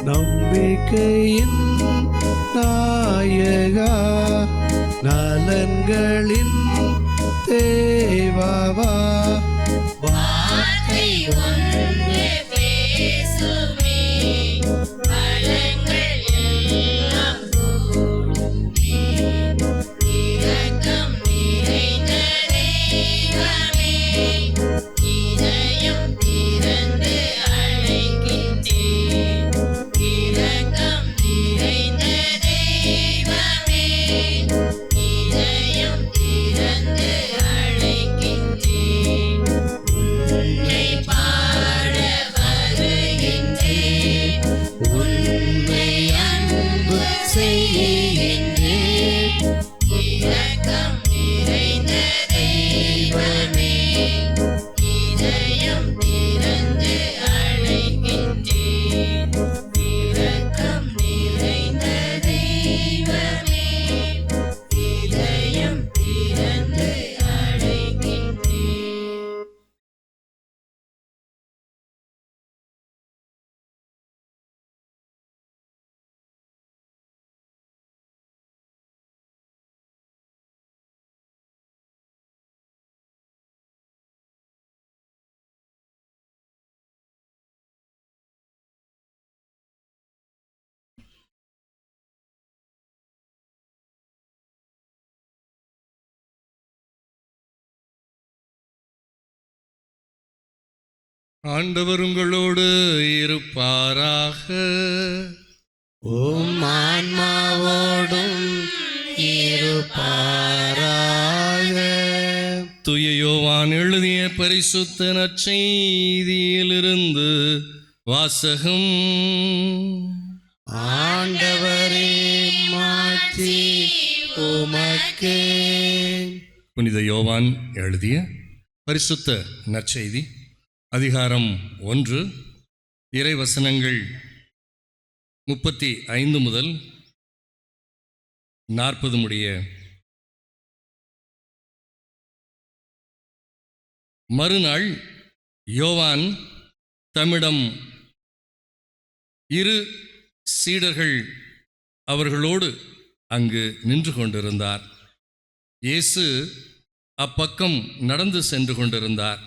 நம்பிக்கையின் நாயகா, நலன்களின் தேவாவா, வார்த்தை ஒன்று பேசுமே, பலங்கள் எல்லாம் கூடுமே. இரக்கம் நிறைந்த தெய்வமே, இதயம் திறந்து அழைக்கின்றேன். இரக்கம் நிறைந்த தெய்வமே, இதயம் திறந்து அழைக்கின்றேன். உன்னை பாட வருகின்றேன், உன்னை அன்பு செய்கின்றேன். இரக்கம் நிறைந்த தெய்வமே, இதயம் திறந்து அழைக்கின்றேன். இரக்கம் நிறைந்த தெய்வமே, இதயம் திறந்து அழைக்கின்றேன். ஆண்டவர் உங்களோடு இருப்பாராக. உம் ஆன்மாவோடும் இருப்பாராக. தூய யோவான் எழுதிய பரிசுத்த நற்செய்தியிலிருந்து வாசகம். ஆண்டவரே மாற்றி உமக்கே. புனித யோவான் எழுதிய பரிசுத்த நற்செய்தி அதிகாரம் 1, இறைவசனங்கள் 35 முதல் 40 முடிய. மறுநாள் யோவான் தம்மிடம் 2 சீடர்கள் அவர்களோடு அங்கு நின்று கொண்டிருந்தார். இயேசு அப்பக்கம் நடந்து சென்று கொண்டிருந்தார்.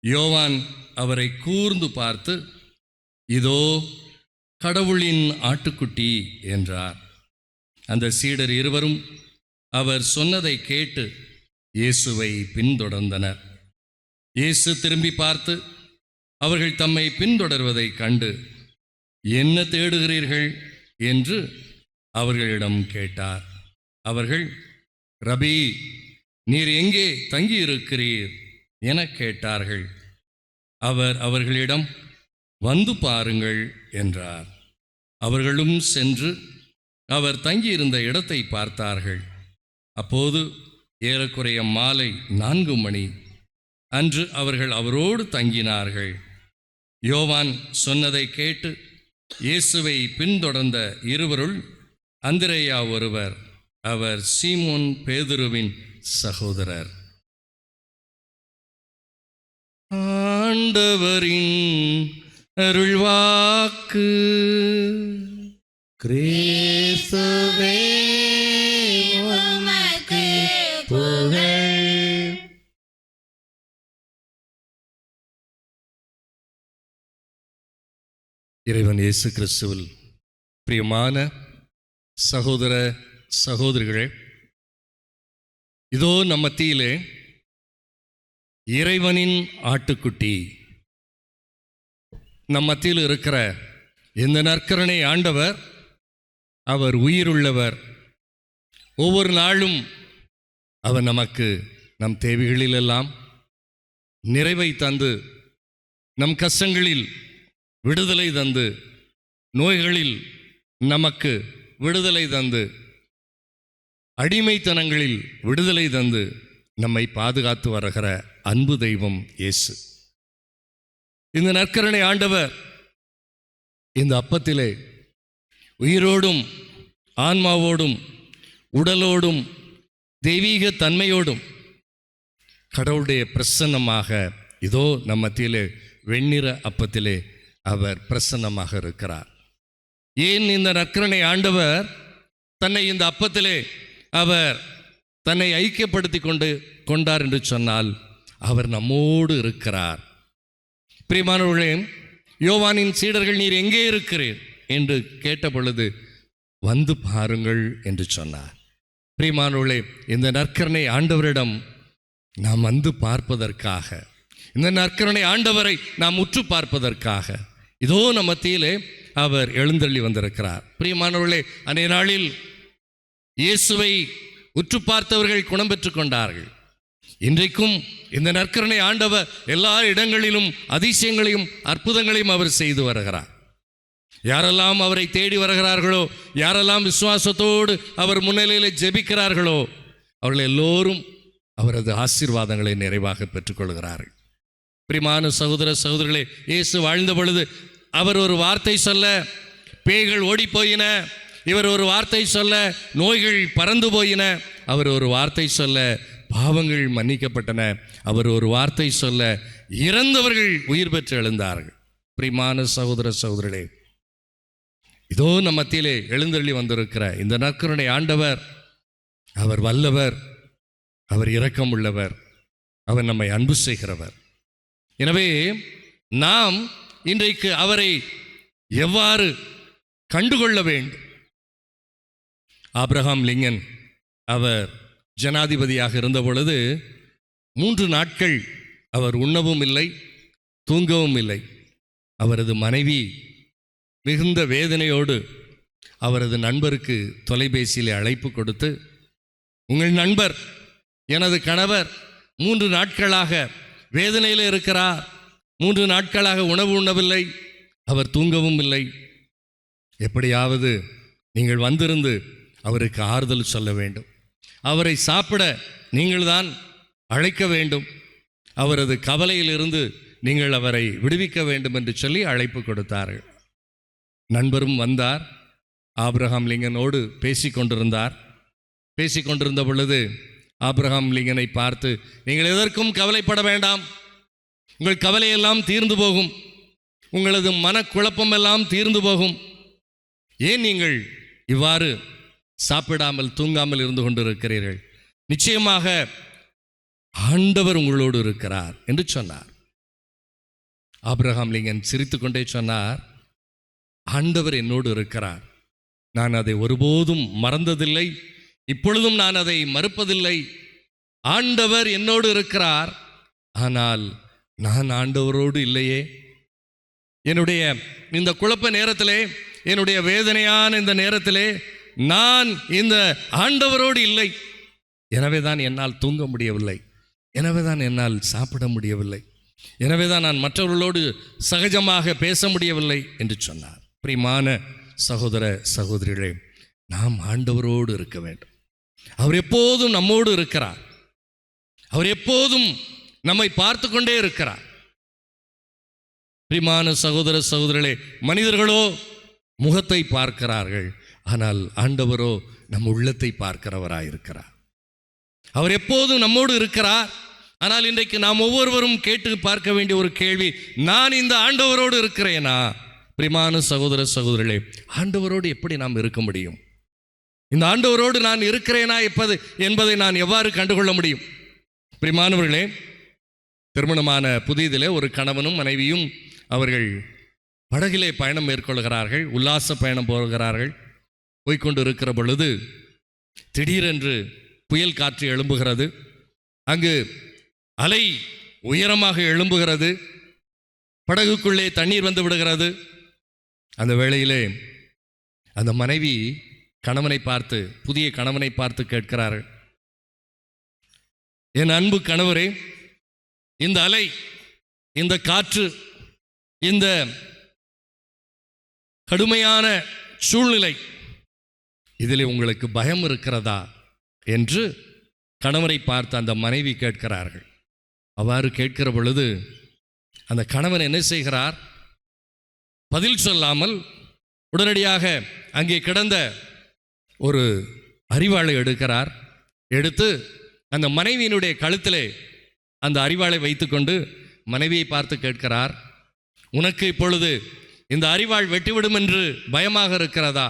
யோவான் அவரை கூர்ந்து பார்த்து, இதோ கடவுளின் ஆட்டுக்குட்டி என்றார். அந்த சீடர் இருவரும் அவர் சொன்னதை கேட்டு இயேசுவை பின்தொடர்ந்தனர். இயேசு திரும்பி பார்த்து அவர்கள் தம்மை பின்தொடர்வதை கண்டு, என்ன தேடுகிறீர்கள் என்று அவர்களிடம் கேட்டார். அவர்கள், ரபி, நீர் எங்கே தங்கியிருக்கிறீர் என கேட்டார்கள். அவர் அவர்களிடம், வந்து பாருங்கள் என்றார். அவர்களும் சென்று அவர் தங்கியிருந்த இடத்தை பார்த்தார்கள். அப்போது ஏறக்குறைய மாலை 4 மணி. அன்று அவர்கள் அவரோடு தங்கினார்கள். யோவான் சொன்னதை கேட்டு இயேசுவை பின்தொடர்ந்த இருவருள் அந்திரேயா ஒருவர். அவர் சீமோன் பேதுருவின் சகோதரர். ஆண்டவரின் அருள்வாக்கு. கிறிஸ்துவே உமக்கு புகழ். இறைவன் இயேசு கிறிஸ்துவில் பிரியமான சகோதர சகோதரிகளே, இதோ நம் மத்தியிலே இறைவனின் ஆட்டுக்குட்டி, நம் மத்தியில் இருக்கிற இந்த நற்கருணை ஆண்டவர், அவர் உயிருள்ளவர். ஒவ்வொரு நாளும் அவர் நமக்கு நம் தேவைகளிலெல்லாம் நிறைவை தந்து, நம் கஷ்டங்களில் விடுதலை தந்து, நோய்களில் நமக்கு விடுதலை தந்து, அடிமைத்தனங்களில் விடுதலை தந்து நம்மை பாதுகாத்து வருகிற அன்பு தெய்வம் இயேசு. இந்த நற்கருணை ஆண்டவர் இந்த அப்பத்திலே உயிரோடும் ஆன்மாவோடும் உடலோடும் தெய்வீக தன்மையோடும் கடவுளுடைய பிரசன்னமாக இதோ நம் மத்தியிலே வெண்ணிற அப்பத்திலே அவர் பிரசன்னமாக இருக்கிறார். ஏன் இந்த நற்கருணை ஆண்டவர் தன்னை இந்த அப்பத்திலே அவர் தன்னை ஐக்கியப்படுத்தி கொண்டார் என்று சொன்னால் அவர் நம்மோடு இருக்கிறார். பிரியமானவர்களே, யோவானின் சீடர்கள் நீர் எங்கே இருக்கிறீர் என்று கேட்ட பொழுது வந்து பாருங்கள் என்று சொன்னார். பிரியமானவர்களே, இந்த நற்கருணை ஆண்டவரிடம் நாம் வந்து பார்ப்பதற்காக, இந்த நற்கருணை ஆண்டவரை நாம் உற்று பார்ப்பதற்காக இதோ நம் மத்தியிலே அவர் எழுந்தள்ளி வந்திருக்கிறார். பிரியமானவர்களே, அன்றைய நாளில் இயேசுவை உற்று பார்த்தவர்கள் குணம் பெற்று கொண்டார்கள். இன்றைக்கும் இந்த நற்கருணை ஆண்டவர் எல்லா இடங்களிலும் அதிசயங்களையும் அற்புதங்களையும் அவர் செய்து வருகிறார். யாரெல்லாம் அவரை தேடி வருகிறார்களோ, யாரெல்லாம் விசுவாசத்தோடு அவர் முன்னிலையில் ஜெபிக்கிறார்களோ, அவர்கள் எல்லோரும் அவரது ஆசீர்வாதங்களை நிறைவாக பெற்றுக்கொள்கிறார்கள். பிரியமான சகோதர சகோதரிகளே, இயேசு வாழ்ந்த பொழுது அவர் ஒரு வார்த்தை சொல்ல பேய்கள் ஓடி போயின, இவர் ஒரு வார்த்தை சொல்ல நோய்கள் பறந்து போயின, அவர் ஒரு வார்த்தை சொல்ல பாவங்கள் மன்னிக்கப்பட்டன, அவர் ஒரு வார்த்தை சொல்ல இறந்தவர்கள் உயிர் பெற்று எழுந்தார்கள். பிரியமான சகோதர சகோதரிகளே, இதோ நம் மத்தியிலே எழுந்தள்ளி வந்திருக்கிற இந்த நற்கருணை ஆண்டவர் அவர் வல்லவர், அவர் இரக்கம் உள்ளவர், அவர் நம்மை அன்பு செய்கிறவர். எனவே நாம் இன்றைக்கு அவரை எவ்வாறு கண்டுகொள்ள வேண்டும்? ஆபிரகாம் லிங்கன் அவர் ஜனாதிபதியாக இருந்த பொழுது 3 நாட்கள் அவர் உண்ணவும் இல்லை, தூங்கவும் இல்லை. அவரது மனைவி மிகுந்த வேதனையோடு அவரது நண்பருக்கு தொலைபேசியில் அழைப்பு கொடுத்து, உங்கள் நண்பர் எனது கணவர் 3 நாட்களாக வேதனையில் இருக்கிறார், 3 நாட்களாக உணவு உண்ணவில்லை, அவர் தூங்கவும் இல்லை, எப்படியாவது நீங்கள் வந்திருந்து அவருக்கு ஆறுதல் சொல்ல வேண்டும், அவரை சாப்பிட நீங்கள்தான் அழைக்க வேண்டும், அவரது கவலையிலிருந்து நீங்கள் அவரை விடுவிக்க வேண்டும் என்று சொல்லி அழைப்பு கொடுத்தார்கள். நண்பரும் வந்தார், ஆபிரகாம் லிங்கனோடு பேசிக்கொண்டிருந்த பொழுது ஆபிரகாம் லிங்கனை பார்த்து, நீங்கள் எதற்கும் கவலைப்பட வேண்டாம், உங்கள் கவலையெல்லாம் தீர்ந்து போகும், உங்களது மனக்குழப்பம் எல்லாம் தீர்ந்து போகும், ஏன் நீங்கள் இவ்வாறு சாப்பிடாமல் தூங்காமல் இருந்து கொண்டிருக்கிறீர்கள், நிச்சயமாக ஆண்டவர் உங்களோடு இருக்கிறார் என்று சொன்னார். ஆபிரகாம் லிங்கன் சிரித்துக்கொண்டே சொன்னார், ஆண்டவர் என்னோடு இருக்கிறார், நான் அதை ஒருபோதும் மறந்ததில்லை, இப்பொழுதும் நான் அதை மறுப்பதில்லை, ஆண்டவர் என்னோடு இருக்கிறார், ஆனால் நான் ஆண்டவரோடு இல்லையே, என்னுடைய இந்த குழப்ப நேரத்திலே, என்னுடைய வேதனையான இந்த நேரத்திலே நான் இந்த ஆண்டவரோடு இல்லை, எனவே தான் என்னால் தூங்க முடியவில்லை, எனவே தான் என்னால் சாப்பிட முடியவில்லை, எனவே தான் நான் மற்றவர்களோடு சகஜமாக பேச முடியவில்லை என்று சொன்னார். பிரியமான சகோதர சகோதரிகளே, நாம் ஆண்டவரோடு இருக்க வேண்டும். அவர் எப்போதும் நம்மோடு இருக்கிறார், அவர் எப்போதும் நம்மை பார்த்து கொண்டே இருக்கிறார். பிரியமான சகோதர சகோதரிகளே, மனிதர்களோ முகத்தை பார்க்கிறார்கள், ஆனால் ஆண்டவரோ நம் உள்ளத்தை பார்க்கிறவராயிருக்கிறார். அவர் எப்போதும் நம்மோடு இருக்கிறார். ஆனால் இன்றைக்கு நாம் ஒவ்வொருவரும் கேட்டு பார்க்க வேண்டிய ஒரு கேள்வி, நான் இந்த ஆண்டவரோடு இருக்கிறேனா? பிரியமான சகோதர சகோதரிகளே, ஆண்டவரோடு எப்படி நாம் இருக்க முடியும்? இந்த ஆண்டவரோடு நான் இருக்கிறேனா என்பதை நான் எவ்வாறு கண்டுகொள்ள முடியும்? பிரியமானவர்களே, திருமணமான புதியதிலே ஒரு கணவனும் மனைவியும் அவர்கள் படகிலே பயணம் மேற்கொள்கிறார்கள், உல்லாச பயணம் போகிறார்கள். போய்கொண்டு இருக்கிற பொழுது திடீரென்று புயல் காற்று எழும்புகிறது, அங்கு அலை உயரமாக எழும்புகிறது, படகுக்குள்ளே தண்ணீர் வந்து விடுகிறது. அந்த வேளையிலே அந்த மனைவி புதிய கணவனை பார்த்து கேட்கிறார்கள், என் அன்பு கணவரே, இந்த அலை, இந்த காற்று, இந்த கடுமையான சூழ்நிலை, இதிலே உங்களுக்கு பயம் இருக்கிறதா என்று கணவரை பார்த்து அந்த மனைவி கேட்கிறார்கள். அவ்வாறு கேட்கிற பொழுது அந்த கணவன் என்ன செய்கிறார்? பதில் சொல்லாமல் உடனடியாக அங்கே கிடந்த ஒரு அரிவாளை எடுக்கிறார். எடுத்து அந்த மனைவியினுடைய கழுத்திலே அந்த அரிவாளை வைத்துக்கொண்டு மனைவியை பார்த்து கேட்கிறார், உனக்கு இப்பொழுது இந்த அரிவாள் வெட்டிவிடும் என்று பயமாக இருக்கிறதா?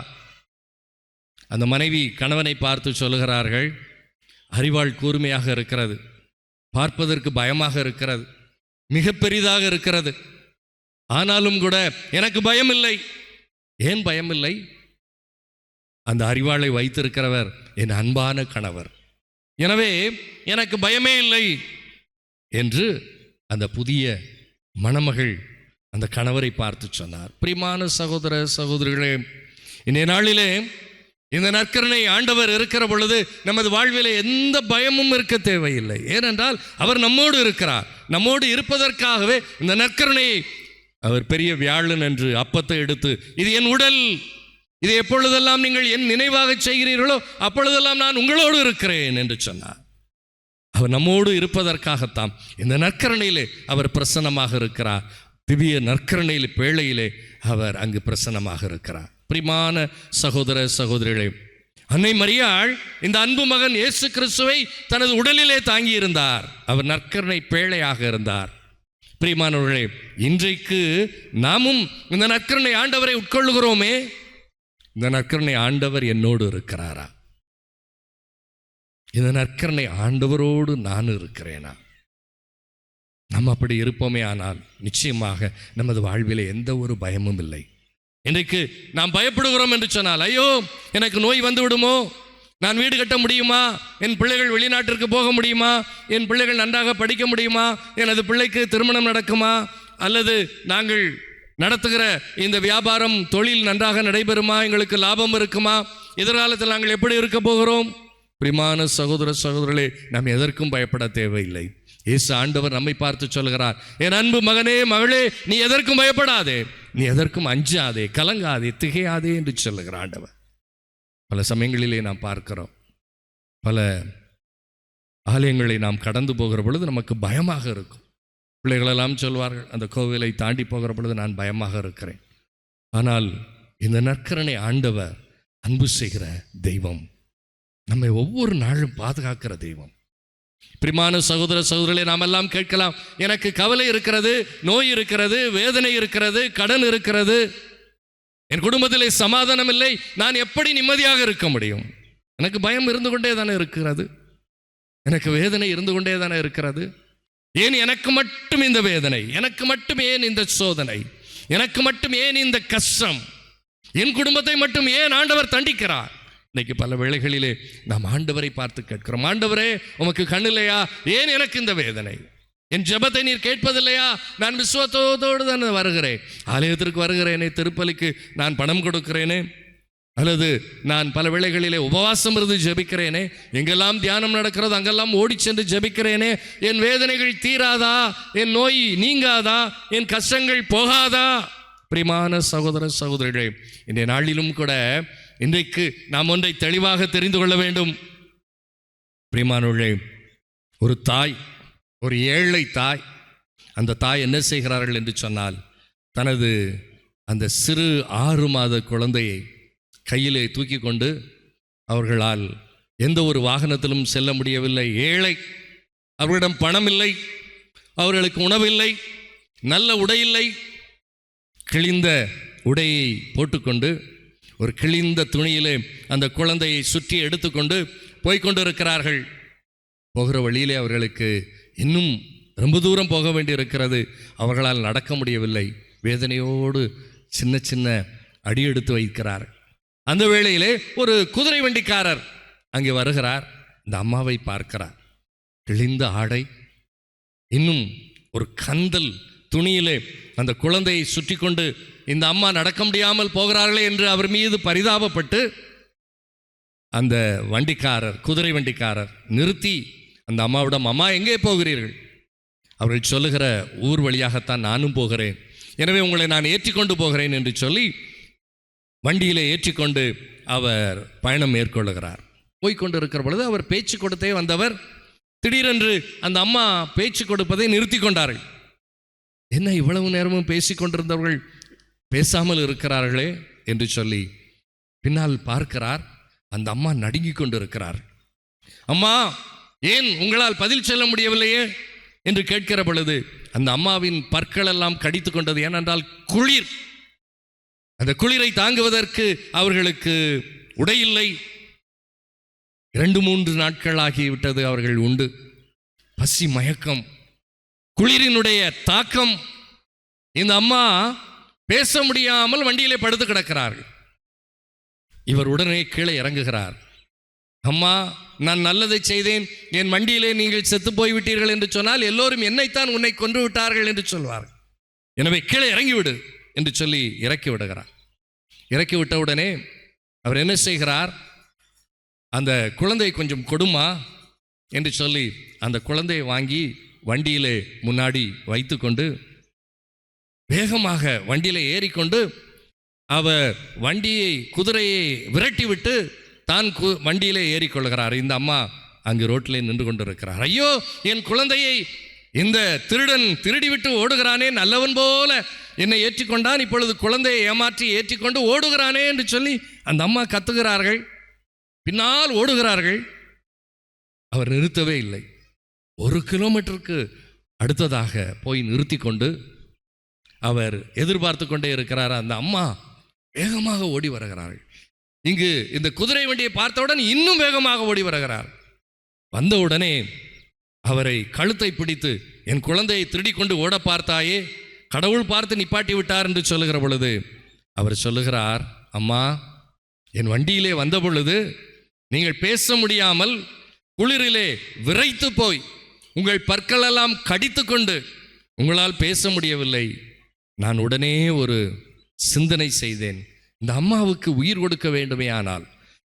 அந்த மனைவி கணவனை பார்த்து சொல்லுகிறார்கள், அரிவாள் கூர்மையாக இருக்கிறது, பார்ப்பதற்கு பயமாக இருக்கிறது, மிக பெரிதாக இருக்கிறது. ஆனாலும் கூட எனக்கு பயம் இல்லை. ஏன் பயம் இல்லை? அந்த அரிவாளை வைத்திருக்கிறவர் என் அன்பான கணவர், எனவே எனக்கு பயமே இல்லை என்று அந்த புதிய மணமகள் அந்த கணவரை பார்த்து சொன்னார். பிரியமான சகோதர சகோதரிகளே, இன்றைய நாளிலே இந்த நற்கருணை ஆண்டவர் இருக்கிற பொழுது நமது வாழ்விலே எந்த பயமும் இருக்க தேவையில்லை. ஏனென்றால் அவர் நம்மோடு இருக்கிறார். நம்மோடு இருப்பதற்காகவே இந்த நற்கருணையை அவர் பெரிய வியாழன் என்று அப்பத்தை எடுத்து, இது என் உடல், இதை எப்பொழுதெல்லாம் நீங்கள் என் நினைவாக செய்கிறீர்களோ அப்பொழுதெல்லாம் நான் உங்களோடு இருக்கிறேன் என்று சொன்னார். அவர் நம்மோடு இருப்பதற்காகத்தான் இந்த நற்கருணையிலே அவர் பிரசன்னமாக இருக்கிறார். திவ்ய நற்கருணையிலே பேழையிலே அவர் அங்கு பிரசன்னமாக இருக்கிறார். பிரியமான சகோதர சகோதரிகளே, அன்னை மரியாள் இந்த அன்பு மகன் இயேசு கிறிஸ்துவை தனது உடலிலே தாங்கி இருந்தார். அவர் நற்கருணை பேழையாக இருந்தார். பிரியமானவர்களே, இன்றைக்கு நாமும் இந்த நற்கருணை ஆண்டவரை உட்கொள்ளுகிறோமே, இந்த நற்கருணை ஆண்டவர் என்னோடு இருக்கிறாரா? இந்த நற்கருணை ஆண்டவரோடு நான் இருக்கிறேனா? நம்ம அப்படி இருப்போமே ஆனால் நிச்சயமாக நமது வாழ்விலே எந்த ஒரு பயமும் இல்லை. இன்றைக்கு நாம் பயப்படுகிறோம் என்று சொன்னால், ஐயோ எனக்கு நோய் வந்து விடுமோ, நான் வீடு கட்ட முடியுமா, என் பிள்ளைகள் வெளிநாட்டிற்கு போக முடியுமா, என் பிள்ளைகள் நன்றாக படிக்க முடியுமா, எனது பிள்ளைக்கு திருமணம் நடக்குமா, அல்லது நாங்கள் நடத்துகிற இந்த வியாபாரம் தொழில் நன்றாக நடைபெறுமா, எங்களுக்கு லாபம் இருக்குமா, எதிர்காலத்தில் நாங்கள் எப்படி இருக்க போகிறோம்? பிரியமான சகோதர சகோதரர்களே, நாம் எதற்கும் பயப்பட தேவையில்லை. இயேசு ஆண்டவர் நம்மை பார்த்து சொல்கிறார், என் அன்பு மகனே மகளே, நீ எதற்கும் பயப்படாதே, நீ எதற்கும் அஞ்சாதே, கலங்காதே, திகையாதே என்று சொல்லுகிறார் ஆண்டவர். பல சமயங்களிலே நாம் பார்க்கிறோம், பல ஆலயங்களை நாம் கடந்து போகிற பொழுது நமக்கு பயமாக இருக்கும். பிள்ளைகளெல்லாம் சொல்வார்கள், அந்த கோவிலை தாண்டி போகிற பொழுது நான் பயமாக இருக்கிறேன். ஆனால் இந்த நற்கருணை ஆண்டவர் அன்பு செய்கிற தெய்வம், நம்மை ஒவ்வொரு நாளும் பாதுகாக்கிற தெய்வம். பிரியமான சகோதர சகோதரர்களே, நாம் எல்லாம் கேட்கலாம், எனக்கு கவலை இருக்கிறது, நோய் இருக்கிறது, வேதனை இருக்கிறது, கடன் இருக்கிறது, என் குடும்பத்திலே சமாதானம் இல்லை, நான் எப்படி நிம்மதியாக இருக்க முடியும்? எனக்கு பயம் இருந்து கொண்டே தானே இருக்கிறது, எனக்கு வேதனை இருந்து கொண்டே தானே இருக்கிறது. ஏன் எனக்கு மட்டும் இந்த வேதனை? எனக்கு மட்டும் ஏன் இந்த சோதனை? எனக்கு மட்டும் ஏன் இந்த கஷ்டம்? என் குடும்பத்தை மட்டும் ஏன் ஆண்டவர் தண்டிக்கிறார்? இன்னைக்கு பல வேளைகளிலே நாம் ஆண்டவரை பார்த்து கேட்கிறோம், ஆண்டவரே உமக்கு கண்ணில்லையா? ஏன் எனக்கு இந்த வேதனை? என் ஜெபத்தை நீர் கேட்பதில்லையா? நான் விசுவாசத்தோடு தான் வருகிறேன், ஆலயத்திற்கு வருகிறேனே, திருப்பலிக்கு நான் பணம் கொடுக்கிறேனே, அல்லது நான் பல வேளைகளிலே உபவாசம் இருந்து ஜெபிக்கிறேனே, எங்கெல்லாம் தியானம் நடக்கிறது அங்கெல்லாம் ஓடி சென்று ஜெபிக்கிறேனே, என் வேதனைகள் தீராதா? என் நோய் நீங்காதா? என் கஷ்டங்கள் போகாதா? பிரியமான சகோதர சகோதரிகளே, இன்றைய நாளிலும் கூட இன்றைக்கு நாம் ஒன்றை தெளிவாக தெரிந்து கொள்ள வேண்டும். பிரியமானவர்களே, ஒரு தாய், ஒரு ஏழை தாய், அந்த தாய் என்ன செய்கிறார்கள் என்று சொன்னால், தனது அந்த சிறு 6 மாத குழந்தையை கையிலே தூக்கி கொண்டு, அவர்களால் எந்த ஒரு வாகனத்திலும் செல்ல முடியவில்லை, ஏழை, அவர்களிடம் பணம் இல்லை, அவர்களுக்கு உணவில்லை, நல்ல உடையில்லை, கிழிந்த உடையை போட்டுக்கொண்டு ஒரு கிழிந்த துணியிலே அந்த குழந்தையை சுற்றி எடுத்துக்கொண்டு போய்கொண்டு இருக்கிறார்கள். போகிற வழியிலே அவர்களுக்கு இன்னும் ரொம்ப தூரம் போக வேண்டி இருக்கிறது, அவர்களால் நடக்க முடியவில்லை, வேதனையோடு சின்ன சின்ன அடி எடுத்து வைக்கிறார். அந்த வேளையிலே ஒரு குதிரை வண்டிக்காரர் அங்கே வருகிறார். இந்த அம்மாவை பார்க்கிறார், கிழிந்த ஆடை, இன்னும் ஒரு கந்தல் துணியிலே அந்த குழந்தையை சுற்றி கொண்டு இந்த அம்மா நடக்க முடியாமல் போகிறார்களே என்று அவர் மீது பரிதாபப்பட்டு அந்த வண்டிக்காரர், குதிரை வண்டிக்காரர் நிறுத்தி அந்த அம்மாவிடம், அம்மா எங்கே போகிறீர்கள்? அவர்கள் சொல்லுகிற ஊர் வழியாகத்தான் நானும் போகிறேன், எனவே உங்களை நான் ஏற்றிக்கொண்டு போகிறேன் என்று சொல்லி வண்டியிலே ஏற்றிக்கொண்டு அவர் பயணம் மேற்கொள்ளுகிறார். போய்கொண்டு இருக்கிற பொழுது அவர் பேச்சு கொடுத்தே வந்தவர் திடீரென்று அந்த அம்மா பேச்சு கொடுப்பதை நிறுத்தி கொண்டார்கள். என்ன இவ்வளவு நேரமும் பேசிக்கொண்டிருந்தவர்கள் பேசாமல் இருக்கிறார்களே என்று சொல்லி பின்னால் பார்க்கிறார். அந்த அம்மா நடுங்கிக் கொண்டு இருக்கிறார். அம்மா, ஏன் உங்களால் பதில் சொல்ல முடியவில்லையே என்று கேட்கிற பொழுது அந்த அம்மாவின் பற்கள் எல்லாம் கடித்து கொண்டது. ஏனென்றால் குளிர், அந்த குளிரை தாங்குவதற்கு அவர்களுக்கு உடை இல்லை. 2-3 நாட்கள் ஆகிவிட்டது அவர்கள் உண்டு. பசி, மயக்கம், குளிரினுடைய தாக்கம். இந்த அம்மா பேச முடியாமல் வண்டியிலே படுத்து கிடக்கிறார்கள். இவர் உடனே கீழே இறங்குகிறார். அம்மா, நான் நல்லதை செய்தேன், என் வண்டியிலே நீங்கள் செத்து போய்விட்டீர்கள் என்று சொன்னால் எல்லோரும் என்னைத்தான் உன்னை கொன்று விட்டார்கள் என்று சொல்வார்கள். எனவே கீழே இறங்கிவிடு என்று சொல்லி இறக்கி விடுகிறார். இறக்கி விட்ட உடனே அவர் என்ன செய்கிறார், அந்த குழந்தை கொஞ்சம் கொடுமா என்று சொல்லி அந்த குழந்தையை வாங்கி வண்டியிலே முன்னாடி வைத்து கொண்டு வேகமாக வண்டியிலே ஏறிக்கொண்டு அவர் வண்டியை, குதிரையை விரட்டி விட்டு தான் வண்டியிலே ஏறிக்கொள்கிறார். இந்த அம்மா அங்கு ரோட்டிலே நின்று கொண்டிருக்கிறார். ஐயோ, என் குழந்தையை இந்த திருடன் திருடிவிட்டு ஓடுகிறானே, நல்லவன் போல என்னை ஏற்றிக்கொண்டான், இப்பொழுது குழந்தையை ஏமாற்றி ஏற்றிக்கொண்டு ஓடுகிறானே என்று சொல்லி அந்த அம்மா கத்துகிறார்கள். பின்னால் ஓடுகிறார்கள். அவர் நிறுத்தவே இல்லை. 1 கிலோமீட்டருக்கு அடுத்ததாக போய் நிறுத்தி கொண்டு அவர் எதிர்பார்த்து கொண்டே இருக்கிறார். அந்த அம்மா வேகமாக ஓடி வருகிறார்கள். இங்கு இந்த குதிரை வண்டியை பார்த்தவுடன் இன்னும் வேகமாக ஓடி வருகிறார். வந்தவுடனே அவரை கழுத்தை பிடித்து, என் குழந்தையை திருடி கொண்டு ஓட பார்த்தாயே, கடவுள் பார்த்து நிப்பாட்டி விட்டார் என்று சொல்லுகிற பொழுது அவர் சொல்லுகிறார், அம்மா, என் வண்டியிலே வந்த பொழுது நீங்கள் பேச முடியாமல் குளிரிலே விரைத்து போய் உங்கள் பற்களெல்லாம் கடித்து கொண்டு உங்களால் பேச முடியவில்லை. நான் உடனே ஒரு சிந்தனை செய்தேன். இந்த அம்மாவுக்கு உயிர் கொடுக்க வேண்டுமே ஆனால்,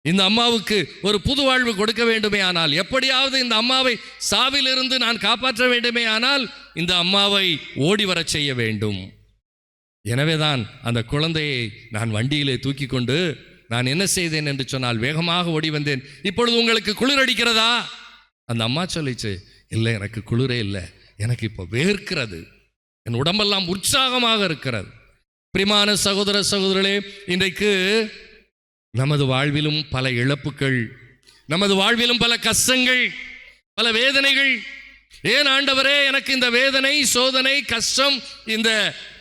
இந்த அம்மாவுக்கு ஒரு புது வாழ்வு கொடுக்க வேண்டுமே ஆனால், எப்படியாவது இந்த அம்மாவை சாவிலிருந்து நான் காப்பாற்ற வேண்டுமே ஆனால் இந்த அம்மாவை ஓடி வர செய்ய வேண்டும். எனவேதான் அந்த குழந்தையை நான் வண்டியிலே தூக்கி கொண்டு நான் என்ன செய்தேன் என்று சொன்னால் வேகமாக ஓடி வந்தேன். இப்பொழுது உங்களுக்கு குளிர் அடிக்கிறதா? அந்த அம்மா சொல்லிச்சு, இல்லை, எனக்கு குளிரே இல்லை, எனக்கு இப்போ வேர்க்கிறது, என் உடம்பெல்லாம் உற்சாகமாக இருக்கிறது. பிரியமான சகோதர சகோதரர்களே, இன்றைக்கு நமது வாழ்விலும் பல இழப்புகள், நமது வாழ்விலும் பல கஷ்டங்கள், பல வேதனைகள். ஏன் ஆண்டவரே எனக்கு இந்த வேதனை, சோதனை, கஷ்டம், இந்த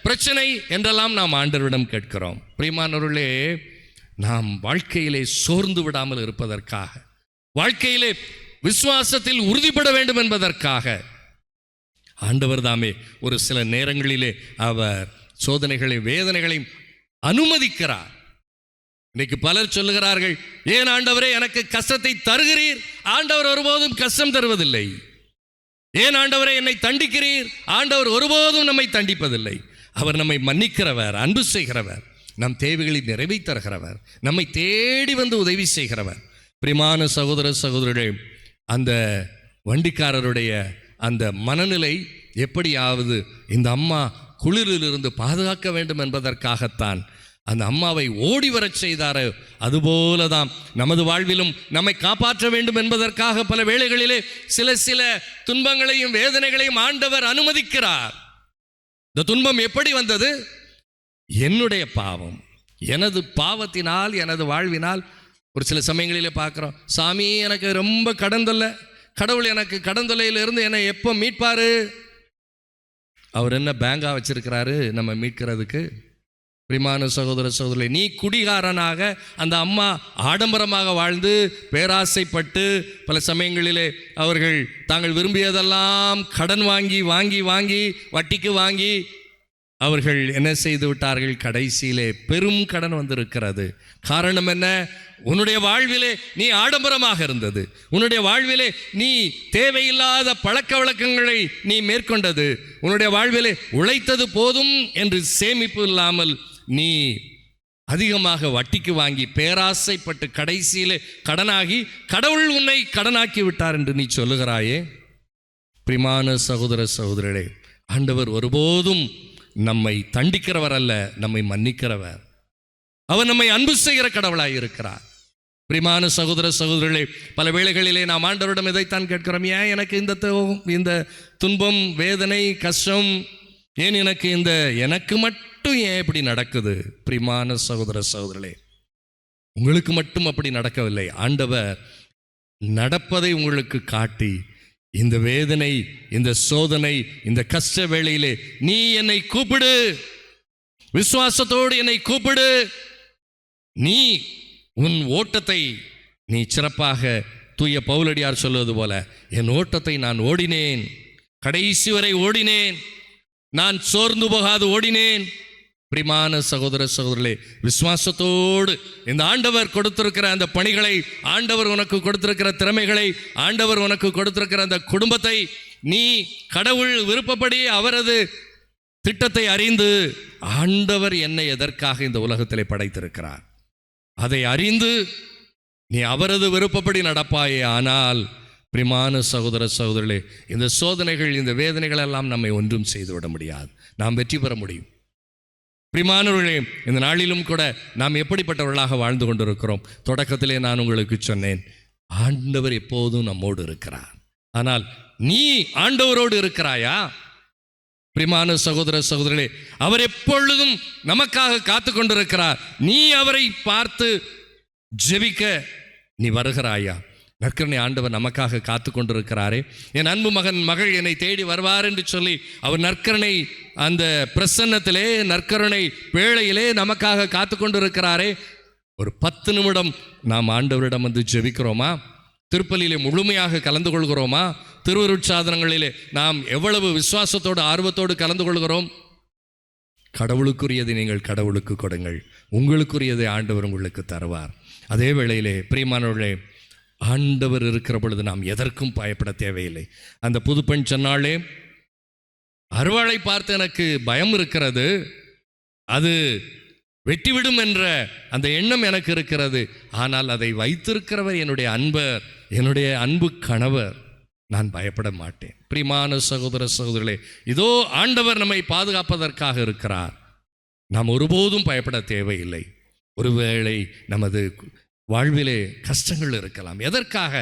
பிரச்சனை என்றெல்லாம் நாம் ஆண்டவரிடம் கேட்கிறோம். பிரியமானவர்களே, நாம் வாழ்க்கையிலே சோர்ந்து விடாமல் இருப்பதற்காக, வாழ்க்கையிலே விசுவாசத்தில் உறுதிப்பட வேண்டும் என்பதற்காக ஆண்டவர் தாமே ஒரு சில நேரங்களிலே அவர் சோதனைகளையும் வேதனைகளையும் அனுமதிக்கிறார். இன்னைக்கு பலர் சொல்லுகிறார்கள், ஏன் ஆண்டவரே எனக்கு கஷ்டத்தை தருகிறீர்? ஆண்டவர் ஒருபோதும் கஷ்டம் தருவதில்லை. ஏன் ஆண்டவரே என்னை தண்டிக்கிறீர்? ஆண்டவர் ஒருபோதும் நம்மை தண்டிப்பதில்லை. அவர் நம்மை மன்னிக்கிறவர், அன்பு செய்கிறவர், நம் தேவைகளை நிறைவேற்றுகிறவர், நம்மை தேடி வந்து உதவி செய்கிறவர். பிரியமான சகோதர சகோதரர்களே, அந்த வண்டிக்காரருடைய அந்த மனநிலை எப்படியாவது இந்த அம்மா குளிரிலிருந்து பாதுகாக்க வேண்டும் என்பதற்காகத்தான் அந்த அம்மாவை ஓடி வரச் செய்தார். அதுபோலதான் நமது வாழ்விலும் நம்மை காப்பாற்ற வேண்டும் என்பதற்காக பல வேளைகளிலே சில துன்பங்களையும் வேதனைகளையும் ஆண்டவர் அனுமதிக்கிறார். இந்த துன்பம் எப்படி வந்தது? என்னுடைய பாவம், எனது பாவத்தினால், எனது வாழ்வினால். ஒரு சில சமயங்களிலே பார்க்குறோம், சாமி எனக்கு ரொம்ப கடன் தொல்லை, கடவுள் எனக்கு கடன் தொல்லையிலிருந்து என்னை எப்போ மீட்பாரு? அவர் என்ன பேங்கா வச்சிருக்கிறாரு நம்ம மீட்கிறதுக்கு? பிரியமான சகோதர சகோதரர்களே, நீ குடிகாரனாக அந்த அம்மா ஆடம்பரமாக வாழ்ந்து பேராசைப்பட்டு பல சமயங்களிலே அவர்கள் தாங்கள் விரும்பியதெல்லாம் கடன் வாங்கி வாங்கி வாங்கி வட்டிக்கு வாங்கி அவர்கள் என்ன செய்து விட்டார்கள்? கடைசியிலே பெரும் கடன் வந்திருக்கிறது. காரணம் என்ன? உன்னுடைய வாழ்விலே நீ ஆடம்பரமாக இருந்தது, உன்னுடைய வாழ்விலே நீ தேவையில்லாத பழக்க வழக்கங்களை நீ மேற்கொண்டது, உன்னுடைய வாழ்விலே உழைத்தது போதும் என்று சேமிப்பு இல்லாமல் நீ அதிகமாக வட்டிக்கு வாங்கி பேராசைப்பட்டு கடைசியிலே கடனாகி கடவுள் உன்னை கடனாக்கி விட்டார் என்று நீ சொல்லுகிறாயே. பிரியமான சகோதர சகோதரர்களே, ஆண்டவர் ஒருபோதும் நம்மை தண்டிக்கிறவர் அல்ல, நம்மை மன்னிக்கிறவர். அவர் நம்மை அன்பு செய்கிற கடவுளாய் இருக்கிறார். பிரியமான சகோதர சகோதரர்களே, பல வேளைகளிலே நாம் ஆண்டவரிடம் இதைத்தான் கேட்கிறோம், ஏன் எனக்கு இந்த துன்பம், வேதனை, கஷ்டம், ஏன் எனக்கு மட்டும் ஏன் இப்படி நடக்குது? பிரியமான சகோதர சகோதரர்களே, உங்களுக்கு மட்டும் அப்படி நடக்கவில்லை. ஆண்டவர் நடப்பதை உங்களுக்கு காட்டி, இந்த வேதனை, இந்த சோதனை, இந்த கஷ்ட வேளையிலே நீ என்னை கூப்பிடு, விசுவாசத்தோடு என்னை கூப்பிடு, நீ உன் ஓட்டத்தை நீ சிறப்பாக, தூய பவுலடியார் சொல்வது போல, என் ஓட்டத்தை நான் ஓடினேன், கடைசி வரை ஓடினேன், நான் சோர்ந்து போகாது ஓடினேன். பிரியமான சகோதர சகோதரர்களே, விசுவாசத்தோடு இந்த ஆண்டவர் கொடுத்திருக்கிற அந்த பணிகளை, ஆண்டவர் உனக்கு கொடுத்திருக்கிற திறமைகளை, ஆண்டவர் உனக்கு கொடுத்திருக்கிற அந்த குடும்பத்தை நீ கடவுள் விருப்பப்படி அவரது திட்டத்தை அறிந்து, ஆண்டவர் என்னை எதற்காக இந்த உலகத்திலே படைத்திருக்கிறார் அதை அறிந்து நீ அவரது விருப்பப்படி நடப்பாயே. ஆனால் பிரியமான சகோதர சகோதரர்களே, இந்த சோதனைகள், இந்த வேதனைகள் எல்லாம் நம்மை ஒன்றும் செய்துவிட முடியாது. நாம் வெற்றி பெற முடியும். பிரியமானவர்களே, இந்த நாளிலும் கூட நாம் எப்படிப்பட்டவர்களாக வாழ்ந்து கொண்டிருக்கிறோம்? தொடக்கத்திலே நான் உங்களுக்கு சொன்னேன், ஆண்டவர் எப்போதும் நம்மோடு இருக்கிறார். ஆனால் நீ ஆண்டவரோடு இருக்கிறாயா? பிரியமான சகோதர சகோதரர்களே, அவர் எப்பொழுதும் நமக்காக காத்து கொண்டிருக்கிறார். நீ அவரை பார்த்து ஜெபிக்க நீ வருகிறாயா? நற்கருணை ஆண்டவர் நமக்காக காத்து கொண்டிருக்கிறாரே. என் அன்பு மகன் மகள் என்னை தேடி வருவார் என்று சொல்லி அவர் நற்கருணை அந்த பிரசன்னத்திலே, நற்கருணை வேளையிலே நமக்காக காத்து கொண்டிருக்கிறாரே. ஒரு 10 நிமிடம் நாம் ஆண்டவரிடம் வந்து ஜெபிக்கிறோமா? திருப்பலியிலே முழுமையாக கலந்து கொள்கிறோமா? திருவருட்சாதனங்களிலே நாம் எவ்வளவு விசுவாசத்தோடு ஆர்வத்தோடு கலந்து கொள்கிறோம்? கடவுளுக்குரியதை நீங்கள் கடவுளுக்கு கொடுங்கள், உங்களுக்குரியதை ஆண்டவர் உங்களுக்கு தருவார். அதே வேளையிலே பிரியமானவர்களே, ஆண்டவர் இருக்கிற பொழுது நாம் எதற்கும் பயப்பட தேவையில்லை. அந்த புதுப்பெண் சொன்னாலே, அருவாளை பார்த்து எனக்கு பயம் இருக்கிறது, அது வெட்டிவிடும் என்ற அந்த எண்ணம் எனக்கு இருக்கிறது. ஆனால் அதை வைத்திருக்கிறவர் என்னுடைய அன்பர், என்னுடைய அன்பு கணவர், நான் பயப்பட மாட்டேன். பிரியமான சகோதர சகோதரர்களே, இதோ ஆண்டவர் நம்மை பாதுகாப்பதற்காக இருக்கிறார். நாம் ஒருபோதும் பயப்பட தேவையில்லை. ஒருவேளை நமது வாழ்விலே கஷ்டங்கள் இருக்கலாம். எதற்காக?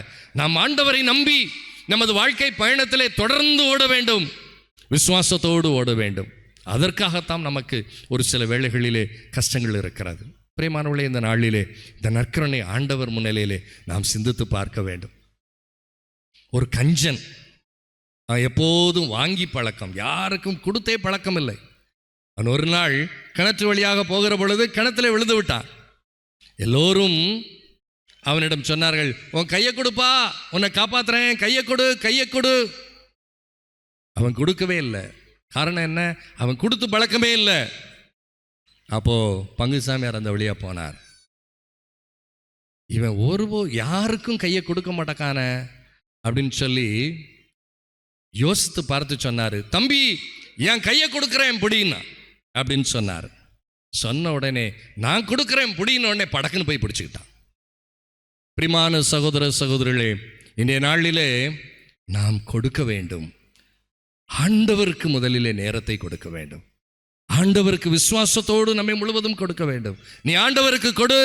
நாம் ஆண்டவரை நம்பி நமது வாழ்க்கை பயணத்திலே தொடர்ந்து ஓட வேண்டும், விசுவாசத்தோடு ஓட வேண்டும். அதற்காகத்தான் நமக்கு ஒரு சில வேளைகளிலே கஷ்டங்கள் இருக்கிறது. பிரியமானவர்களே, இந்த நாளிலே இந்த நற்கருணை ஆண்டவர் முன்னிலையிலே நாம் சிந்தித்து பார்க்க வேண்டும். ஒரு கஞ்சன் எப்போதும் வாங்கி பழக்கம், யாருக்கும் கொடுத்தே பழக்கம் இல்லை. அவன் ஒரு நாள் கிணற்று வழியாக போகிற பொழுது கிணத்துல விழுந்து விட்டான். எல்லோரும் அவனிடம் சொன்னார்கள், உன் கையை கொடுப்பா, உன்னை காப்பாத்துறேன், கையை கொடு, கையை கொடு. அவன் கொடுக்கவே இல்லை. காரணம் என்ன? அவன் கொடுத்து பழக்கமே இல்லை. அப்போ பங்குசாமியார் அந்த வழியா போனார். இவன் யாருக்கும் கையை கொடுக்க மாட்டேக்கான அப்படின்னு சொல்லி யோசித்து பார்த்து சொன்னாரு, தம்பி என் கையை கொடுக்குறேன் பிடின்னா அப்படின்னு சொன்னார். சொன்ன உடனே நான் கொடுக்குறேன் பிடின்னு உடனே படக்குன்னு போய் பிடிச்சுக்கிட்டான். பிரியமான சகோதர சகோதரிகளே, இன்றைய நாளிலே நாம் கொடுக்க வேண்டும். ஆண்டவருக்கு முதலிலே நேரத்தை கொடுக்க வேண்டும். ஆண்டவருக்கு விசுவாசத்தோடு நம்மை முழுவதும் கொடுக்க வேண்டும். நீ ஆண்டவருக்கு கொடு,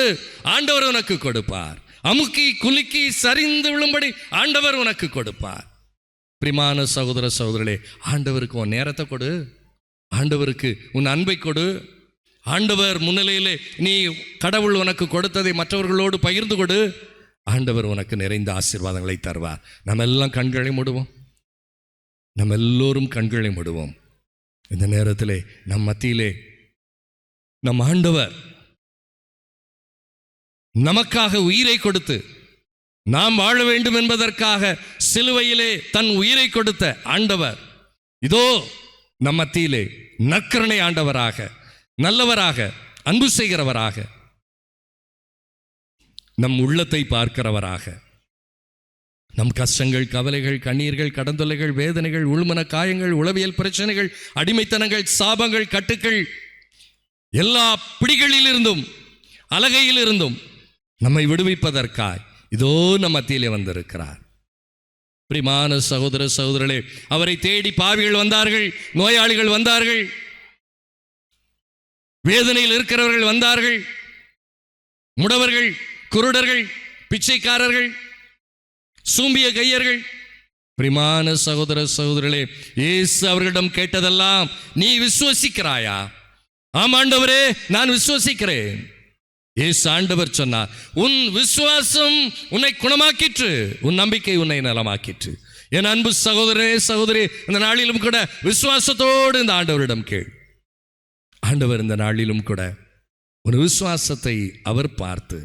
ஆண்டவர் உனக்கு கொடுப்பார். அமுக்கி குலுக்கி சரிந்து விழும்படி ஆண்டவர் உனக்கு கொடுப்பார். பிரியமான சகோதர சகோதரர்களே, ஆண்டவருக்கு உன் நேரத்தை கொடு, ஆண்டவருக்கு உன் அன்பை கொடு. ஆண்டவர் முன்னிலையிலே நீ கடவுள் உனக்கு கொடுத்ததை மற்றவர்களோடு பகிர்ந்து கொடு. ஆண்டவர் உனக்கு நிறைந்த ஆசீர்வாதங்களை தருவார். நம்ம எல்லாம் கண்களை மூடுவோம். நம்ம எல்லோரும் கண்களை மூடுவோம். இந்த நேரத்திலே நம் மத்தியிலே நம் ஆண்டவர் நமக்காக உயிரை கொடுத்து நாம் வாழ வேண்டும் என்பதற்காக சிலுவையிலே தன் உயிரை கொடுத்த ஆண்டவர் இதோ நம் மத்தியிலே நற்கருணை ஆண்டவராக, நல்லவராக, அன்பு செய்கிறவராக, நம் உள்ளத்தை பார்க்கிறவராக, நம் கஷ்டங்கள், கவலைகள், கண்ணீர்கள், கடந்தொல்லைகள், வேதனைகள், உள்மன காயங்கள், உளவியல் பிரச்சனைகள், அடிமைத்தனங்கள், சாபங்கள், கட்டுக்கள், எல்லா பிடிகளிலிருந்தும் அலகையிலிருந்தும் நம்மை விடுவிப்பதற்காய் இதோ நம் மத்தியிலே வந்திருக்கிறார். பிரியமான சகோதர சகோதரர்களே, அவரை தேடி பாவிகள் வந்தார்கள், நோயாளிகள் வந்தார்கள், வேதனையில் இருக்கிறவர்கள் வந்தார்கள், முடவர்கள், குருடர்கள், பிச்சைக்காரர்கள், சூம்பிய கையர்கள். பிரியமான சகோதர சகோதரர்களே, இயேசு அவர்களிடம் கேட்டதெல்லாம் நீ விசுவசிக்கிறாயா? ஆம் ஆண்டவரே, நான் விசுவசிக்கிறேன். இயேசு ஆண்டவர் சொன்னார், உன் விசுவாசம் உன்னை குணமாக்கிற்று, உன் நம்பிக்கை உன்னை நலமாக்கிற்று. என் அன்பு சகோதரே சகோதரி, இந்த நாளிலும் கூட விசுவாசத்தோடு இந்த ஆண்டவரிடம் கேள். ஆண்டவர் இந்த நாளிலும் கூட ஒரு விசுவாசத்தை அவர் பார்த்து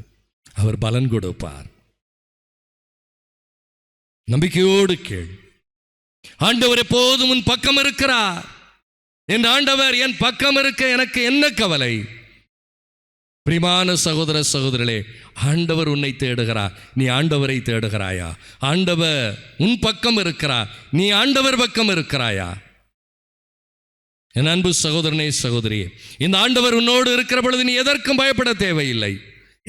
அவர் பலன் கொடுப்பார். நம்பிக்கையோடு கேள். ஆண்டவர் எப்போதும் உன் பக்கம் இருக்கிறார். என் ஆண்டவர் என் பக்கம் இருக்க எனக்கு என்ன கவலை? பிரியமான சகோதர சகோதரர்களே, ஆண்டவர் உன்னை தேடுகிறார். நீ ஆண்டவரை தேடுகிறாயா? ஆண்டவர் உன் பக்கம் இருக்கிறார். நீ ஆண்டவர் பக்கம் இருக்கிறாயா? என் அன்பு சகோதரனே சகோதரியே, இந்த ஆண்டவர் உன்னோடு இருக்கிற பொழுது நீ எதற்கும் பயப்பட தேவையில்லை.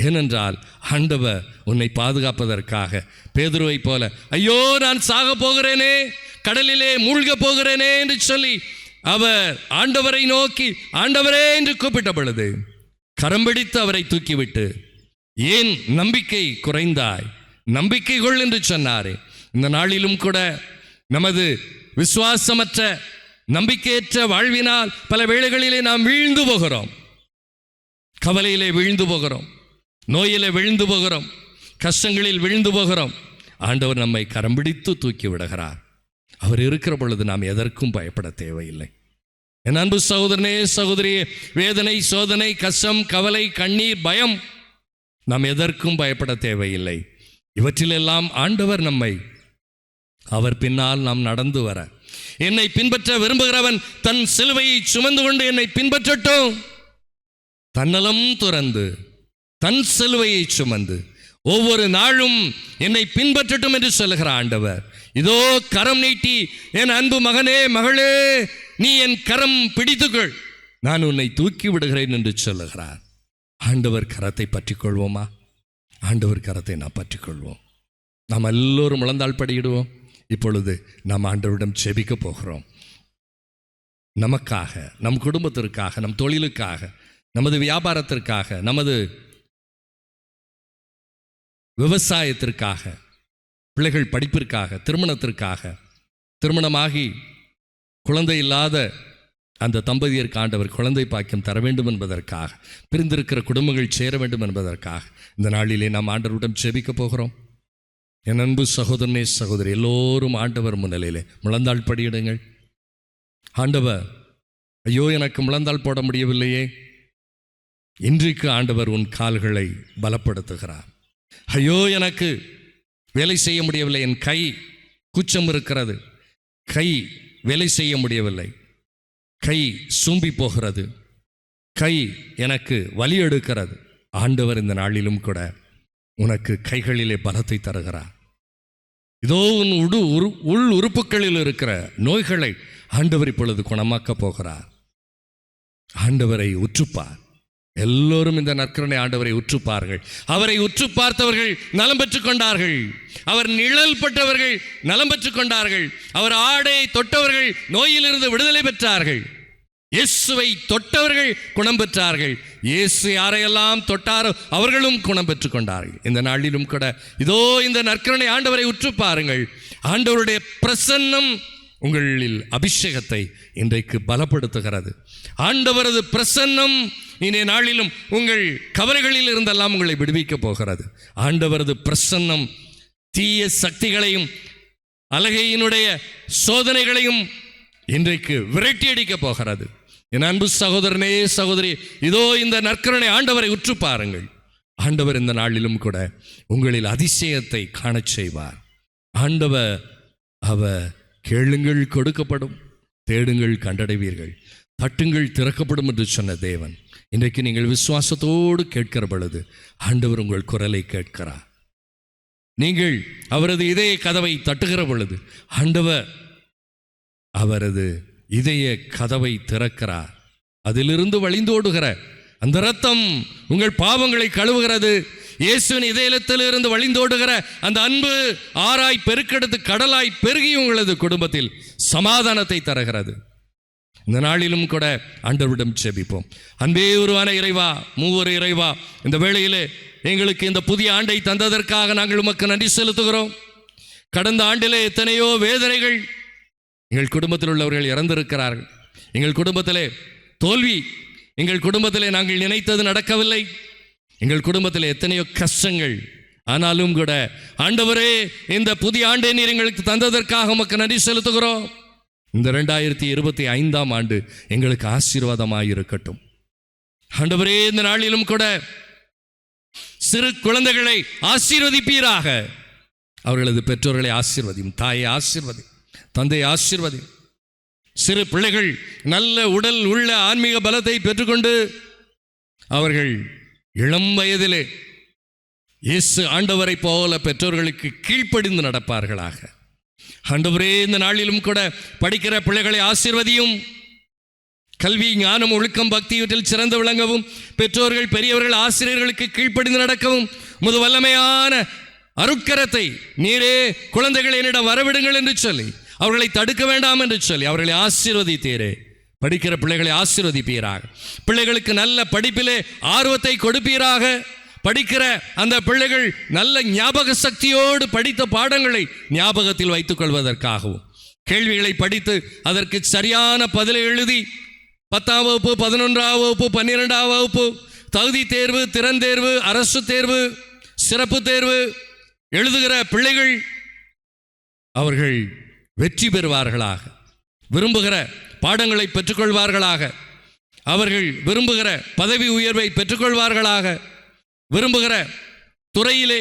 ஏனென்றால் ஆண்டவர் உன்னை பாதுகாப்பதற்காக பேதுருவை போல, ஐயோ நான் சாக போகிறேனே, கடலிலே மூழ்க போகிறேனே என்று சொல்லி அவர் ஆண்டவரை நோக்கி ஆண்டவரே என்று கூப்பிட்ட பொழுது கரம் பிடித்து அவரை தூக்கிவிட்டு, ஏன் நம்பிக்கை குறைந்தாய், நம்பிக்கை கொள் என்று சொன்னாரே. இந்த நாளிலும் கூட நமது விசுவாசமற்ற நம்பிக்கையற்ற வாழ்வினால் பல வேளைகளிலே நாம் வீழ்ந்து போகிறோம். கவலையிலே வீழ்ந்து போகிறோம், நோயிலே விழுந்து போகிறோம், கஷ்டங்களில் விழுந்து போகிறோம். ஆண்டவர் நம்மை கரம் பிடித்து தூக்கி விடுகிறார். அவர் இருக்கிற பொழுது நாம் எதற்கும் பயப்பட தேவையில்லை. என் அன்பு சகோதரனே சகோதரியே, வேதனை, சோதனை, கஷ்டம், கவலை, கண்ணீர், பயம், நாம் எதற்கும் பயப்பட தேவையில்லை. இவற்றிலெல்லாம் ஆண்டவர் நம்மை அவர் பின்னால் நாம் நடந்து வர, என்னை பின்பற்ற விரும்புகிறவன் தன் சிலுவையை சுமந்து கொண்டு என்னை பின்பற்றட்டும், தன்னலம் துறந்து தன் சிலுவையை சுமந்து ஒவ்வொரு நாளும் என்னை பின்பற்றட்டும் என்று சொல்லுகிற ஆண்டவர் இதோ கரம் நீட்டி, என் அன்பு மகனே மகளே, நீ என் கரம் பிடித்துக்கொள், நான் உன்னை தூக்கி விடுகிறேன் என்று சொல்லுகிறார். ஆண்டவர் கரத்தை பற்றிக் கொள்வோமா? ஆண்டவர் கரத்தை நாம் பற்றிக்கொள்வோம். நாம் எல்லோரும் முழந்தாள் படியிடுவோம். இப்பொழுது நாம் ஆண்டவரிடம் செபிக்க போகிறோம். நமக்காக, நம் குடும்பத்திற்காக, நம் தொழிலுக்காக, நமது வியாபாரத்திற்காக, நமது விவசாயத்திற்காக, பிள்ளைகள் படிப்பிற்காக, திருமணத்திற்காக, திருமணமாகி குழந்தை இல்லாத அந்த தம்பதியருக்கு ஆண்டவர் குழந்தை பாக்கியம் தர வேண்டும் என்பதற்காக, பிரிந்திருக்கிற குடும்பங்கள் சேர வேண்டும் என்பதற்காக இந்த நாளிலே நாம் ஆண்டவரிடம் செபிக்க போகிறோம். என் அன்பு சகோதரனே சகோதரி, எல்லோரும் ஆண்டவர் முன்னிலையிலே முழந்தாள் படியிடுங்கள். ஆண்டவர், ஐயோ எனக்கு முழந்தாள் போட முடியவில்லையே. இன்றைக்கு ஆண்டவர் உன் கால்களை பலப்படுத்துகிறார். ஐயோ எனக்கு வேலை செய்ய முடியவில்லை, என் கை கூச்சம் இருக்கிறது, கை வேலை செய்ய முடியவில்லை, கை சூம்பி போகிறது, கை எனக்கு வலி எடுக்கிறது. ஆண்டவர் இந்த நாளிலும் கூட உனக்கு கைகளிலே பலத்தை தருகிறார். இதோ உன் உள் உறுப்புகளில் இருக்கிற நோய்களை ஆண்டவர் இப்பொழுது குணமாக்க போகிறார். ஆண்டவரை உற்றுப்பார். எல்லோரும் இந்த நற்கருணை ஆண்டவரை உற்றுப்பார்கள். அவரை உற்று பார்த்தவர்கள் நலம் பெற்றுக் கொண்டார்கள். அவர் நிழல் பட்டவர்கள் நலம் பெற்றுக் கொண்டார்கள். அவர் ஆடை தொட்டவர்கள் நோயிலிருந்து விடுதலை பெற்றார்கள். இயேசுவை தொட்டவர்கள் குணம் பெற்றார்கள். இயேசு யாரையெல்லாம் தொட்டாரோ அவர்களும் குணம் பெற்றுக் கொண்டார்கள். இந்த நாளிலும் கூட இதோ இந்த நற்கருணை ஆண்டவரை உற்று பாருங்கள். ஆண்டவருடைய பிரசன்னம் உங்களில் அபிஷேகத்தை இன்றைக்கு பலப்படுத்துகிறது. ஆண்டவரது பிரசன்னம் இன்றைய நாளிலும் உங்கள் கவலைகளில் இருந்தெல்லாம் உங்களை விடுவிக்க போகிறது. ஆண்டவரது பிரசன்னம் தீய சக்திகளையும் அலகையினுடைய சோதனைகளையும் இன்றைக்கு விரட்டி அடிக்க போகிறது. என் அன்பு சகோதரனே சகோதரி, இதோ இந்த நற்கருணை ஆண்டவரை உற்று பாருங்கள். ஆண்டவர் இந்த நாளிலும் கூட உங்களில் அதிசயத்தை காணச் செய்வார். ஆண்டவர் அவர் கேளுங்கள் கொடுக்கப்படும், தேடுங்கள் கண்டடைவீர்கள், தட்டுங்கள் திறக்கப்படும் என்று சொன்ன தேவன் இன்றைக்கு நீங்கள் விசுவாசத்தோடு கேட்கிற பொழுது ஆண்டவர் உங்கள் குரலை கேட்கிறார். நீங்கள் அவரது இதய கதவை தட்டுகிற பொழுது ஆண்டவர் அவரது இதய கதவை திறக்கிறார். அதிலிருந்து வழிந்தோடுகிற அந்த இரத்தம் உங்கள் பாவங்களை கழுவுகிறது. இயேசுவின் இதயத்திலிருந்து வழிந்தோடுகிற அந்த அன்பு ஆறாய் பெருக்கெடுத்து கடலாய் பெருகி உங்களது குடும்பத்தில் சமாதானத்தை தருகிறது. இந்த நாளிலும் கூட ஆண்டவரிடம் செபிப்போம். அன்பே உருவான இறைவா, மூவர் இறைவா, இந்த வேளையிலே எங்களுக்கு இந்த புதிய ஆண்டை தந்ததற்காக நாங்கள் உமக்கு நன்றி செலுத்துகிறோம். கடந்த ஆண்டிலே எத்தனையோ வேதனைகள், எங்கள் குடும்பத்தில் உள்ளவர்கள் இறந்திருக்கிறார்கள், எங்கள் குடும்பத்திலே தோல்வி, எங்கள் குடும்பத்திலே நாங்கள் நினைத்தது நடக்கவில்லை, எங்கள் குடும்பத்தில் எத்தனையோ கஷ்டங்கள். ஆனாலும் கூட ஆண்டவரே, இந்த புதிய ஆண்டை நீர் எங்களுக்கு தந்ததற்காக உமக்கு நன்றி செலுத்துகிறோம். இந்த 2025ஆம் ஆண்டு எங்களுக்கு ஆசீர்வாதமாக இருக்கட்டும். ஆண்டவரே, இந்த நாளிலும் கூட சிறு குழந்தைகளை ஆசீர்வதிப்பீராக. அவர்களது பெற்றோர்களை ஆசீர்வதியும், தாயை ஆசீர்வதியும், தந்தையை ஆசீர்வதியும். சிறு பிள்ளைகள் நல்ல உடல் உள்ள ஆன்மீக பலத்தை பெற்றுக்கொண்டு அவர்கள் இளம் வயதிலே இயேசு ஆண்டவரை போல பெற்றோர்களுக்கு கீழ்ப்படிந்து நடப்பார்களாக. ஆண்டவரே, இந்த நாளிலும் கூட படிக்கிற பிள்ளைகளை ஆசீர்வதியும். கல்வி, ஞானம், ஒழுக்கம், பக்தி இவற்றில் சிறந்து விளங்கவும், பெற்றோர்கள், பெரியவர்கள், ஆசிரியர்களுக்கு கீழ்ப்படிந்து நடக்கவும் முது வல்லமையான அருட்கரத்தை நீரே குழந்தைகள் என்னிடம் வரவிடுங்கள் என்று சொல்லி, அவர்களை தடுக்க வேண்டாம் என்று சொல்லி அவர்களை ஆசீர்வதித்தீரே. படிக்கிற பிள்ளைகளை ஆசீர்வதிப்பீராக. பிள்ளைகளுக்கு நல்ல படிப்பிலே ஆர்வத்தை கொடுப்பீராக. படிக்கிற அந்த பிள்ளைகள் நல்ல ஞாபக சக்தியோடு படித்த பாடங்களை ஞாபகத்தில் வைத்துக் கொள்வதற்காகவும், கேள்விகளை படித்து அதற்கு சரியான பதிலை எழுதி 10ஆம் வகுப்பு, 11ஆம் வகுப்பு, 12ஆம் வகுப்பு தகுதி தேர்வு, திறன் தேர்வு, அரசு தேர்வு, சிறப்பு தேர்வு எழுதுகிற பிள்ளைகள் அவர்கள் வெற்றி பெறுவார்களாக. விரும்புகிற பாடங்களை பெற்றுக்கொள்வார்களாக. அவர்கள் விரும்புகிற பதவி உயர்வை பெற்றுக்கொள்வார்களாக. விரும்புகிற துறையிலே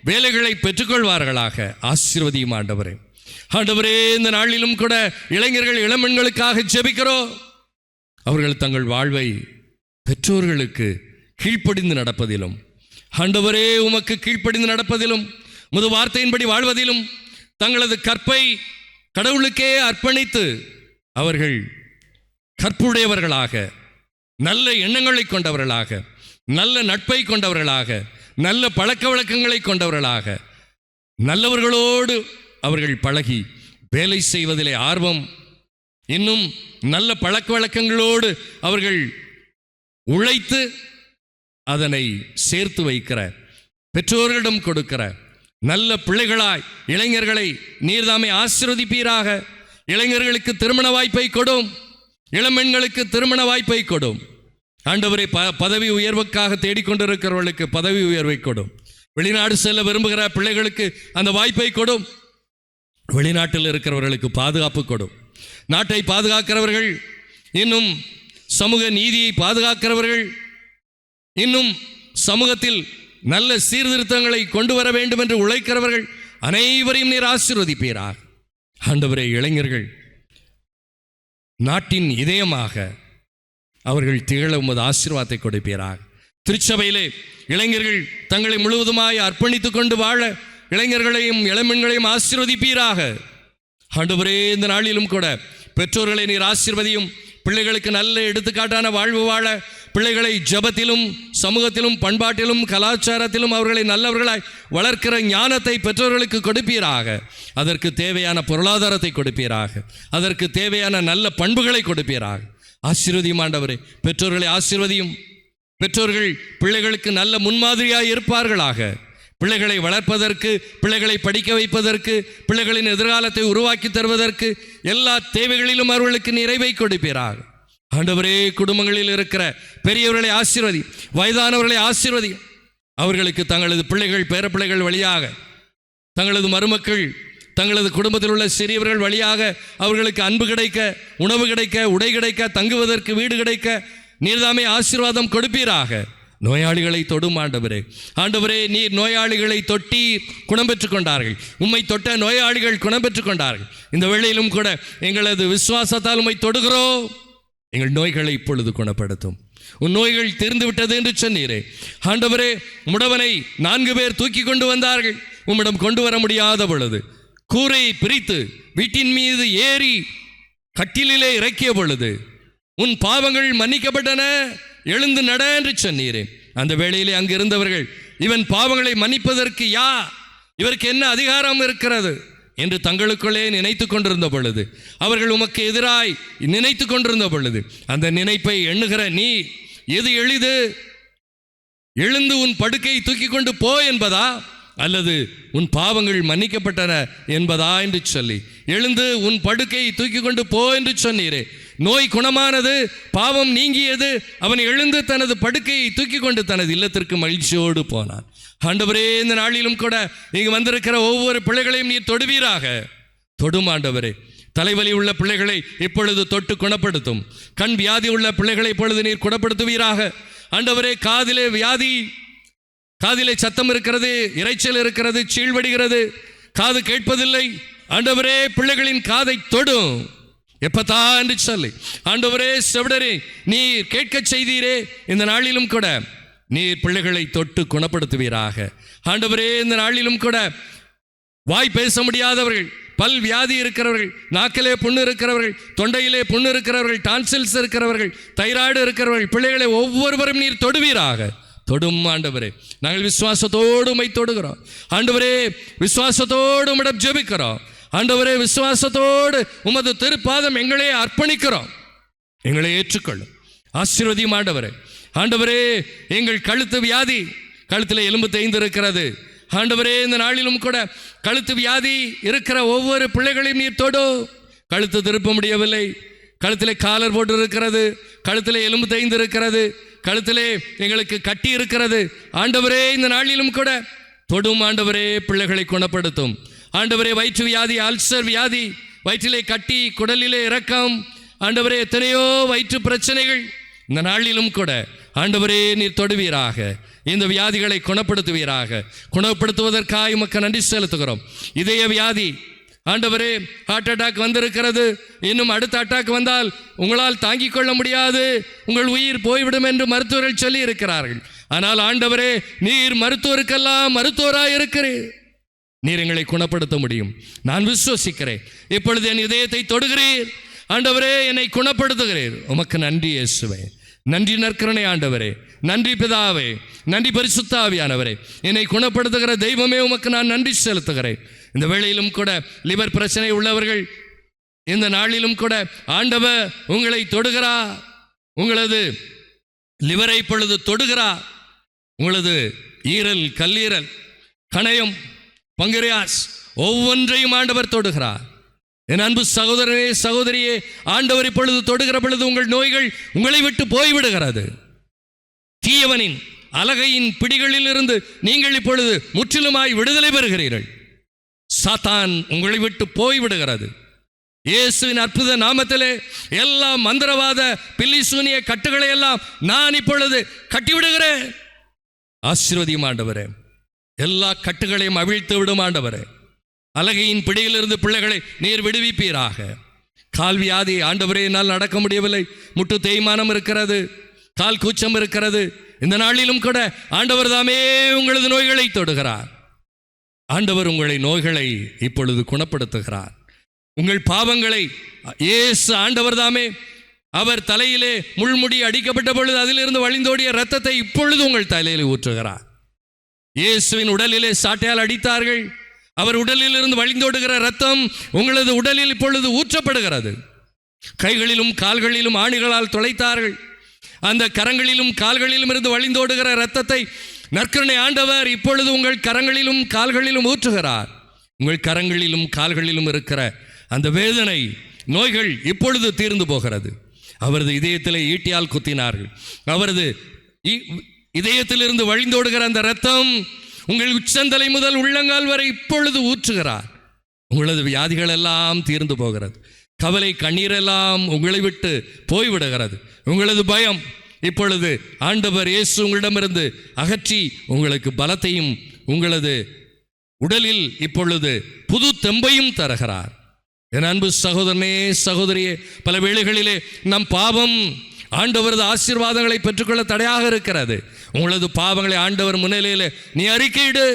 வேலைகளை பெற்றுக்கொள்வார்களாக. ஆசீர்வதியும் ஆண்டவரே. ஆண்டவரே, இந்த நாளிலும் கூட இளைஞர்கள், இளம்பெண்களுக்காக ஜெபிக்கிறோம். அவர்கள் தங்கள் வாழ்வை பெற்றோர்களுக்கு கீழ்ப்படிந்து நடப்பதிலும், ஆண்டவரே உமக்கு கீழ்ப்படிந்து நடப்பதிலும், முது வார்த்தையின்படி வாழ்வதிலும், தங்களது கற்பை கடவுளுக்கே அர்ப்பணித்து அவர்கள் கற்புடையவர்களாக, நல்ல எண்ணங்களை கொண்டவர்களாக, நல்ல நட்பை கொண்டவர்களாக, நல்ல பழக்க வழக்கங்களை கொண்டவர்களாக, நல்லவர்களோடு அவர்கள் பழகி வேலை செய்வதிலே ஆர்வம், இன்னும் நல்ல பழக்க வழக்கங்களோடு அவர்கள் உழைத்து அதனை சேர்த்து வைக்கிற, பெற்றோர்களிடம் கொடுக்கிற நல்ல பிள்ளைகளாய் இளைஞர்களை நீர்தாமே ஆசீர்வதிப்பீராக. இளைஞர்களுக்கு திருமண வாய்ப்பை கொடும், இளம்பெண்களுக்கு திருமண வாய்ப்பை கொடும். ஆண்டவரே, பதவி உயர்வுக்காக தேடிக்கொண்டிருக்கிறவர்களுக்கு பதவி உயர்வை கொடும். வெளிநாடு செல்ல விரும்புகிற பிள்ளைகளுக்கு அந்த வாய்ப்பை கொடும். வெளிநாட்டில் இருக்கிறவர்களுக்கு பாதுகாப்பு கொடும். நாட்டை பாதுகாக்கிறவர்கள், இன்னும் சமூக நீதியை பாதுகாக்கிறவர்கள், இன்னும் சமூகத்தில் நல்ல சீர்திருத்தங்களை கொண்டு வர வேண்டும் என்று உழைக்கிறவர்கள் அனைவரையும் நீர் ஆசீர்வதிப்பீராக. ஆண்டவரே, இளைஞர்கள் நாட்டின் இதயமாக அவர்கள் திகழ உமது ஆசீர்வாதத்தை கொடுப்பீராக. திருச்சபையிலே இளைஞர்கள் தங்களை முழுவதுமாய் அர்ப்பணித்துக் கொண்டு வாழ இளைஞர்களையும் இளம்பெண்களையும் ஆசீர்வதிப்பீராக. ஆண்டவரே, இந்த நாளிலும் கூட பெற்றோர்களை நீர் ஆசீர்வதியும். பிள்ளைகளுக்கு நல்ல எடுத்துக்காட்டான வாழ்வு வாழ, பிள்ளைகளை ஜெபத்திலும், சமூகத்திலும், பண்பாட்டிலும், கலாச்சாரத்திலும் அவர்களை நல்லவர்களாய் வளர்க்கிற ஞானத்தை பெற்றோர்களுக்கு கொடுப்பீராக. அதற்கு தேவையான பொருளாதாரத்தை கொடுப்பீராக. அதற்கு தேவையான நல்ல பண்புகளை கொடுப்பீராக. ஆசீர்வதியும் ஆண்டவரே. பெற்றோர்களை ஆசீர்வதியும். பெற்றோர்கள் பிள்ளைகளுக்கு நல்ல முன்மாதிரியாய் இருப்பார்களாக. பிள்ளைகளை வளர்ப்பதற்கு, பிள்ளைகளை படிக்க வைப்பதற்கு, பிள்ளைகளின் எதிர்காலத்தை உருவாக்கி தருவதற்கு எல்லா தேவைகளிலும் அவர்களுக்கு நிறைவை கொடுப்பீராக. ஆண்டவரே, குடும்பங்களில் இருக்கிற பெரியவர்களை ஆசீர்வதி, வயதானவர்களை ஆசீர்வதி. அவர்களுக்கு தங்களது பிள்ளைகள், பேரப்பிள்ளைகள் வழியாக, தங்களது மருமக்கள், தங்களது குடும்பத்தில் உள்ள சிறியவர்கள் வழியாக அவர்களுக்கு அன்பு கிடைக்க, உணவு கிடைக்க, உடை கிடைக்க, தங்குவதற்கு வீடு கிடைக்க நீர்தாமே ஆசீர்வாதம் கொடுப்பீராக. நோயாளிகளை தொடும் ஆண்டவரே. ஆண்டவரே, நீர் நோயாளிகளை தொட்டி குணம் பெற்றுக் கொண்டார்கள். உம்மை தொட்ட நோயாளிகள் குணம் பெற்றுக் கொண்டார்கள். இந்த வேளையிலும் கூட எங்களது விசுவாசத்தால் உம்மை தொடுகிறோம். எங்கள் நோய்களை இப்பொழுது குணப்படுத்தும். உன் நோய்கள் தீர்ந்து விட்டது என்று சொன்னீரே. ஆண்டவரே, முடவனை 4 பேர் தூக்கி கொண்டு வந்தார்கள். உம்மிடம் கொண்டு வர முடியாத பொழுது கூரையை பிரித்து வீட்டின் மீது ஏறி கட்டிலே இறக்கிய பொழுது உன் பாவங்கள் மன்னிக்கப்பட்டன, எழுந்து நட என்று சொன்னீரே. அந்த வேளையிலே அங்கு இருந்தவர்கள், இவன் பாவங்களை மன்னிப்பதற்கு இவருக்கு என்ன அதிகாரம் இருக்கிறது என்று தங்களுக்குள்ளே நினைத்து கொண்டிருந்த பொழுது, அவர்கள் உமக்கு எதிராய் நினைத்து கொண்டிருந்த பொழுது, அந்த நினைப்பை எண்ணுகிற நீ, எது எளிது? எழுந்து உன் படுக்கையை தூக்கி கொண்டு போ என்பதா, அல்லது உன் பாவங்கள் மன்னிக்கப்பட்டன என்பதா என்று சொல்லி, எழுந்து உன் படுக்கையை தூக்கி கொண்டு போ என்று சொன்னீரே. நோய் குணமானது, பாவம் நீங்கியது. அவன் எழுந்து தனது படுக்கையை தூக்கி கொண்டு தனது இல்லத்திற்கு மகிழ்ச்சியோடு போனான். ஆண்டவரே, இந்த நாளிலும் கூட இங்கு வந்திருக்கிற ஒவ்வொரு பிள்ளைகளையும் நீர் தொடுவீராக. தொடும் ஆண்டவரே. தலைவலி உள்ள பிள்ளைகளை இப்பொழுது தொட்டு குணப்படுத்தும். கண் வியாதி உள்ள பிள்ளைகளை இப்பொழுது நீர் குணப்படுத்துவீராக. ஆண்டவரே காதிலே வியாதி, காதிலே சத்தம் இருக்கிறது, இரைச்சல் இருக்கிறது, சீழ்வடிகிறது, காது கேட்பதில்லை. ஆண்டவரே பிள்ளைகளின் காதை தொடும் எப்பத்தா என்று சொல்லி, ஆண்டவரே செவிடரே நீர் கேட்க செய்தீரே, இந்த நாளிலும் கூட நீர் பிள்ளைகளை தொட்டு குணப்படுத்துவீராக. ஆண்டவரே இந்த நாளிலும் கூட வாய் பேச முடியாதவர்கள், பல் வியாதி இருக்கிறவர்கள், நாக்கிலே புண்ணு இருக்கிறவர்கள், தொண்டையிலே புண்ணு இருக்கிறவர்கள், டான்சில்ஸ் இருக்கிறவர்கள், தைராய்டு இருக்கிறவர்கள், பிள்ளைகளை ஒவ்வொருவரும் நீர் தொடுவீராக. தொடும் ஆண்டவரே. நாங்கள் விசுவாசத்தோடு உம்மை தொடுகிறோம் ஆண்டவரே, விசுவாசத்தோடு உம்மிடம் ஜெபிக்கிறோம் ஆண்டவரே, விசுவாசத்தோடு உமது திருப்பாதம் எங்களே அர்ப்பணிக்கிறோம். எங்களை ஏற்றுக்கொள்ளும், ஆசீர்வதியும் ஆண்டவரே. ஆண்டவரே எங்கள் கழுத்து வியாதி, கழுத்தில் எலும்பு தேய்ந்து இருக்கிறது ஆண்டவரே, இந்த நாளிலும் கூட கழுத்து வியாதி இருக்கிற ஒவ்வொரு பிள்ளைகளையும் நீர் தொடு. கழுத்து திருப்ப முடியவில்லை, கழுத்திலே காலர் போட்டு இருக்கிறது, கழுத்திலே எலும்பு தேய்ந்து இருக்கிறது, கழுத்திலே எங்களுக்கு கட்டி இருக்கிறது. ஆண்டவரே இந்த நாளிலும் கூட தொடும் ஆண்டவரே, பிள்ளைகளை குணப்படுத்தும் ஆண்டவரே. வயிற்று வியாதி, அல்சர் வியாதி, வயிற்றிலே கட்டி, குடலிலே இரக்கம் ஆண்டவரே, எத்தனையோ வயிற்று பிரச்சனைகள் இந்த நாளிலும் கூட ஆண்டவரே நீர் தொடுவீராக. இந்த வியாதிகளை குணப்படுத்துவீராக. குணப்படுத்துவதற்காக உமக்கு நன்றி செலுத்துகிறோம். இதய வியாதி ஆண்டவரே, ஹார்ட் அட்டாக் வந்திருக்கிறது, இன்னும் அடுத்த அட்டாக் வந்தால் உங்களால் தாங்கிக் கொள்ள முடியாது, உங்கள் உயிர் போய்விடும் என்று மருத்துவர்கள் சொல்லி இருக்கிறார்கள். ஆனால் ஆண்டவரே நீர் மருத்துவருக்கெல்லாம் மருத்துவராய் இருக்கிறீர், நீர் எங்களை குணப்படுத்த முடியும். நான் விசுவசிக்கிறேன். இப்பொழுது என் இதயத்தை தொடுகிறீர் ஆண்டவரே, என்னை குணப்படுத்துகிறீர். உமக்கு நன்றி இயேசுவே, நன்றி நற்கருணை ஆண்டவரே, நன்றி பிதாவே, நன்றி பரிசுத்த ஆவியானவரே, என்னை குணப்படுத்துகிற தெய்வமே உமக்கு நான் நன்றி செலுத்துகிறேன். இந்த வேளையிலும் கூட லிவர் பிரச்சனை உள்ளவர்கள் இந்த நாளிலும் கூட ஆண்டவர் உங்களை தொடுகிறார். உங்களது லிவரை பொழுது தொடுகிறார். உங்களது ஈரல், கல்லீரல், கணையம், பங்கரியாஸ் ஒவ்வொன்றையும் ஆண்டவர் தொடுகிறார். என் அன்பு சகோதரனே, சகோதரியே, ஆண்டவர் இப்பொழுது தொடுகிற பொழுது உங்கள் நோய்கள் உங்களை விட்டு போய்விடுகிறது. தீயவனின் அலகையின் பிடிகளில் இருந்து நீங்கள் இப்பொழுது முற்றிலுமாய் விடுதலை பெறுகிறீர்கள். சாத்தான் உங்களை விட்டு போய்விடுகிறது. இயேசுவின் அற்புத நாமத்திலே எல்லா மந்திரவாத பில்லிசூனிய கட்டுகளை எல்லாம் நான் இப்பொழுது கட்டிவிடுகிறேன். ஆசீர்வதியும் ஆண்டவரே, எல்லா கட்டுகளையும் அவிழ்த்து விடும் ஆண்டவரே. அலகையின் பிடியிலிருந்து பிள்ளைகளை நீர் விடுவிப்பீராக. கால் வியாதி ஆண்டவரே, என்னால் நடக்க முடியவில்லை, முட்டு தேய்மானம் இருக்கிறது, கால் கூச்சம் இருக்கிறது. இந்த நாளிலும் கூட ஆண்டவர் தாமே உங்களது நோய்களை தொடுகிறார். ஆண்டவர் உங்களை நோய்களை இப்பொழுது குணப்படுத்துகிறார். உங்கள் பாவங்களை இயேசு ஆண்டவர் தாமே அவர் தலையிலே முள்முடி அடிக்கப்பட்ட பொழுது அதிலிருந்து வழிந்தோடிய இரத்தத்தை இப்பொழுது உங்கள் தலையிலே ஊற்றுகிறார். இயேசுவின் உடலிலே சாட்டையால் அடித்தார்கள். அவர் உடலில் இருந்து வழிந்தோடுகிற இரத்தம் உங்களது உடலில் இப்பொழுது ஊற்றப்படுகிறது. கைகளிலும் கால்களிலும் ஆணிகளால் துளைத்தார்கள். அந்த கரங்களிலும் கால்களிலும் இருந்து வழிந்தோடுகிற இரத்தத்தை நற்கருணை ஆண்டவர் இப்பொழுது உங்கள் கரங்களிலும் கால்களிலும் ஊற்றுகிறார். உங்கள் கரங்களிலும் கால்களிலும் இருக்கிற அந்த வேதனை, நோய்கள் இப்பொழுது தீர்ந்து போகிறது. அவரது இதயத்திலே ஈட்டியால் குத்தினார்கள். அவரது இதயத்திலிருந்து வழிந்தோடுகிற அந்த இரத்தம் உங்கள் உச்சந்தலை முதல் உள்ளங்கால் வரை இப்பொழுது ஊற்றுகிறார். உங்களது வியாதிகள் எல்லாம் தீர்ந்து போகிறது. கவலை, கண்ணீரெல்லாம் உங்களை விட்டு போய்விடுகிறது. உங்களது பயம் இப்பொழுது ஆண்டவர் இயேசு உங்களிடமிருந்து அகற்றி உங்களுக்கு பலத்தையும் உங்களது உடலில் இப்பொழுது புது தெம்பையும் தருகிறார். என் அன்பு சகோதரனே, சகோதரியே, பல வேளைகளிலே நம் பாவம் ஆண்டவரது ஆசீர்வாதங்களை பெற்றுக்கொள்ள தடையாக இருக்கிறது. உங்களது பாவங்களை ஆண்டவர் முன்னிலையில் நீ அறிக்கையிடு.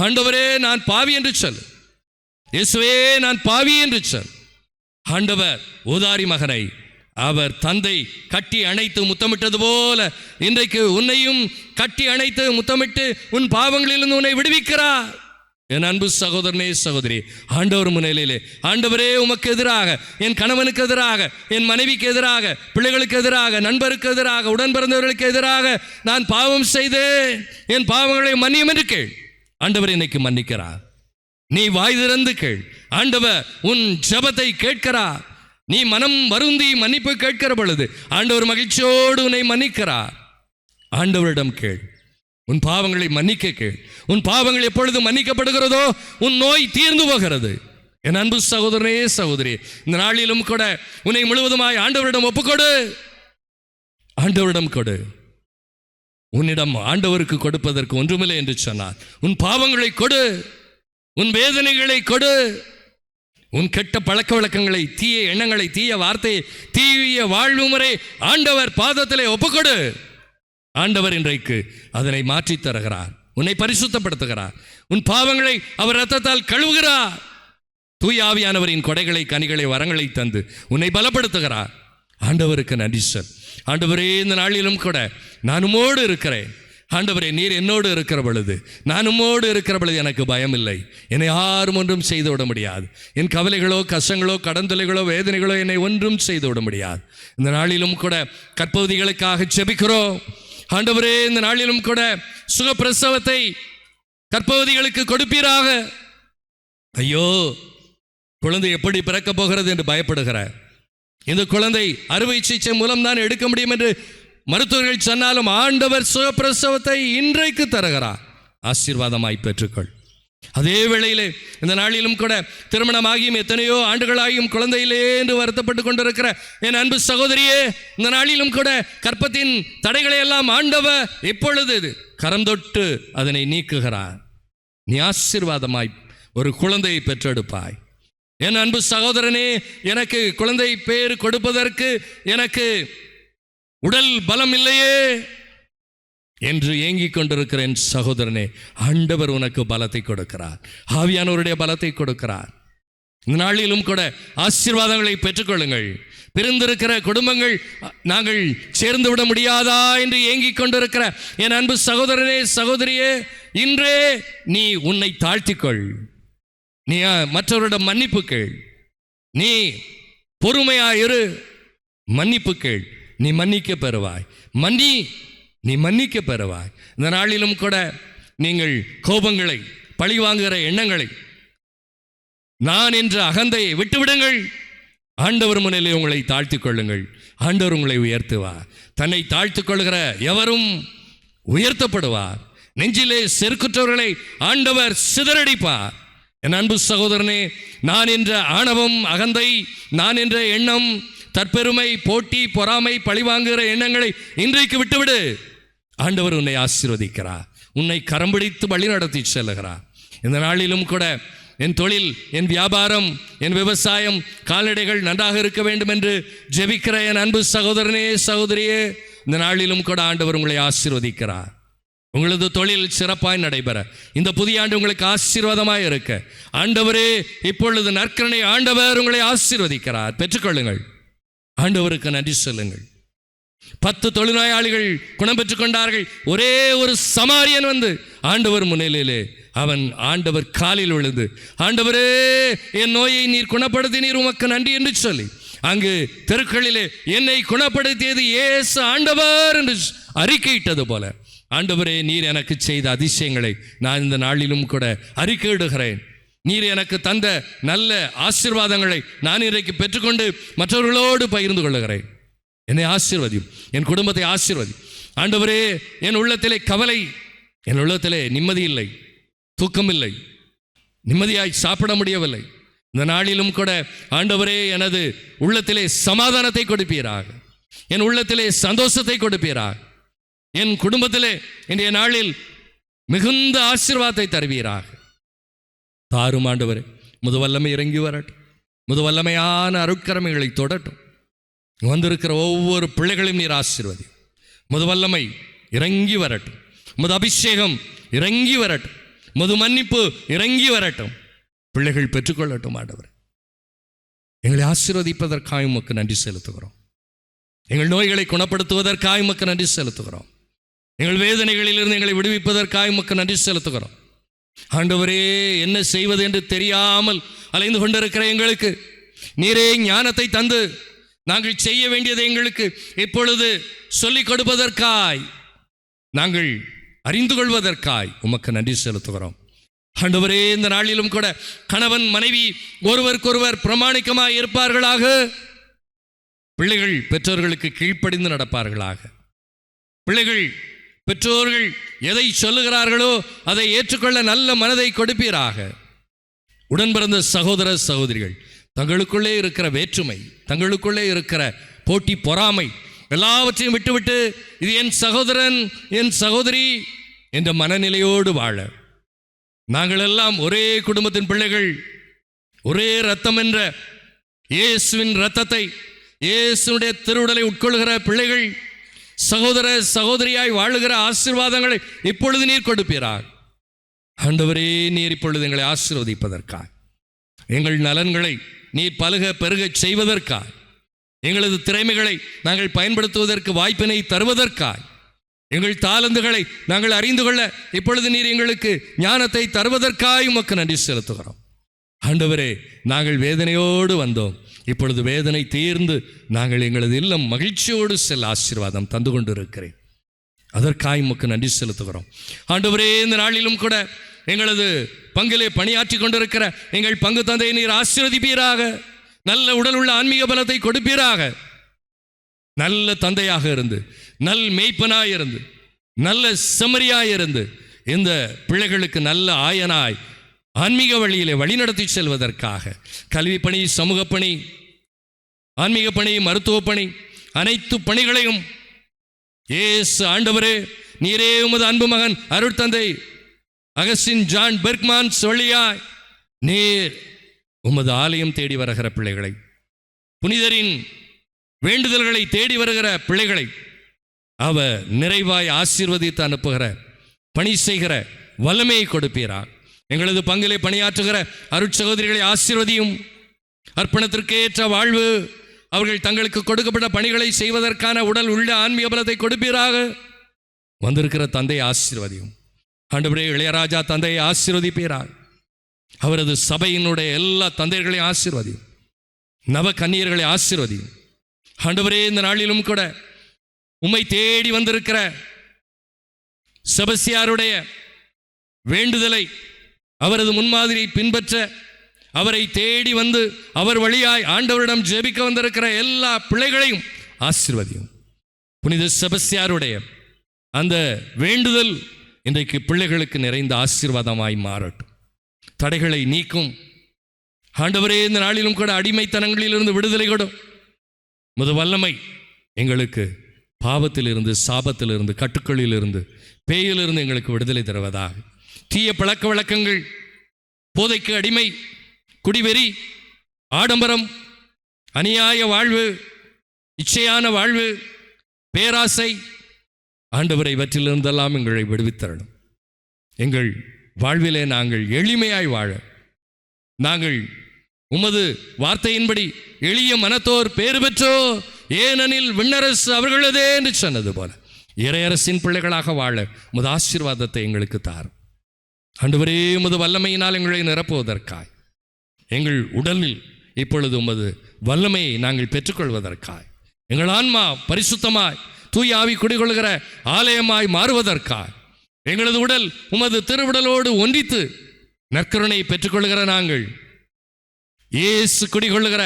ஆண்டவரே நான் பாவி என்று சொல். இயேசுவே நான் பாவி என்று சொல். ஆண்டவர் ஊதாரி மகனை அவர் தந்தை கட்டி அணைத்து முத்தமிட்டது போல இன்றைக்கு உன்னையும் கட்டி அணைத்து முத்தமிட்டு உன் பாவங்களிலிருந்து உன்னை விடுவிக்கிறார். என் அன்பு சகோதரனே, சகோதரி, ஆண்டவர் முன்னிலையிலே ஆண்டவரே உமக்கு எதிராக, என் கணவனுக்கு எதிராக, என் மனைவிக்கு எதிராக, பிள்ளைகளுக்கு எதிராக, நண்பருக்கு எதிராக, உடன் பிறந்தவர்களுக்கு எதிராக நான் பாவம் செய்து என் பாவங்களை மன்னியும் என்று கேள். ஆண்டவர் இன்னைக்கு மன்னிக்கிறார். நீ வாய் திறந்து கேள். ஆண்டவர் உன் ஜெபத்தை கேட்கிறார். நீ மனம் வருந்தி மன்னிப்பு கேட்கிற பொழுது ஆண்டவர் மகிழ்ச்சியோடு உன்னை மன்னிக்கிறார். ஆண்டவரிடம் கேள். உன் பாவங்களை மன்னிக்க கேள். உன் பாவங்கள் எப்பொழுது மன்னிக்கப்படுகிறதோ உன் நோய் தீர்ந்து போகிறது. என் அன்பு சகோதரனே, சகோதரி, இந்த நாளிலும் கூட உன்னை முழுவதுமாய் ஆண்டவரிடம் ஒப்புக்கொடு. ஆண்டவரிடம் கொடு. உன்னிடம் ஆண்டவருக்கு கொடுப்பதற்கு ஒன்றுமில்லை என்று சொன்னார். உன் பாவங்களை கொடு, உன் வேதனைகளை கொடு, உன் கெட்ட பழக்க வழக்கங்களை, தீய எண்ணங்களை, தீய வார்த்தையை, தீய வாழ்வு முறை ஆண்டவர் பாதத்திலே ஒப்புக்கொடு. ஆண்டவர் இன்றைக்கு அதனை மாற்றித் தருகிறார், உன்னை பரிசுத்தப்படுத்துகிறார், உன் பாவங்களை அவர் இரத்தத்தால் கழுவுகிறார். தூய ஆவியானவரின் கொடைகளை, கனிகளை, வரங்களை தந்து உன்னை பலப்படுத்துகிறார். ஆண்டவருக்கு நன்றி சொல். ஆண்டவரே, இந்த நாளிலும் கூட நான் உம்மோடு இருக்கிறேன். ஆண்டவரே, நீர் என்னோடு இருக்கிற பொழுது, நான் உம்மோடு இருக்கிற பொழுது எனக்கு பயம் இல்லை. என்னை யாரும் ஒன்றும் செய்து விட முடியாது. என் கவலைகளோ, கஷ்டங்களோ, கடந்தொலைகளோ, வேதனைகளோ என்னை ஒன்றும் செய்து விட முடியாது. இந்த நாளிலும் கூட கற்பவதிகளுக்காக ஜெபிக்கிறோம். ஆண்டவரே, இந்த நாளிலும் கூட சுகப்பிரசவத்தை கற்பவதிகளுக்கு கொடுப்பீராக. ஐயோ, குழந்தை எப்படி பிறக்கப் போகிறது என்று பயப்படுகிற இந்த குழந்தை அறுவை சிகிச்சை மூலம் தான் எடுக்க முடியும் என்று மருத்துவர்கள் சொன்னாலும் ஆண்டவர் சுகப்பிரசவத்தை இன்றைக்கு தருகிறார். ஆசீர்வாதமாய் பெற்றுக்கொள். அதே வேளையிலே இந்த நாளிலும் கூட திருமணமாகியும் எத்தனையோ ஆண்டுகளாகியும் குழந்தையிலே என்று வருத்தப்பட்டு கொண்டிருக்கிற என் அன்பு சகோதரியே, இந்த நாளிலும் கூட கற்பத்தின் தடைகளை எல்லாம் ஆண்டவர் இப்பொழுது கரம் தொட்டு அதனை நீக்குகிறார். நீ ஆசீர்வாதமாய் ஒரு குழந்தையை பெற்றெடுப்பாய். என் அன்பு சகோதரனே, எனக்கு குழந்தை பேர் கொடுப்பதற்கு எனக்கு உடல் பலம் இல்லையே என்று ஏங்கிக் கொண்டிருக்கிற என் சகோதரனே, ஆண்டவர் உனக்கு பலத்தை கொடுக்கிறார். ஆவியானவருடைய பலத்தை கொடுக்கிறார். இந்த நாளிலும் கூட ஆசீர்வாதங்களை பெற்றுக்கொள்ளுங்கள். பிரிந்திருக்கிற குடும்பங்கள் நாங்கள் சேர்ந்து விட முடியாதா என்று ஏங்கிக் கொண்டிருக்கிற என் அன்பு சகோதரனே, சகோதரியே, இன்றே நீ உன்னை தாழ்த்திக்கொள். நீ மற்றவரிடம் மன்னிப்பு கேள். நீ பொறுமையாயிரு, மன்னிப்பு கேள். நீ மன்னிக்க பெறுவாய். நீ மன்னிக்க பெறுவாய். இந்த நாளிலும் கூட நீங்கள் கோபங்களை, பழி வாங்குகிற எண்ணங்களை, நான் என்ற அகந்தையை விட்டுவிடுங்கள். ஆண்டவர் முன்னிலே உங்களை தாழ்த்திக் கொள்ளுங்கள். ஆண்டவர் உங்களை உயர்த்துவார். தன்னை தாழ்த்திக் கொள்கிற எவரும் உயர்த்தப்படுவார். நெஞ்சிலே செருக்குற்றவர்களை ஆண்டவர் சிதறடிப்பார். என் அன்பு சகோதரனே, நான் என்ற ஆணவம், அகந்தை, நான் என்ற எண்ணம், தற்பெருமை, போட்டி, பொறாமை, பழிவாங்குகிற எண்ணங்களை இன்றைக்கு விட்டுவிடு. ஆண்டவர் உன்னை ஆசீர்வதிக்கிறார். உன்னை கரம் பிடித்து வழி நடத்தி செல்லுகிறார். இந்த நாளிலும் கூட என் தொழில், என் வியாபாரம், என் விவசாயம், கால்நடைகள் நன்றாக இருக்க வேண்டும் என்று ஜெபிக்கிற என் அன்பு சகோதரனே, சகோதரியே, இந்த நாளிலும் கூட ஆண்டவர் உங்களை ஆசீர்வதிக்கிறார். உங்களது தொழில் சிறப்பாய் நடைபெற, இந்த புதிய ஆண்டு உங்களுக்கு ஆசீர்வாதமாய் இருக்க ஆண்டவரே இப்பொழுது நற்கருணை ஆண்டவர் உங்களை ஆசீர்வதிக்கிறார். பெற்றுக்கொள்ளுங்கள். ஆண்டவருக்கு நன்றி சொல்லுங்கள். 10 தொழுநோயாளிகள் குணம் பெற்றுக் கொண்டார்கள். ஒரே ஒரு சமாரியன் வந்து ஆண்டவர் முன்னிலையிலே அவன் ஆண்டவர் காலில் விழுந்து, ஆண்டவரே, என் நோயை நீர் குணப்படுத்தினீர், உமக்கு நன்றி என்று சொல்லி அங்கு தெருக்களிலே என்னை குணப்படுத்தியது இயேசு ஆண்டவர் என்று அறிக்கையிட்டது போல, ஆண்டவரே, நீர் எனக்கு செய்த அதிசயங்களை நான் இந்த நாளிலும் கூட அறிக்கையிடுகிறேன். நீர் எனக்கு தந்த நல்ல ஆசீர்வாதங்களை நான் இன்றைக்கு பெற்றுக்கொண்டு மற்றவர்களோடு பகிர்ந்து கொள்ளுகிறேன். என்னை ஆசீர்வதியும், என் குடும்பத்தை ஆசீர்வதியும். ஆண்டவரே, என் உள்ளத்திலே கவலை, என் உள்ளத்திலே நிம்மதி இல்லை, தூக்கம் இல்லை, நிம்மதியாய் சாப்பிட முடியவில்லை. இந்த நாளிலும் கூட ஆண்டவரே, எனது உள்ளத்திலே சமாதானத்தை கொடுப்பீராக, என் உள்ளத்திலே சந்தோஷத்தை கொடுப்பீராக, என் குடும்பத்திலே இன்றைய நாளில் மிகுந்த ஆசீர்வாதத்தை தருவீராக. தாரும் ஆண்டவரே, முதுவல்லமை இறங்கி வரட்டும். முதுவல்லமையான அருட்கரமைகளை தொடட்டும். வந்திருக்கிற ஒவ்வொரு பிள்ளைகளையும் நீர் ஆசீர்வதி. முதுவல்லமை இறங்கி வரட்டும். முது அபிஷேகம் இறங்கி வரட்டும். முது மன்னிப்பு இறங்கி வரட்டும். பிள்ளைகள் பெற்றுக்கொள்ளட்டும். ஆண்டவர், எங்களை ஆசீர்வதிப்பதற்காக உமக்கு நன்றி செலுத்துகிறோம். எங்கள் நோய்களை குணப்படுத்துவதற்காக உமக்கு நன்றி செலுத்துகிறோம். எங்கள் வேதனைகளிலிருந்து எங்களை விடுவிப்பதற்காக உமக்கு நன்றி செலுத்துகிறோம். ஆண்டவரே, என்ன செய்வது என்று தெரியாமல் அலைந்து கொண்டிருக்கிற எங்களுக்கு நீரே ஞானத்தை தந்து நாங்கள் செய்ய வேண்டியதை எங்களுக்கு இப்பொழுது சொல்லிக் கொடுப்பதற்காய், நாங்கள் அறிந்து கொள்வதற்காய் உமக்கு நன்றி செலுத்துகிறோம். ஆண்டவரே, இந்த நாளிலும் கூட கணவன் மனைவி ஒருவருக்கொருவர் பிரமாணிக்கமாய் இருப்பார்களாக. பிள்ளைகள் பெற்றோர்களுக்கு கீழ்ப்படிந்து நடப்பார்களாக. பிள்ளைகள் பெற்றோர்கள் எதை சொல்லுகிறார்களோ அதை ஏற்றுக்கொள்ள நல்ல மனதை கொடுப்பீராக. உடன் பிறந்த சகோதர சகோதரிகள் தங்களுக்குள்ளே இருக்கிற வேற்றுமை, தங்களுக்குள்ளே இருக்கிற போட்டி, பொறாமை, எல்லாவற்றையும் விட்டுவிட்டு இது என் சகோதரன் என் சகோதரி என்ற மனநிலையோடு வாழ, நாங்கள் எல்லாம் ஒரே குடும்பத்தின் பிள்ளைகள், ஒரே இரத்தம் என்ற இயேசுவின் இரத்தத்தை, இயேசுடைய திருவுடலை உட்கொள்கிற பிள்ளைகள், சகோதர சகோதரியாய் வாழுகிற ஆசீர்வாதங்களை இப்பொழுது நீர் கொடுப்பீராக. ஆண்டவரே, நீர் இப்பொழுது எங்களை ஆசீர்வதிப்பதற்காக, எங்கள் நலன்களை நீர் பலுக பெருகச் செய்வதற்காக, எங்களது திறமைகளை நாங்கள் பயன்படுத்துவதற்கு வாய்ப்பினை தருவதற்காக, எங்கள் தாளந்துகளை நாங்கள் அறிந்து கொள்ள இப்பொழுது நீர் எங்களுக்கு ஞானத்தை தருவதற்காக உமக்கு நன்றி செலுத்துகிறோம். ஆண்டவரே, நாங்கள் வேதனையோடு வந்தோம், இப்பொழுது வேதனை தீர்ந்து நாங்கள் எங்களது இல்லம் மகிழ்ச்சியோடு செல்ல ஆசீர்வாதம் தந்து கொண்டு இருக்கிறேன். அதற்காக உமக்கு நன்றி செலுத்துகிறோம். ஆண்டவரே, இந்த நாளிலும் கூட எங்களது பங்கிலே பணியாற்றி கொண்டிருக்கிற எங்கள் பங்கு தந்தையை நீர் ஆசீர்வதிப்பீராக. நல்ல உடல் உள்ள ஆன்மீக பலத்தை கொடுப்பீராக. நல்ல தந்தையாக இருந்து, நல் மேய்ப்பனாய் இருந்து, நல்ல செம்மறியாய் இருந்து, இந்த பிள்ளைகளுக்கு நல்ல ஆயனாய் ஆன்மீக வழியிலே வழிநடத்தி செல்வதற்காக கல்வி பணி, சமூக பணி, ஆன்மீக பணி, மருத்துவ பணி, அனைத்து பணிகளையும் இயேசு ஆண்டவரே, நீரே உமது அன்பு மகன் அருட்தந்தை அகஸ்டின் ஜான் பெர்க்மான் வழியாய் நீர் உமது ஆலயம் தேடி வருகிற பிள்ளைகளை, புனிதரின் வேண்டுதல்களை தேடி வருகிற பிள்ளைகளை அவர் நிறைவாய் ஆசீர்வதித்து அனுப்புகிற, பணி செய்கிற வல்லமையை கொடுப்பீரா. எங்களது பங்கிலே பணியாற்றுகிற அருட்சகோதரிகளை ஆசீர்வதியும். அர்ப்பணத்திற்கு ஏற்ற வாழ்வு, அவர்கள் தங்களுக்கு கொடுக்கப்பட்ட பணிகளை செய்வதற்கான உடல் உள்ள ஆன்மீக பலத்தை கொடுப்பீராக. வந்திருக்கிற தந்தையை ஆசீர்வதியும். ஆண்டவரே, இளையராஜா தந்தையை ஆசீர்வதிப்பீராக. அவரது சபையினுடைய எல்லா தந்தையர்களையும் ஆசீர்வதியும். நவ கன்னியர்களை ஆசீர்வதியும். ஆண்டவரே, இந்த நாளிலும் கூட உம்மை தேடி வந்திருக்கிற செபஸ்தியாருடைய வேண்டுதலை, அவரது முன்மாதிரியை பின்பற்ற, அவரை தேடி வந்து அவர் வழியாய் ஆண்டவரிடம் ஜெபிக்க வந்திருக்கிற எல்லா பிள்ளைகளையும் ஆசீர்வதியும். புனித செபஸ்தியாருடைய அந்த வேண்டுதல் இன்றைக்கு பிள்ளைகளுக்கு நிறைந்த ஆசீர்வாதமாய் மாறட்டும். தடைகளை நீக்கும். ஆண்டவரே, இந்த நாளிலும் கூட அடிமைத்தனங்களிலிருந்து விடுதலை கொடும். முது வல்லமை எங்களுக்கு பாவத்திலிருந்து, சாபத்திலிருந்து, கட்டுக்களிலிருந்து, பேயிலிருந்து எங்களுக்கு விடுதலை தருவதாக. தீய பழக்க வழக்கங்கள், போதைக்கு அடிமை, குடிவெறி, ஆடம்பரம், அநியாய வாழ்வு, இச்சையான வாழ்வு, பேராசை, ஆண்டவரை இவற்றிலிருந்தெல்லாம் எங்களை விடுவித்தரணும். எங்கள் வாழ்விலே நாங்கள் எளிமையாய் வாழ, நாங்கள் உமது வார்த்தையின்படி எளிய மனத்தோர் பேறு பெற்றோ, ஏனெனில் விண்ணரசு அவர்களதே என்று சொன்னது போல இறையரசின் பிள்ளைகளாக வாழ உமது ஆசீர்வாதத்தை எங்களுக்கு தாரும். ஆண்டவரே, உமது வல்லமையினால் எங்களை நிரப்புவதற்காய், எங்கள் உடலில் இப்பொழுது உமது வல்லமையை நாங்கள் பெற்றுக்கொள்வதற்காய், எங்கள் ஆன்மா பரிசுத்தமாய் தூய ஆவி குடிகொள்கிற ஆலயமாய் மாறுவதற்காய், எங்களது உடல் உமது திருவுடலோடு ஒன்றித்து நற்கருணை பெற்றுக்கொள்கிற நாங்கள் இயேசு குடிகொள்ளுகிற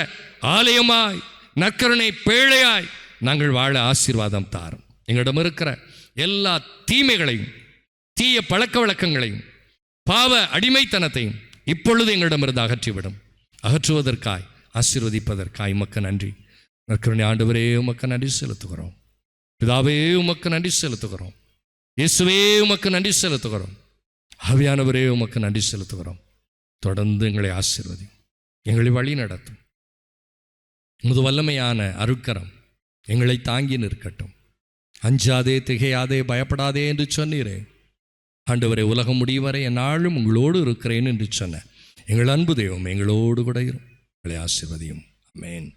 ஆலயமாய், நற்கருணை பேழையாய் நாங்கள் வாழ ஆசீர்வாதம் தாரும். எங்களிடம் இருக்கிற எல்லா தீமைகளையும், தீய பழக்க வழக்கங்களையும், பாவ அடிமைத்தனத்தையும் இப்பொழுது எங்களிடமிருந்து அகற்றிவிடும். அகற்றுவதற்காய், ஆசீர்வதிப்பதற்காய் உமக்கு நன்றி. நற்கருணை ஆண்டவரே, உமக்கு நன்றி செலுத்துகிறோம். பிதாவே, உமக்கு நன்றி செலுத்துகிறோம். இயேசுவே, உமக்கு நன்றி செலுத்துகிறோம். ஆவியானவரே, உமக்கு நன்றி செலுத்துகிறோம். தொடர்ந்து எங்களை ஆசீர்வதி, எங்களை வழி நடத்தும். முது வல்லமையான அருட்கரம் எங்களை தாங்கி நிற்கட்டும். அஞ்சாதே, திகையாதே, பயப்படாதே என்று சொன்னீரே. ஆண்டவரே, உலகம் முடியும் வரை என்னாலும் உங்களோடு இருக்கிறேன் என்று சொன்ன எங்கள் அன்பு தெய்வம் எங்களோடு கூட எங்களை ஆசீர்வதியும். ஆமென்.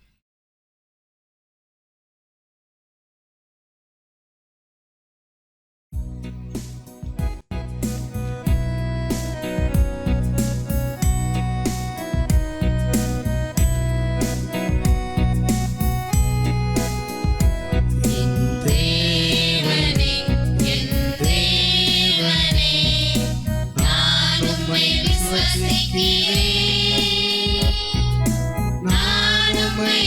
நான் உம்மை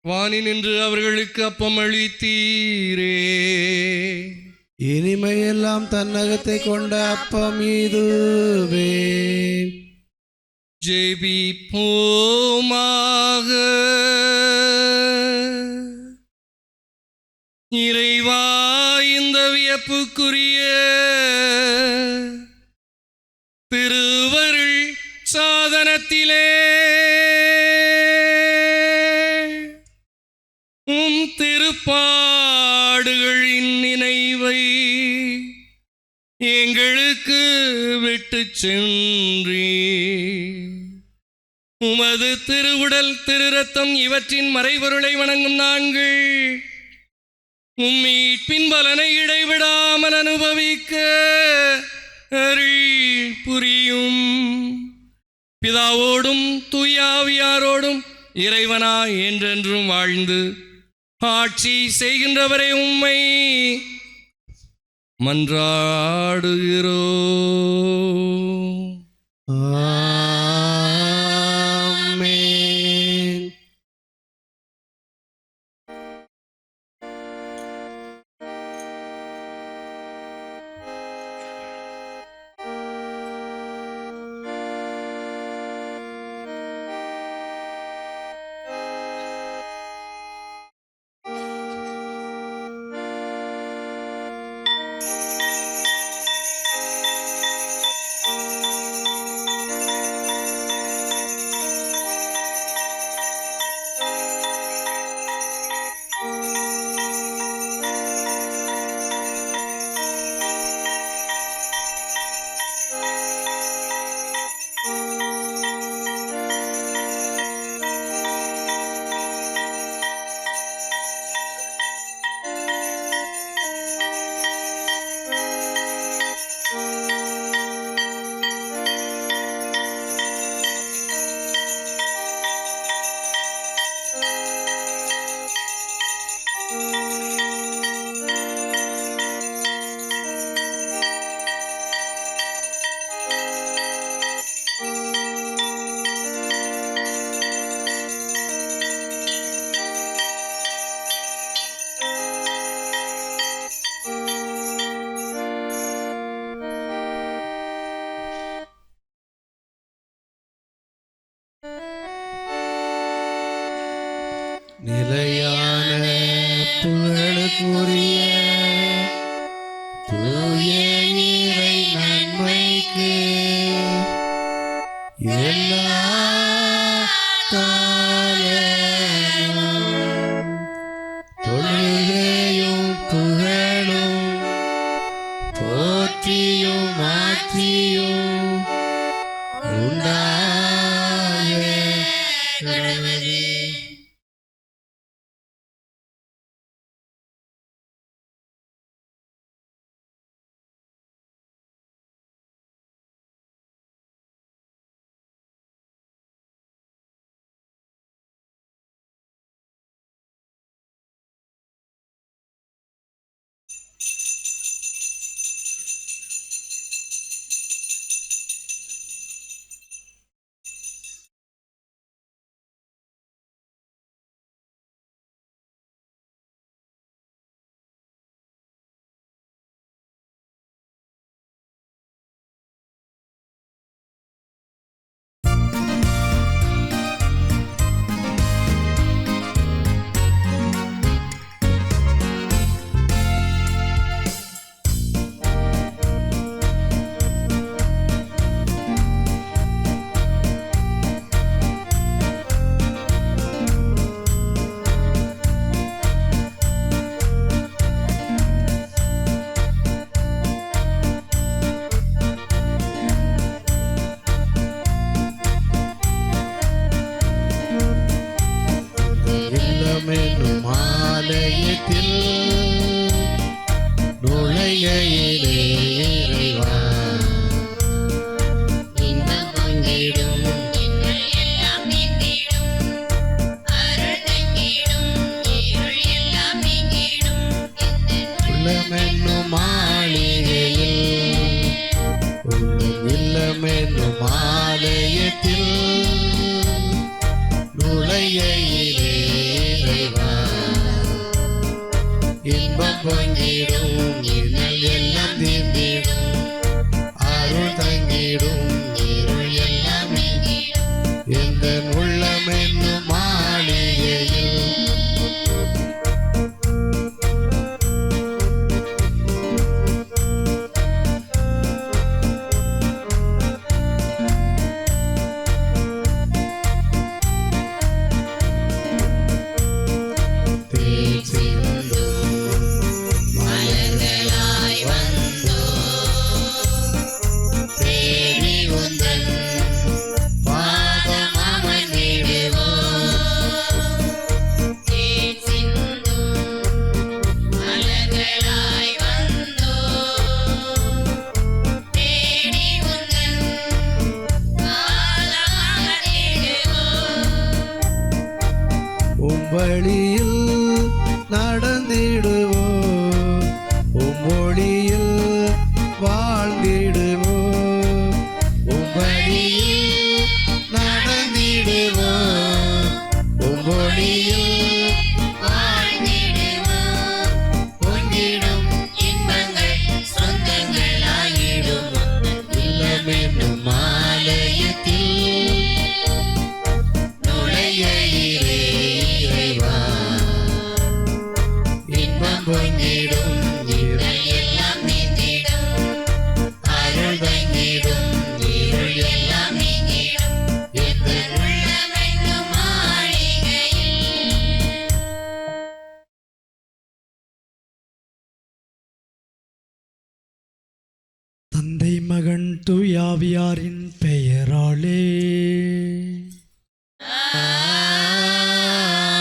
வானினின்று அவர்களுக்கு அப்பம் அளித்தீரே. இனிமையெல்லாம் தன்னகத்தை கொண்ட அப்பம் இதுவே. ஜெபிப்போமாக. இறைவா, இந்த வியப்புக்குரிய திருவருள் சாதனத்திலே உம் திருப்பாடுகளின் நினைவை எங்களுக்கு விட்டு சென்றீ. உமது திருவுடல் திரு ரத்தம் இவற்றின் மறைபொருளை வணங்கும் நாங்கள் உம்மீட்பின் பலனை இடைவிடாமல் அனுபவிக்க அருள் புரியும். பிதாவோடும் தூயாவியாரோடும் இறைவனாய் என்றென்றும் வாழ்ந்து ஆட்சி செய்கின்றவரை உம்மை மன்றாடுகிறோம். ஆமென். நிலையான புகழுக்குரிய தூய இறை நன்மைக்கு எல்லா காலமும் தொழுகையும் புகழும் போற்றியும் மாற்றியும் உண்டாக கடவுளே. இல்லமெனும் ஆலயத்தில் நுழையிலே இறைவா இன்பம் பொங்கிடும், இன்னல் எல்லாம் நீங்கிடும், அருள் தங்கிடும், இருள் எல்லாம் நீங்கிடும். உள்ளமென்னும் மாளிகையில் இல்லமென்னும் ஆலயத்தில் நுழையிலே இறைவா வழியில் நடந்திடுவோம், உம் ஒளியில் வாழ்ந்திடுவோம், உம் வழியில் நடந்திடுவோம், உம் ஒளியில் வாழ்ந்திடுவோம். பொங்கிடும் இன்பங்கள் சொந்தங்களாயிடும் இல்லமென்னும் ஆலயத்தில் நுழையிலே இறைவா. இன்பம் பொங்கிடும் இருள் எல்லாம் நீங்கிடும், அருள் தங்கிடும், இருள் எல்லாம் நீங்கிடும், எங்கள் உள்ளமென்னும் மாளிகையில். தந்தை மகன் தூயாவியாரின் பெயராலே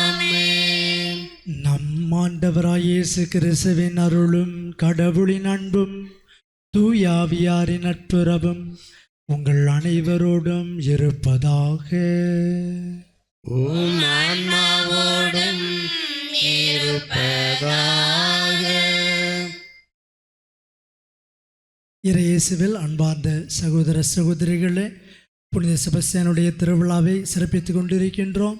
ஆமென். நம் ஆண்டவராய் இயேசு கிறிஸ்துவின் அருளும் கடவுளின் அன்பும் தூயாவியாரின் நட்புறவும் உங்கள் அனைவரோடும் இருப்பதாக. உம் ஆன்மாவோடும் இருப்பதாக. இறையேசுவில் அன்பார்ந்த சகோதர சகோதரிகளே, புனித செபஸ்தியானுடைய திருவிழாவை சிறப்பித்துக் கொண்டிருக்கின்றோம்.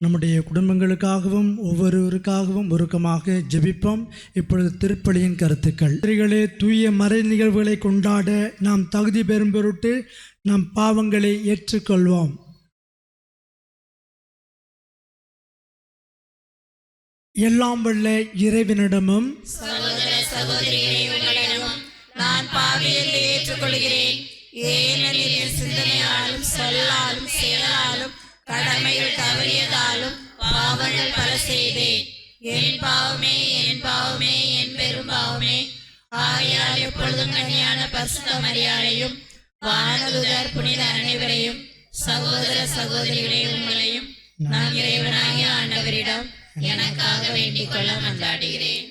நம்முடைய குடும்பங்களுக்காகவும் ஒவ்வொருவருக்காகவும் உருக்கமாக ஜெபிப்போம். இப்பொழுது திருப்பலியின் கருத்துக்கள். ஸ்திரீகளே, தூய மறை நிகழ்வுகளை கொண்டாட நாம் தகுதி பெறும் பொருட்டு நம் பாவங்களை ஏற்றுக்கொள்வோம். எல்லாம் வல்ல இறைவனிடமும் சகோதர சகோதரிகளே, உங்களிடமும் நான் பாவியத்தை ஏற்றுக்கொள்கிறேன். ஏனெனில் என் சிந்தனையாலும் சொல்லாலும் செயலாலும் கடமையில் தவறியதாலும் பாவங்கள் பல செய்தேன். என் பாவமே, என் பாவமே, என் பெரும் பாவமே. ஆகையால் எப்பொழுதும் கன்னியான பரிசுத்த மரியாதையும் வானதுதர் புனித அனைவரையும் சகோதர சகோதரிகளே உங்களையும் நான் இறைவனாகிய ஆண்டவரிடம் எனக்காக வேண்டிக் கொள்ள மன்றாடுகிறேன்.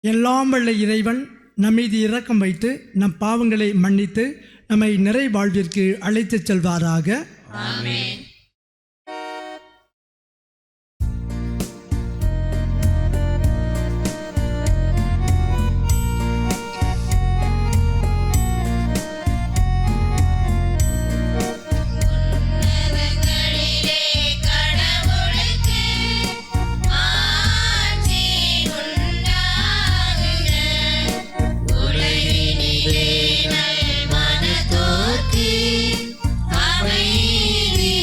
எல்லாம் வல்ல இறைவன் நம்மீது இரக்கம் வைத்து நம் பாவங்களை மன்னித்து நம்மை நிறை வாழ்விற்கு அழைத்துச் செல்வாராக. ஆமென். உன்னதங்களிலே கடவுளுக்கு ஆட்சி உண்டாகுக. உலகினிலே நல்மனத்தோர்க்கு அமைதி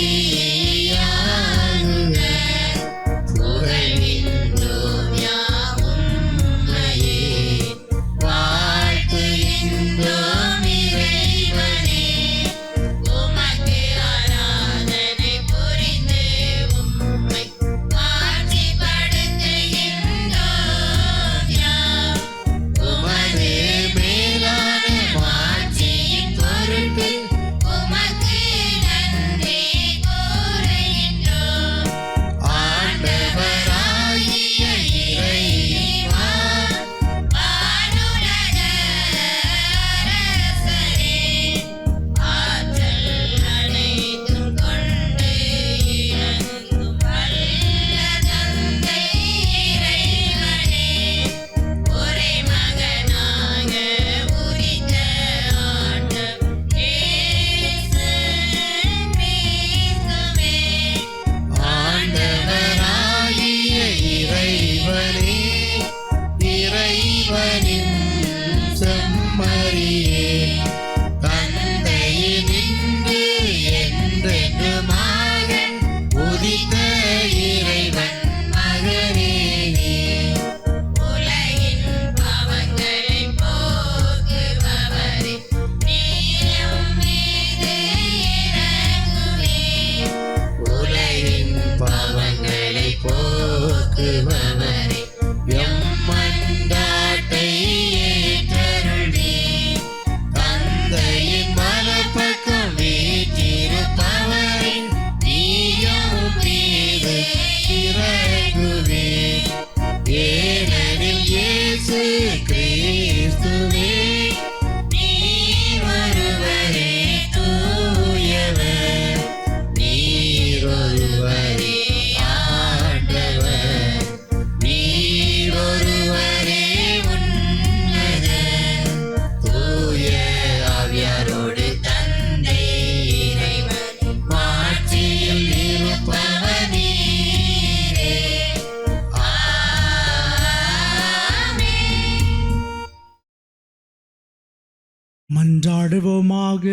மன்றாடுவோமாக.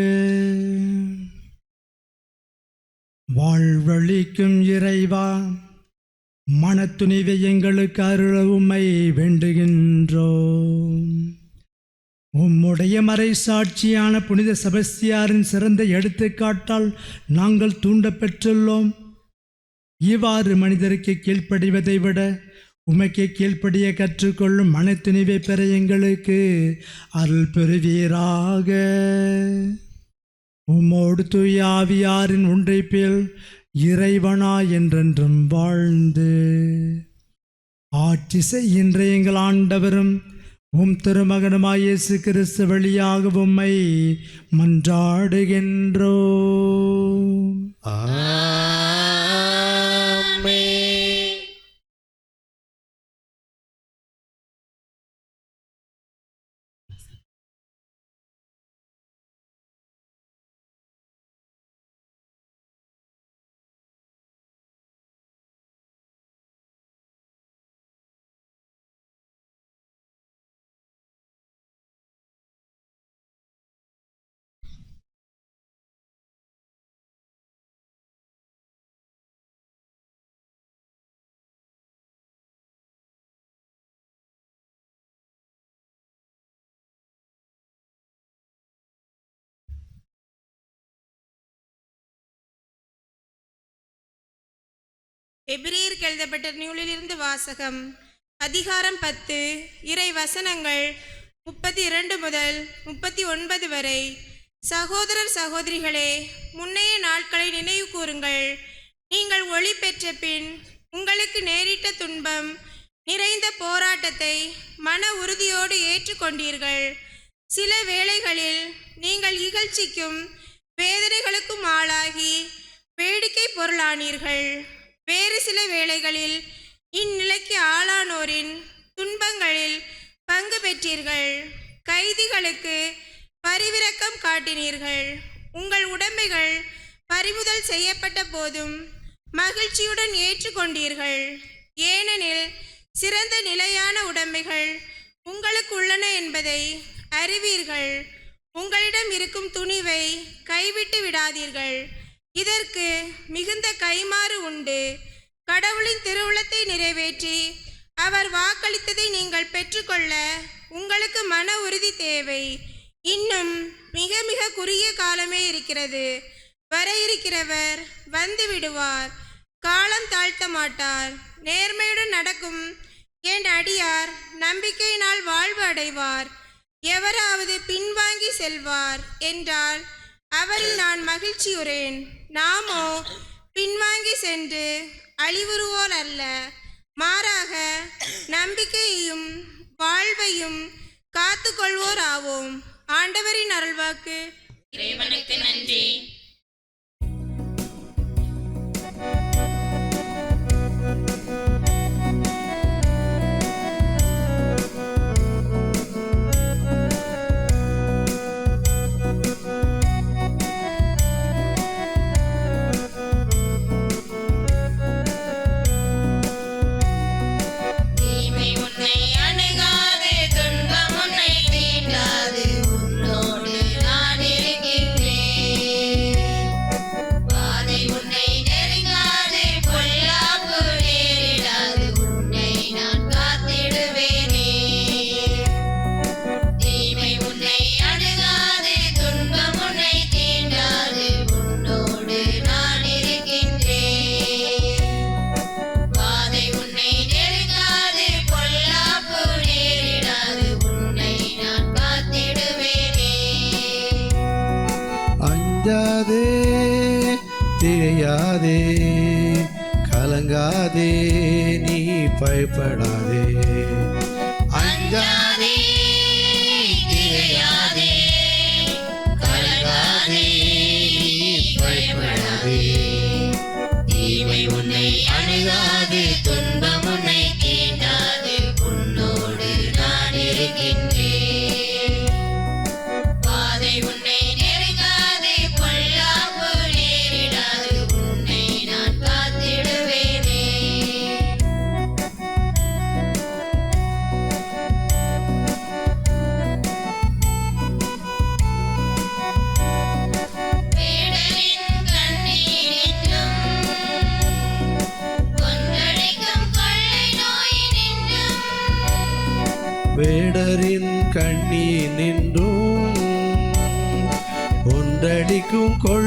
வாழ்வழிக்கும் இறைவா, மனத்துணிவை எங்களுக்கு அருள உம்மை வேண்டுகின்றோம். உம்முடைய மறை சாட்சியான புனித செபஸ்தியாரின் சிறந்த எடுத்துக்காட்டால் நாங்கள் தூண்டப்பெற்றுள்ளோம். இவ்வாறு மனிதருக்கு கீழ்ப்படிவதை விட உமக்கு கீழ்ப்படிய கற்றுக்கொள்ளும் மனத்துணிவை பெற எங்களுக்கு அருள் பெறுவீராக. உம்மோடு தூய ஆவியாரின் ஒன்றைப்பில் இறைவனா என்றென்றும் வாழ்ந்து ஆட்சி செய்கின்ற எங்கள் ஆண்டவரும் உம் திருமகனுமாய் இயேசு கிறிஸ்து வழியாக உம்மை மன்றாடுகின்றோம். ஆமென். எபிரேயருக்கு எழுதப்பட்ட நூலிலிருந்து வாசகம். அதிகாரம் 10, இறை வசனங்கள் 32 முதல் 39 வரை. சகோதரர் சகோதரிகளே, முன்னைய நாட்களை நினைவு கூறுங்கள். நீங்கள் ஒளி பெற்ற பின் உங்களுக்கு நேரிட்ட துன்பம் நிறைந்த போராட்டத்தை மன உறுதியோடு ஏற்றுக்கொண்டீர்கள். சில வேளைகளில் நீங்கள் இகழ்ச்சிக்கும் வேதனைகளுக்கும் ஆளாகி வேடிக்கை பொருளானீர்கள். வேறு சில வேளைகளில் இந்நிலைக்கு ஆளானோரின் துன்பங்களில் பங்கு பெற்றீர்கள். கைதிகளுக்கு பரிவிரக்கம் காட்டினீர்கள். உங்கள் உடைமைகள் பறிமுதல் செய்யப்பட்ட போதும் மகிழ்ச்சியுடன் ஏற்றுக்கொண்டீர்கள். ஏனெனில் சிறந்த நிலையான உடைமைகள் உங்களுக்கு உள்ளன என்பதை அறிவீர்கள். உங்களிடம் இருக்கும் துணிவை கைவிட்டு விடாதீர்கள். இதற்கு மிகுந்த கைமாறு உண்டு. கடவுளின் திருவுளத்தை நிறைவேற்றி அவர் வாக்களித்ததை நீங்கள் பெற்றுக்கொள்ள உங்களுக்கு மன உறுதி தேவை. இன்னும் மிக மிக குறுகிய காலமே இருக்கிறது. வர இருக்கிறவர் வந்து விடுவார். காலம் தாழ்த்த மாட்டார். நேர்மையுடன் நடக்கும் என் அடியார் நம்பிக்கையினால் வாழ்வு அடைவார். எவராவது பின்வாங்கி செல்வார் என்றால் அவரில் நான் மகிழ்ச்சியுறேன். நாமோ பின்வாங்கி சென்று அழிவுறுவோர் அல்ல, மாறாக நம்பிக்கையையும் வாழ்வையும் காத்து கொள்வோர் ஆவோம். ஆண்டவரின் அருள்வாக்கு. இறைவனுக்கு நன்றி. தீமை உன்னை அணுகாது, துன்பம் உன்னை தீண்டாது. உன்னோடு நான் இருக்கின்றேன். பாதை உன்னை நெருங்காது, பொல்லாப்பு நேரிடாது. உன்னை நான் காத்திடுவேனே. தீமை உன்னை அணுகாது, துன்பம் உன்னை தீண்டாது. உன்னோடு நான் இருக்கின்றேன். பாதை உன்னை நெருங்காது, பொல்லாப்பு நேரிடாது. உன்னை நான் காத்திடுவேனே. அஞ்சாதே, திகையாதே, கலங்காதே, நீ பயப்படாதே. அஞ்சாதே, திகையாதே, கலங்காதே, நீ பயப்படாதே. தீமை உன்னை அணுகாது, துன்பம் உன்னை தீண்டாது. உன்னோடு நான் இருக்கின்றேன். பாதை உன்னை நெருங்காது, பொல்லாப்பு நேரிடாது. உன்னை நான் காத்திடுவேனே.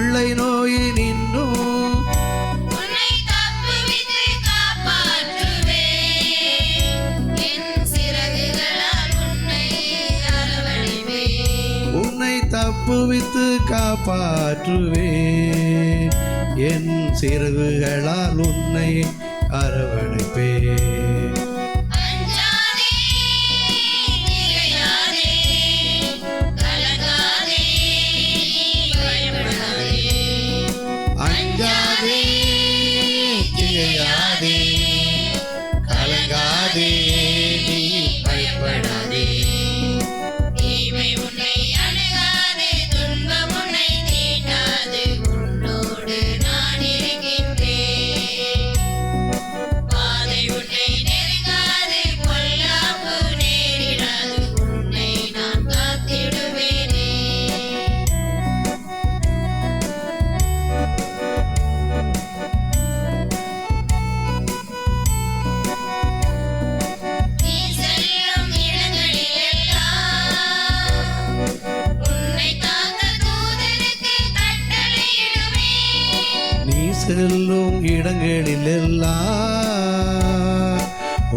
கொள்ளை நோயினின்றும் உன்னை தப்புவித்து காப்பாற்றுவேன். என் சிறகுகளால் உன்னை அரவணைப்பேன். உன்னை தப்புவித்து காப்பாற்றுவேன். என் சிறகுகளால் உன்னை அரவணைப்பேன். அஞ்சாதே, திகையாதே, கலங்காதே, பயப்படாதே. அஞ்சாதே, திகையாதே, கலங்காதே, நீ பயப்படாதே. தீமை உன்னை அணுகாது, துன்பம் உன்னை தீண்டாது. உன்னோடு நான் இருக்கின்றேன். பாதை உன்னை நெருங்காது, பொல்லாப்பு நேரிடாது. உன்னை நான் காத்திடுவேனே. நீ செல்லும் இடங்களிலெல்லாம் உன்னை காக்க தூதருக்கு கட்டளையிடுவேன். நீ செல்லும் இடங்களிலெல்லாம்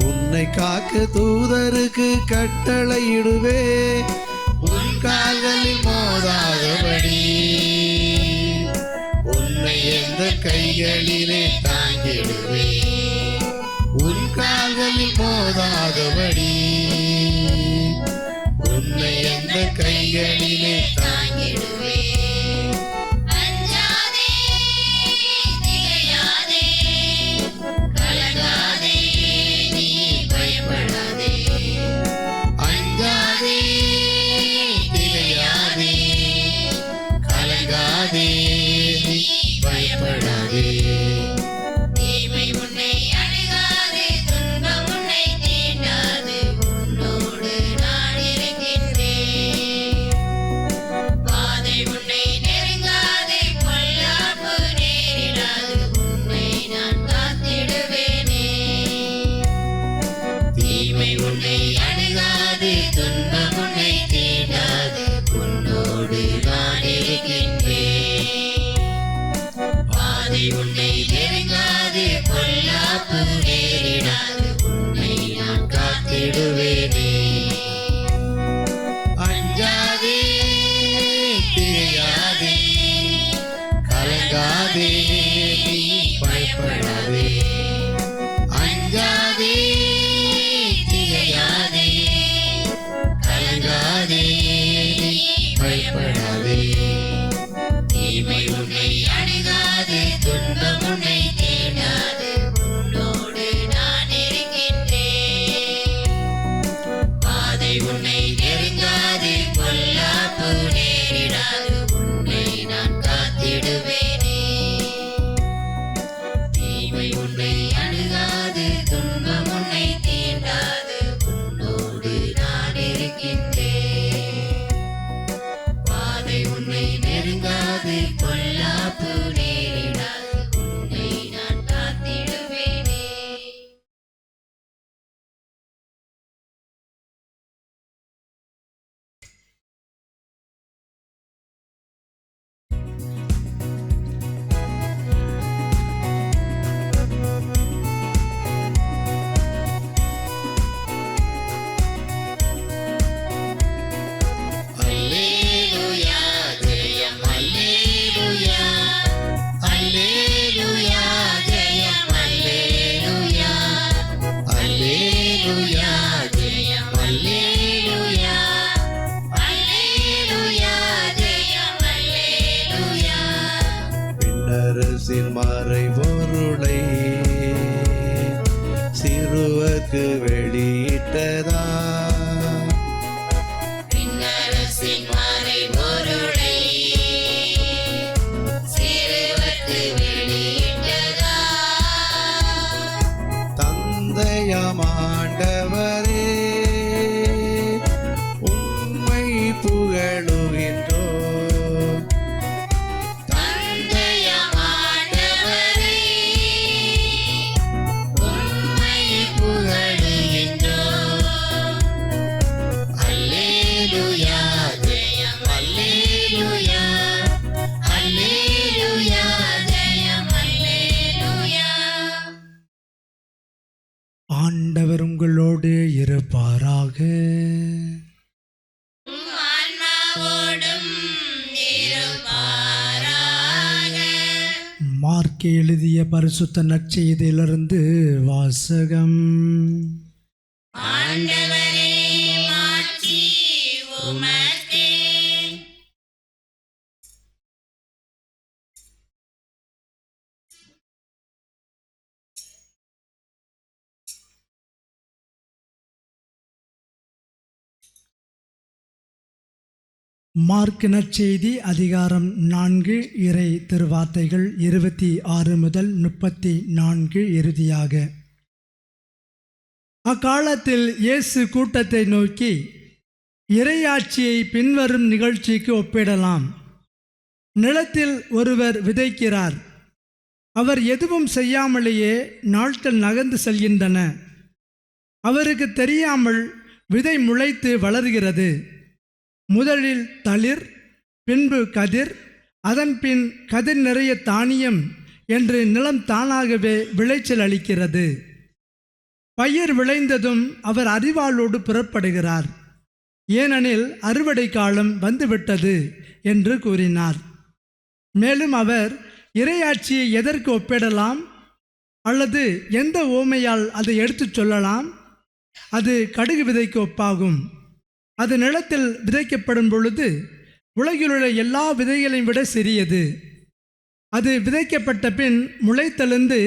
உன்னை காக்க தூதருக்கு கட்டளையிடுவே. உன் கால்களில் மோதாதபடி உன்னை எந்த கைகளிலே தாங்கிடுவே. உன் கால்களில் மோதாதபடி உன்னை எந்த கைகளிலே தாங்கிடுவேன். அஞ்சாதே, திகையாதே, கலங்காதே, நீ பயப்படாதே. அஞ்சாதே, திகையாதே, கலங்காதே, நீ பயப்படாதே. தீமை உன்னை அணுகாது, துன்பம் உன்னை தீண்டாது. உன்னோடு நான் இருக்கின்றேன். பாதை உன்னை நெருங்காது, பொல்லாப்பு நேரிடாது. உன்னை நான் காத்திடுவேனே. தீமை உன்னை அணுகாது, துன்பம் உன்னை தீண்டாது. உன்னோடு நான் இருக்கின்றேன். பாதை உன்னை நெருங்காது, பொல்லாப்பு நேரிடாது. உன்னை நான் காத்திடுவேனே. அஞ்சாதே, திகையாதே, கலங்காதே, நீ பயப்படாதே. அஞ்சாதே, திகையாதே, கலங்காதே, நீ பயப்படாதே. தீமை உன்னை அணுகாது, துன்பம் உன்னை தீண்டாது. உன்னோடு நான் இருக்கின்றேன். பாதை உன்னை நெருங்காது, பொல்லாப்பு நேரிடாது. உன்னை நான் காத்திடுவேனே. தீமை உன்னை அணுகாது, துன்பம் உன்னை தீண்டாது. உன்னோடு நான் இருக்கின்றேன். பாதை உன்னை நெருங்காது, பொல்லாப்பு நேரிடாது. உன்னை நான் காத்திடுவேனே. அல்லேலூயா, ஜெயம் அல்லேலூயா. அல்லேலூயா, ஜெயம் அல்லேலூயா. அல்லேலூயா, ஜெயம் அல்லேலூயா. அல்லேலூயா, ஜெயம் அல்லேலூயா. பின்னரசின் மறைபொருளை சிறுவர்க்கு வெளியிட்டதா. பின்னரசின் மறைபொருளை சிறுவர்க்கு வெளியிட்டதா. தந்தையாம் ஆண்டவரே, உம்மை புகழுகின்றோம். தந்தையாம் ஆண்டவரே, உம்மை புகழுகின்றோம். ஆண்டவர் உங்களோடு இருப்பாராக. உம் ஆன்மாவோடும் இருப்பாராக. மார்க் எழுதிய பரிசுத்த நற்செய்தியிலிருந்து வாசகம். ஆண்டவரே மாட்சி உமக்கே. மார்க் நற்செய்தி அதிகாரம் 4 இறை திருவார்த்தைகள் 26 முதல் 34 இறுதியாக. அக்காலத்தில் இயேசு கூட்டத்தை நோக்கி, இறையாட்சியை பின்வரும் நிகழ்ச்சிக்கு ஒப்பிடலாம். நிலத்தில் ஒருவர் விதைக்கிறார். அவர் எதுவும் செய்யாமலேயே நாட்கள் நகர்ந்து செல்கின்றன. அவருக்கு தெரியாமல் விதை முளைத்து வளர்கிறது. முதலில் தளிர், பின்பு கதிர், அதன்பின் கதிர் நிறைய தானியம் என்று நிலம் தானாகவே விளைச்சல் அளிக்கிறது. பயிர் விளைந்ததும் அவர் அரிவாளோடு புறப்படுகிறார். ஏனெனில் அறுவடை காலம் வந்துவிட்டது என்று கூறினார். மேலும் அவர் இறையாட்சியை எதற்கு ஒப்பிடலாம் அல்லது எந்த ஓமையால் அதை எடுத்துச் சொல்லலாம்? அது கடுகு விதைக்கு ஒப்பாகும். அது நிலத்தில் விதைக்கப்படும் பொழுது உலகிலுள்ள எல்லா விதைகளையும் விட சிறியது. அது விதைக்கப்பட்ட பின் முளைத்தெழுந்து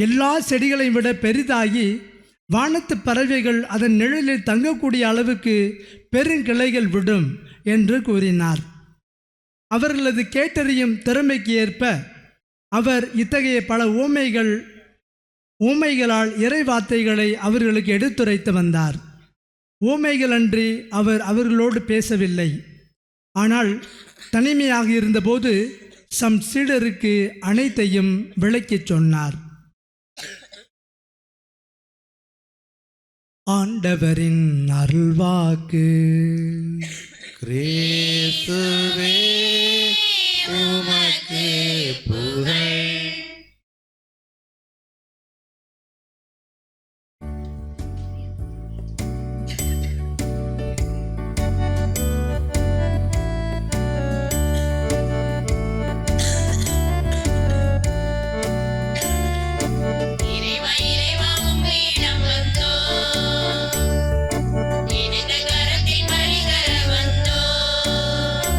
எல்லா செடிகளையும் விட பெரிதாகி வானத்து பறவைகள் அதன் நிழலில் தங்கக்கூடிய அளவுக்கு பெருங்கிளைகள் விடும் என்று கூறினார். அவர்களது கேட்டறியும் திறமைக்கு ஏற்ப அவர் இத்தகைய பல ஊமைகளால் இறை வார்த்தைகளை அவர்களுக்கு எடுத்துரைத்து வந்தார். ஊமைகளன்றி அவர் அவர்களோடு பேசவில்லை. ஆனால் தனிமையாக இருந்தபோது சம் சீடருக்கு அனைத்தையும் விளக்கிச் சொன்னார். ஆண்டவரின் அருள்வாக்கு. கிறிஸ்துவே உமக்கு புகழ். இறைவா இறைவா உம்மிடம் வந்தோம். இணைந்த கரத்தில் பலி தர வந்தோம்.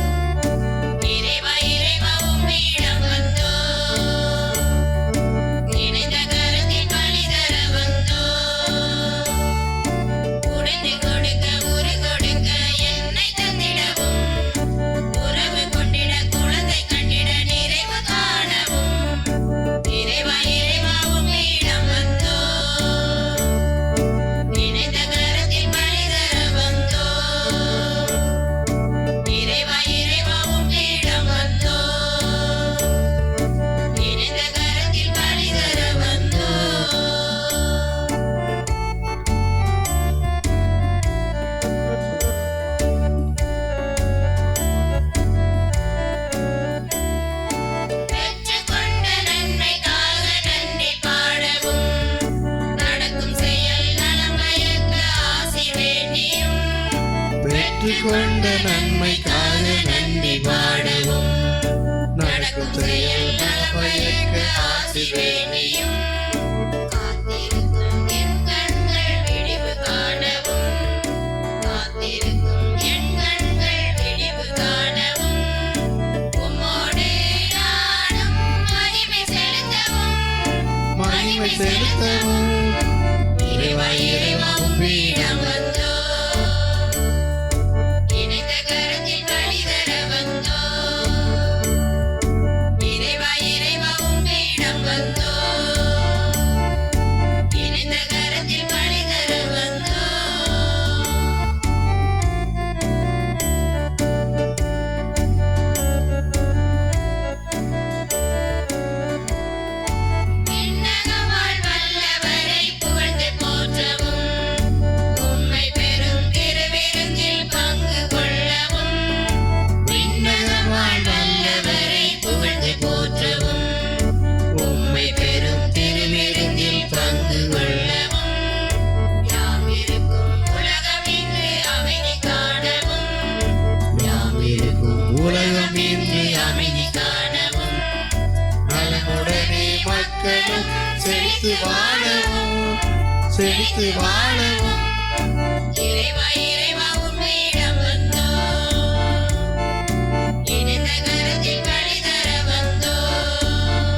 இறைவா இறைவா உம்மிடம் வந்தோம். இணைந்த கரத்தில் பலி தர வந்தோம். உடைந்து கொடுக்க உரு கொடுக்க என்னை தந்திடவும். உறவு கொண்டிட குழந்தை கண்டிட நிறைவு காணவும். இறைவா இறைவா உம்மிடம் வந்தோம். இணைந்த கரத்தில் பலி தர வந்தோம். இறைவா இறைவா உம்மிடம் வந்தோம். இணைந்த கரத்தில் பலி தர வந்தோம். பெற்றுக்கொண்ட நன்மைக்காக நன்றி பாடவும். நடக்கும் செயல் நலம் பயக்க ஆசி வேண்டியும். பெற்றுக்கொண்ட நன்மைக்காக நன்றி பாடவும். நடக்கும் செயல் நலமயக்க ஆசி வேண்டியும். காத்திருக்கும் என் கண்கள் விடிவு காணவும். காத்திருக்கும் என் கண்கள் விடிவு காணவும். உம்மோடு நானும் மகிமை செலுத்தவும். மகிமை செலுத்தவும். இறைவா இறைவா உம்மிடம் வந்தோம். இணைந்த கரத்தில் பலி தர வந்தோம். இறைவா இறைவா உம்மிடம் வந்தோம். இணைந்த கரத்தில் பலி தர வந்தோம். விண்ணகவாழ் வல்லவரை புகழ்ந்து போற்றவும். உம்மை மக்களும் செழித்து வாழவும் செழித்து வாழவும் இறைவா இறைவா உம்மிடம் வந்தோம், இணைந்த கரத்தில் வழி தர வந்தோம்.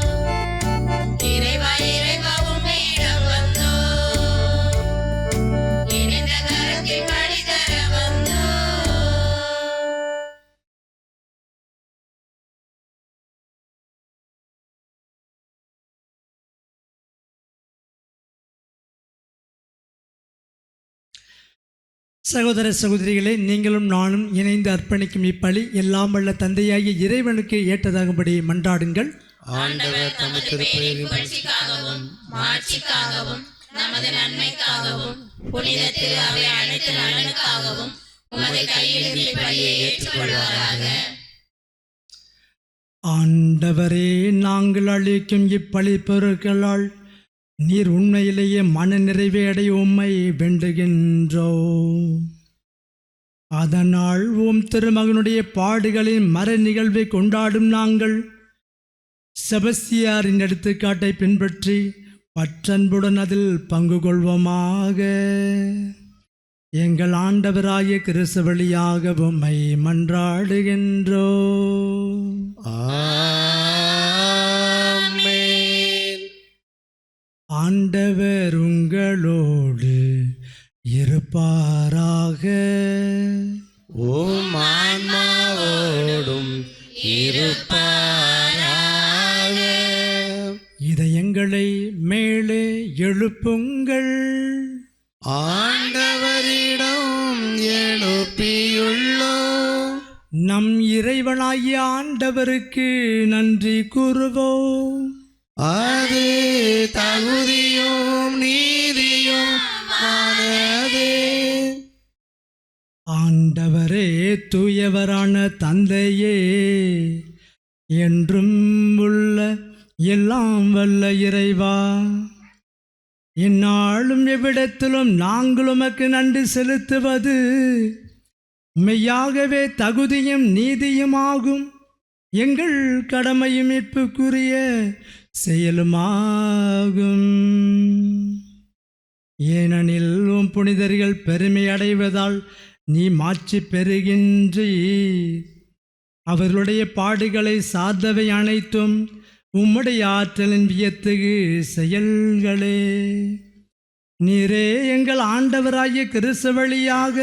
இறைவா இறைவா உம்மிடம் வந்தோம், இணைந்த கரத்தில் வழி தர வந்தோம். சகோதர சகோதரிகளே, நீங்களும் நானும் இணைந்து அர்ப்பணிக்கும் இப்பலி எல்லாம் வல்ல தந்தையாகிய இறைவனுக்கு ஏற்றதாகும்படி மன்றாடுங்கள். ஆண்டவர் தமது திருப்பெயரின் புகழ்ச்சிக்காகவும் மாட்சிக்காகவும் நமது நன்மைக்காகவும் புனித திரு அவை அனைத்து நலனுக்காகவும் உமது கையில் இப்பலியை ஏற்றுக்கொள்வாராக. ஆண்டவரே, நாங்கள் அளிக்கும் இப்பலி பொருட்களால் நீர் உண்மையிலேயே மன நிறைவை அடைய உம்மை வேண்டுகின்றோம். அதனால் உம் திருமகனுடைய பாடுகளின் மர நிகழ்வை கொண்டாடும் நாங்கள் செபஸ்தியாரின் எடுத்துக்காட்டை பின்பற்றி பற்றன்புடன் அதில் பங்கு கொள்வோமாக. எங்கள் ஆண்டவராகிய கிறிஸ்து வழியாக உம்மை மன்றாடுகின்றோம். ஆமென். ஆண்டவர் உங்களோடு இருப்பாராக. உம் ஆன்மாவோடும் இருப்பாராக. இதயங்களை மேலே எழுப்புங்கள். ஆண்டவரிடம் எழுப்பியுள்ளோம். நம் இறைவனாகிய ஆண்டவருக்கு நன்றி கூறுவோம். அது தகுதியும் நீதியும் ஆனதே. ஆண்டவரே, தூயவரான தந்தையே, என்றும் உள்ள எல்லாம் வல்ல இறைவா, இந்நாளும் எவ்விடத்திலும் நாங்கள் உமக்கு நன்றி செலுத்துவது மெய்யாகவே தகுதியும் நீதியுமாகும். எங்கள் கடமையும் மீட்புக்குரிய செயலுமாகும். ஏனெனில் உம் புனிதர்கள் பெருமை அடைவதால் நீ மாட்சி பெறுகின்றீர். அவர்களுடைய பாடுகளை சார்ந்தவை அனைத்தும் உம்முடைய ஆற்றலின் வியத்தகு செயல்களே. நீரே எங்கள் ஆண்டவராகிய கிறிஸ்து வழியாக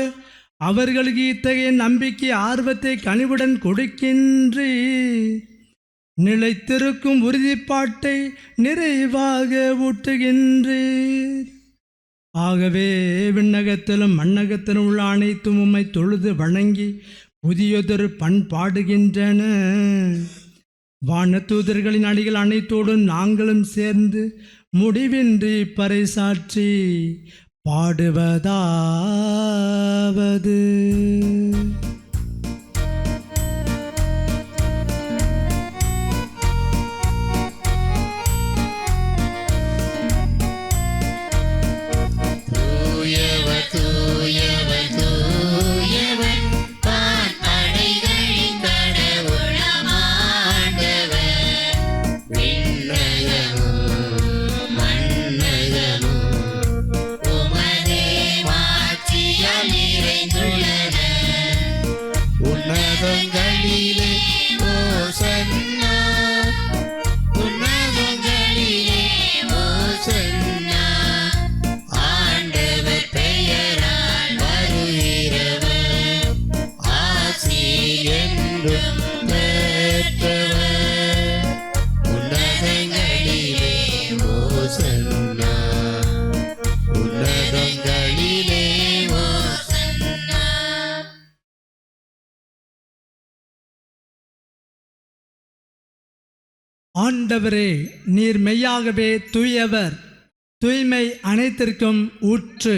அவர்களுக்கு இத்தகைய நம்பிக்கை ஆர்வத்தை கனிவுடன் கொடுக்கின்றீர். நிலைத்திருக்கும் உறுதிப்பாட்டை நிறைவாக ஊட்டுகின்றீர். ஆகவே விண்ணகத்திலும் மண்ணகத்திலும் உள்ள அனைத்தும் உம்மை தொழுது வணங்கி புதியதொரு பண்பாடுகின்றன. வானதூதர்களின் அடிகள் அனைத்தோடும் நாங்களும் சேர்ந்து முடிவின்றி பறைசாற்றி பாடுவதாவது: தூயவர் தூயவர் தூயவர் வான்படைகளின் கடவுளமாண்டவர். விண்ணகமும் மண்ணகமும் உமது மாட்சியால் நிறைந்துள்ளன. உன்னதங்களிலே ஓசன்னா, உன்னதங்களிலே ஓசன்னா. ஆண்டவர் பெயரால் வருகிறவர் ஆசி என்றும் பெற்றவர். உன்னதங்களிலே ஓசன்னா, உன்னதங்களிலே ஓசன்னா. ஆண்டவரே, நீர் மெய்யாகவே தூயவர், தூய்மை அனைத்திற்கும் ஊற்று.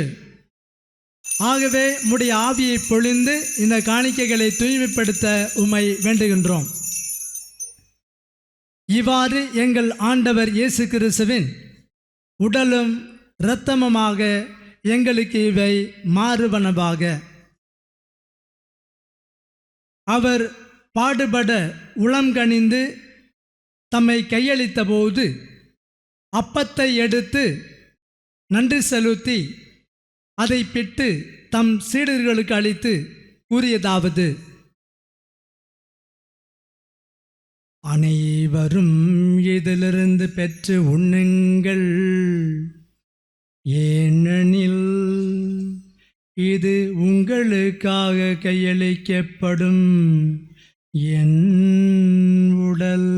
ஆகவே உம்முடைய ஆவியை பொழிந்து இந்த காணிக்கைகளை தூய்மைப்படுத்த உம்மை வேண்டுகின்றோம். இவ்வாறு எங்கள் ஆண்டவர் இயேசு கிறிஸ்துவின் உடலும் இரத்தமுமாக எங்களுக்கு இவை மாறுவனவாக. அவர் பாடுபட உளம் கனிந்து தம்மை கையளித்த போது அப்பத்தை எடுத்து நன்றி செலுத்தி அதை பிட்டு தம் சீடர்களுக்கு அளித்து கூறியதாவது: அனைவரும் இதிலிருந்து பெற்று உண்ணுங்கள், ஏனெனில் இது உங்களுக்காக கையளிக்கப்படும் என் உடல்.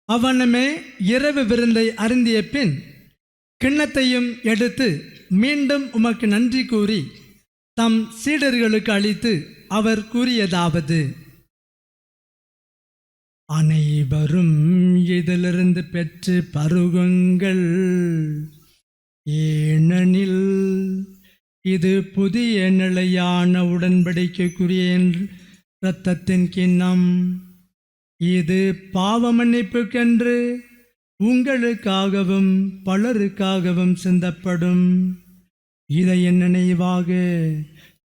அவனமே இரவு விருந்தை அருந்திய பின் கிண்ணத்தையும் எடுத்து மீண்டும் உமக்கு நன்றி கூறி தம் சீடர்களுக்கு அளித்து அவர் கூறியதாவது: அனைவரும் இதிலிருந்து பெற்று பருகுங்கள், ஏனெனில் இது புதிய நிலையான உடன்படிக்கைக்குரிய இரத்தத்தின் கிண்ணம். இது பாவ மன்னிப்புக்கென்று உங்களுக்காகவும் பலருக்காகவும் சிந்தப்படும். இதை என் நினைவாக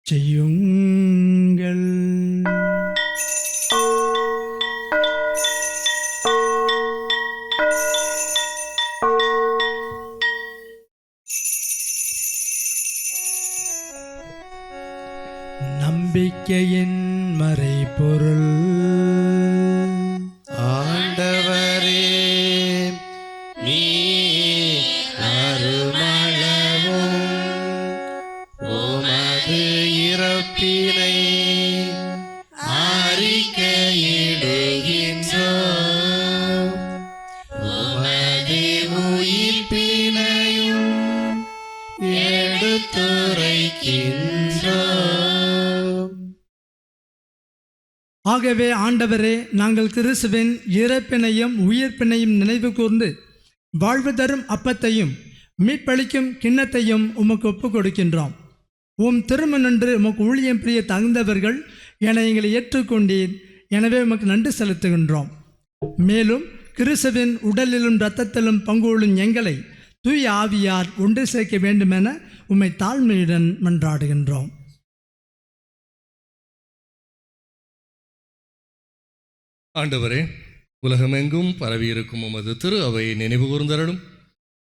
செய்யுங்கள். நம்பிக்கையின் மறைபொருள். ஆண்டவரே, நீர் அருமளவும் உமது இறப்பினை அறிக்கையிடுகின்றோம், உமது உயிர்ப்பினையும் எடுத்துரைக்கின்றோம். ஆகவே ஆண்டவரே, நாங்கள் கிறிஸ்துவின் இறப்பினையும் உயிர்ப்பினையும் நினைவு கூர்ந்து வாழ்வு தரும் அப்பத்தையும் மீட்பளிக்கும் கிண்ணத்தையும் உமக்கு ஒப்புக் கொடுக்கின்றோம். உம் திருமணன்று உமக்கு ஊழியம் பிரிய தகுந்தவர்கள் என எங்களை ஏற்றுக்கொண்டீர். எனவே உமக்கு நன்றி செலுத்துகின்றோம். மேலும் கிறிஸ்துவின் உடலிலும் இரத்தத்திலும் பங்கு கொள்ளும் எங்களை தூய ஆவியார் ஒன்று சேர்க்க வேண்டுமென உம்மை தாழ்மையுடன் மன்றாடுகின்றோம். ஆண்டவரே, உலகமெங்கும் பரவியிருக்கும் உமது திரு அவையை நினைவு கூர்ந்தருளும்.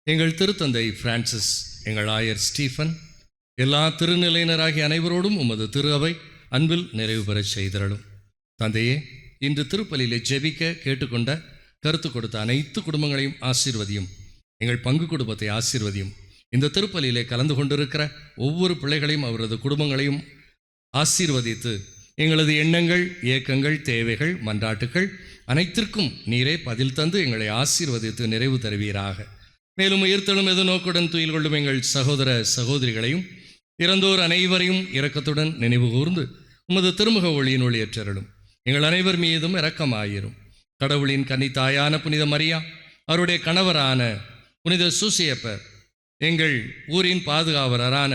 எங்கள் திருத்தந்தை பிரான்சிஸ், எங்கள் ஆயர் ஸ்டீஃபன், எல்லா திருநிலையினராகிய அனைவரோடும் உமது திரு அவை அன்பில் நிறைவு பெறச் செய்தருளும். தந்தையே, இன்று திருப்பலியிலே ஜெபிக்க கேட்டுக்கொண்ட கருத்து கொடுத்த அனைத்து குடும்பங்களையும் ஆசீர்வதியும். எங்கள் பங்கு குடும்பத்தை ஆசீர்வதியும். இந்த திருப்பலியிலே கலந்து கொண்டிருக்கிற ஒவ்வொரு பிள்ளைகளையும் அவரது குடும்பங்களையும் ஆசீர்வதித்து எங்களது எண்ணங்கள், இயக்கங்கள், தேவைகள், மன்றாட்டுகள் அனைத்திற்கும் நீரே பதில் தந்து எங்களை ஆசீர்வதித்து நிறைவு தருவீராக. மேலும் உயிர்த்தெழும் எதிர்நோக்குடன் துயில் கொள்ளும் எங்கள் சகோதர சகோதரிகளையும் இறந்தோர் அனைவரையும் இரக்கத்துடன் நினைவு கூர்ந்து உமது திருமுக ஒளியின் ஒளியேற்றருளும். எங்கள் அனைவர் மீதும் இரக்கமாயிரும். கடவுளின் கன்னித்தாயான புனித மரியா, அவருடைய கணவரான புனித சூசியப்பர், எங்கள் ஊரின் பாதுகாவலரான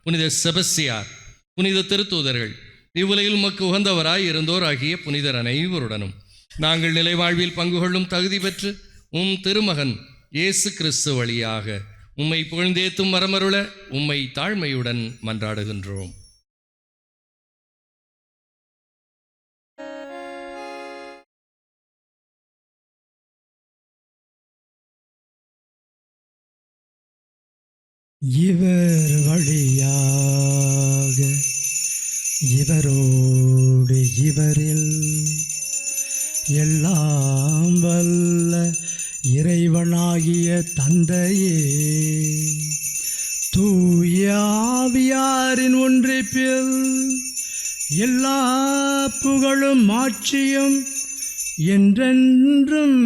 புனித செபஸ்தியார், புனித திருத்தூதர்கள், இவ்வுலகில் உமக்கு உகந்தவராய் இருந்தோர் ஆகிய புனிதர் அனைவருடனும் நாங்கள் நிலைவாழ்வில் பங்கு கொள்ளும் தகுதி பெற்று உம் திருமகன் இயேசு கிறிஸ்து வழியாக உம்மை புகழ்ந்தேத்தும் வரமருள உம்மை தாழ்மையுடன் மன்றாடுகின்றோம். இவர் வழியாக, இவரோடு இவரில் எல்லாம் வல்ல இறைவனாகிய தந்தையே, தூய ஆவியாரின் ஒன்றிப்பில் எல்லா புகழும் ஆட்சியும் என்றென்றும்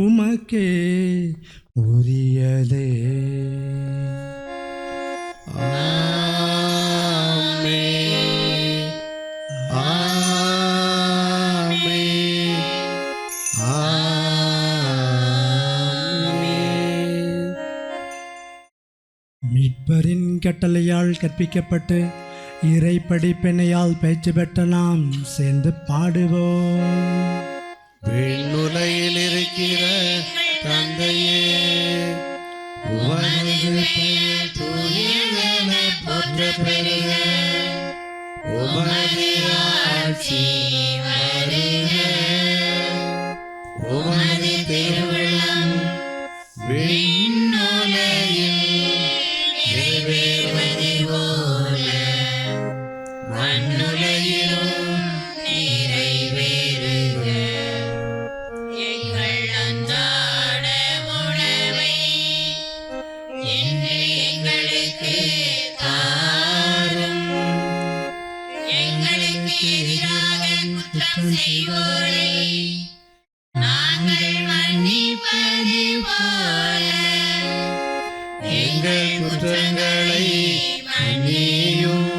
உமக்கே உரியதே. மீட்பரின் கட்டளையால் கற்பிக்கப்பட்டு இறை படிப்பினையால் பயிற்சி பெற்ற நாம் சேர்ந்து பாடுவோம். விண்ணுலகில் இருக்கிற தந்தையே, பெயர் தூயதென போற்றப் பெறுக. உமது ஆட்சி வருக. உமது திருவுளம் விண்ணுலகில் நிறைவேறுவது போல மண்ணுலகிலும் நிறைவேறுக. எங்கள் அன்றாட உணவை இன்று எங்களுக்கு தாரும். எங்களுக்கு எதிராக குற்றம் செய்வோரை நாங்கள் மன்னிப்பது போல எங்கள் குற்றங்களை மன்னியும்.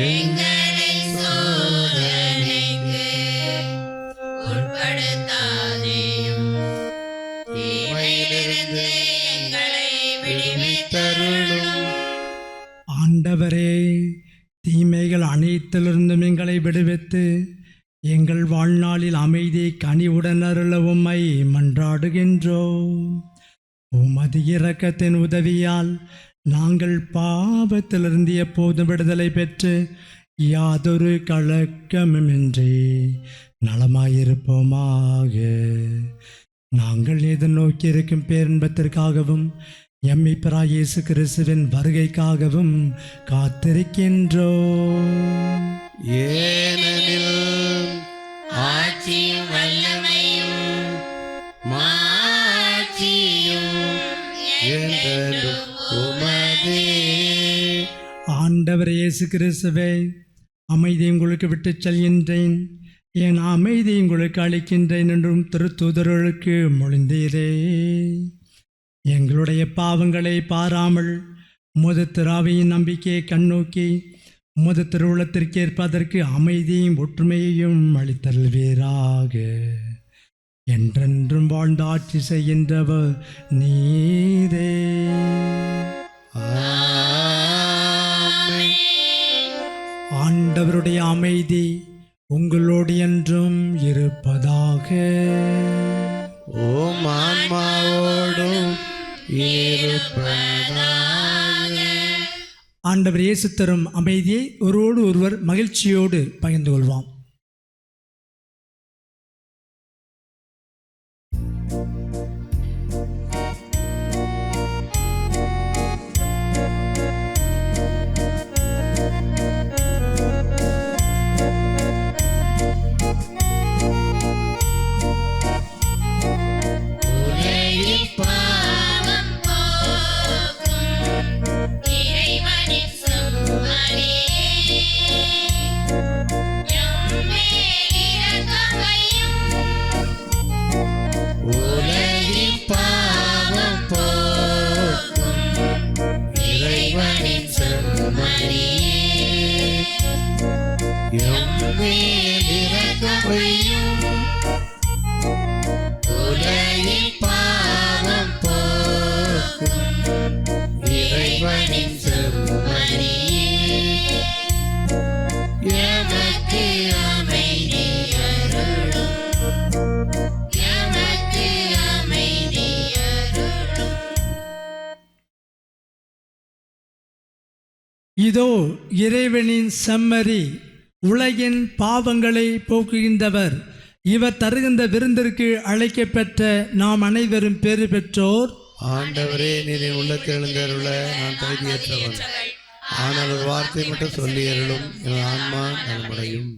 எங்களை சோதனைக்கு உட்படுத்தாதேயும், தீமையிலிருந்து எங்களை விடுவித்தருளும். ஆண்டவரே, தீமைகள் அனைத்திலிருந்தும் எங்களை விடுவித்து எங்கள் வாழ்நாளில் அமைதி கனிவுடன் அருள உம்மை மன்றாடுகின்றோம். உமது இரக்கத்தின் உதவியால் நாங்கள் பாவத்திலிருந்து எப்போதும் விடுதலை பெற்று யாதொரு கலக்கமுமின்றி நலமாயிருப்போமாக. நாங்கள் எதிர்நோக்கி இருக்கும் பேரின்பத்திற்காகவும் எம்மிப்பரா இயேசு கிறிஸ்துவின் வருகைக்காகவும் காத்திருக்கின்றோம். ஏனெனில் ஆட்சியும் வல்லமையும் மாட்சியும் என்றென்றும் உமதே. ஆண்டவர் இயேசு கிறிஸ்துவே, அமைதி உங்களுக்கு விட்டுச் செல்கின்றேன், என் அமைதி உங்களுக்கு அளிக்கின்றேன் என்றும் திருத்தூதர்களுக்கு மொழிந்தீரே. எங்களுடைய பாவங்களை பாராமல் உமது திராவியின் நம்பிக்கையை கண்ணோக்கி உமது திருவுளத்திற்கேற்ப அதற்கு அமைதியும் ஒற்றுமையையும் அளித்தல்வீராக. என்றென்றும் வாழ்ந்து ஆட்சி செய்கின்றவர் நீரே. ஆமென். ஆண்டவருடைய அமைதி உங்களோடு என்றும் இருப்பதாக. ஓம் ஆன்மாவோடும் இருப்பதாக. ஆண்டவர் இயேசு தரும் அமைதியை ஒருவரோடு ஒருவர் மகிழ்ச்சியோடு பகிர்ந்து கொள்வாம். உலகில் பாவம் போக்கும் இறைவனின் செம்மறியே, எம்மேல் இரக்கமையும். உலகின் பாவம் போக்கும் இறைவனின் செம்மறியே, எம்மேல் இரக்கமையும். உலகில் பாவம் போக்கும் இறைவனின் செம்மறியே, எமக்கு அமைதி அருளும். எமக்கு அமைதி அருளும். இதோ இறைவனின் செம்மறி, உலகின் பாவங்களை போக்குகின்றவர். இவர் தருகின்ற விருந்திற்கு அழைக்கப்பெற்ற நாம் அனைவரும் பேறு பெற்றோர். ஆண்டவரே, நீர் என் உள்ளத்தில் எழுந்தருள நான் தகுதியற்றவன். ஆனால் ஒரு வார்த்தை மட்டும் சொல்லி அருளும், என் ஆன்மா நலமடையும்.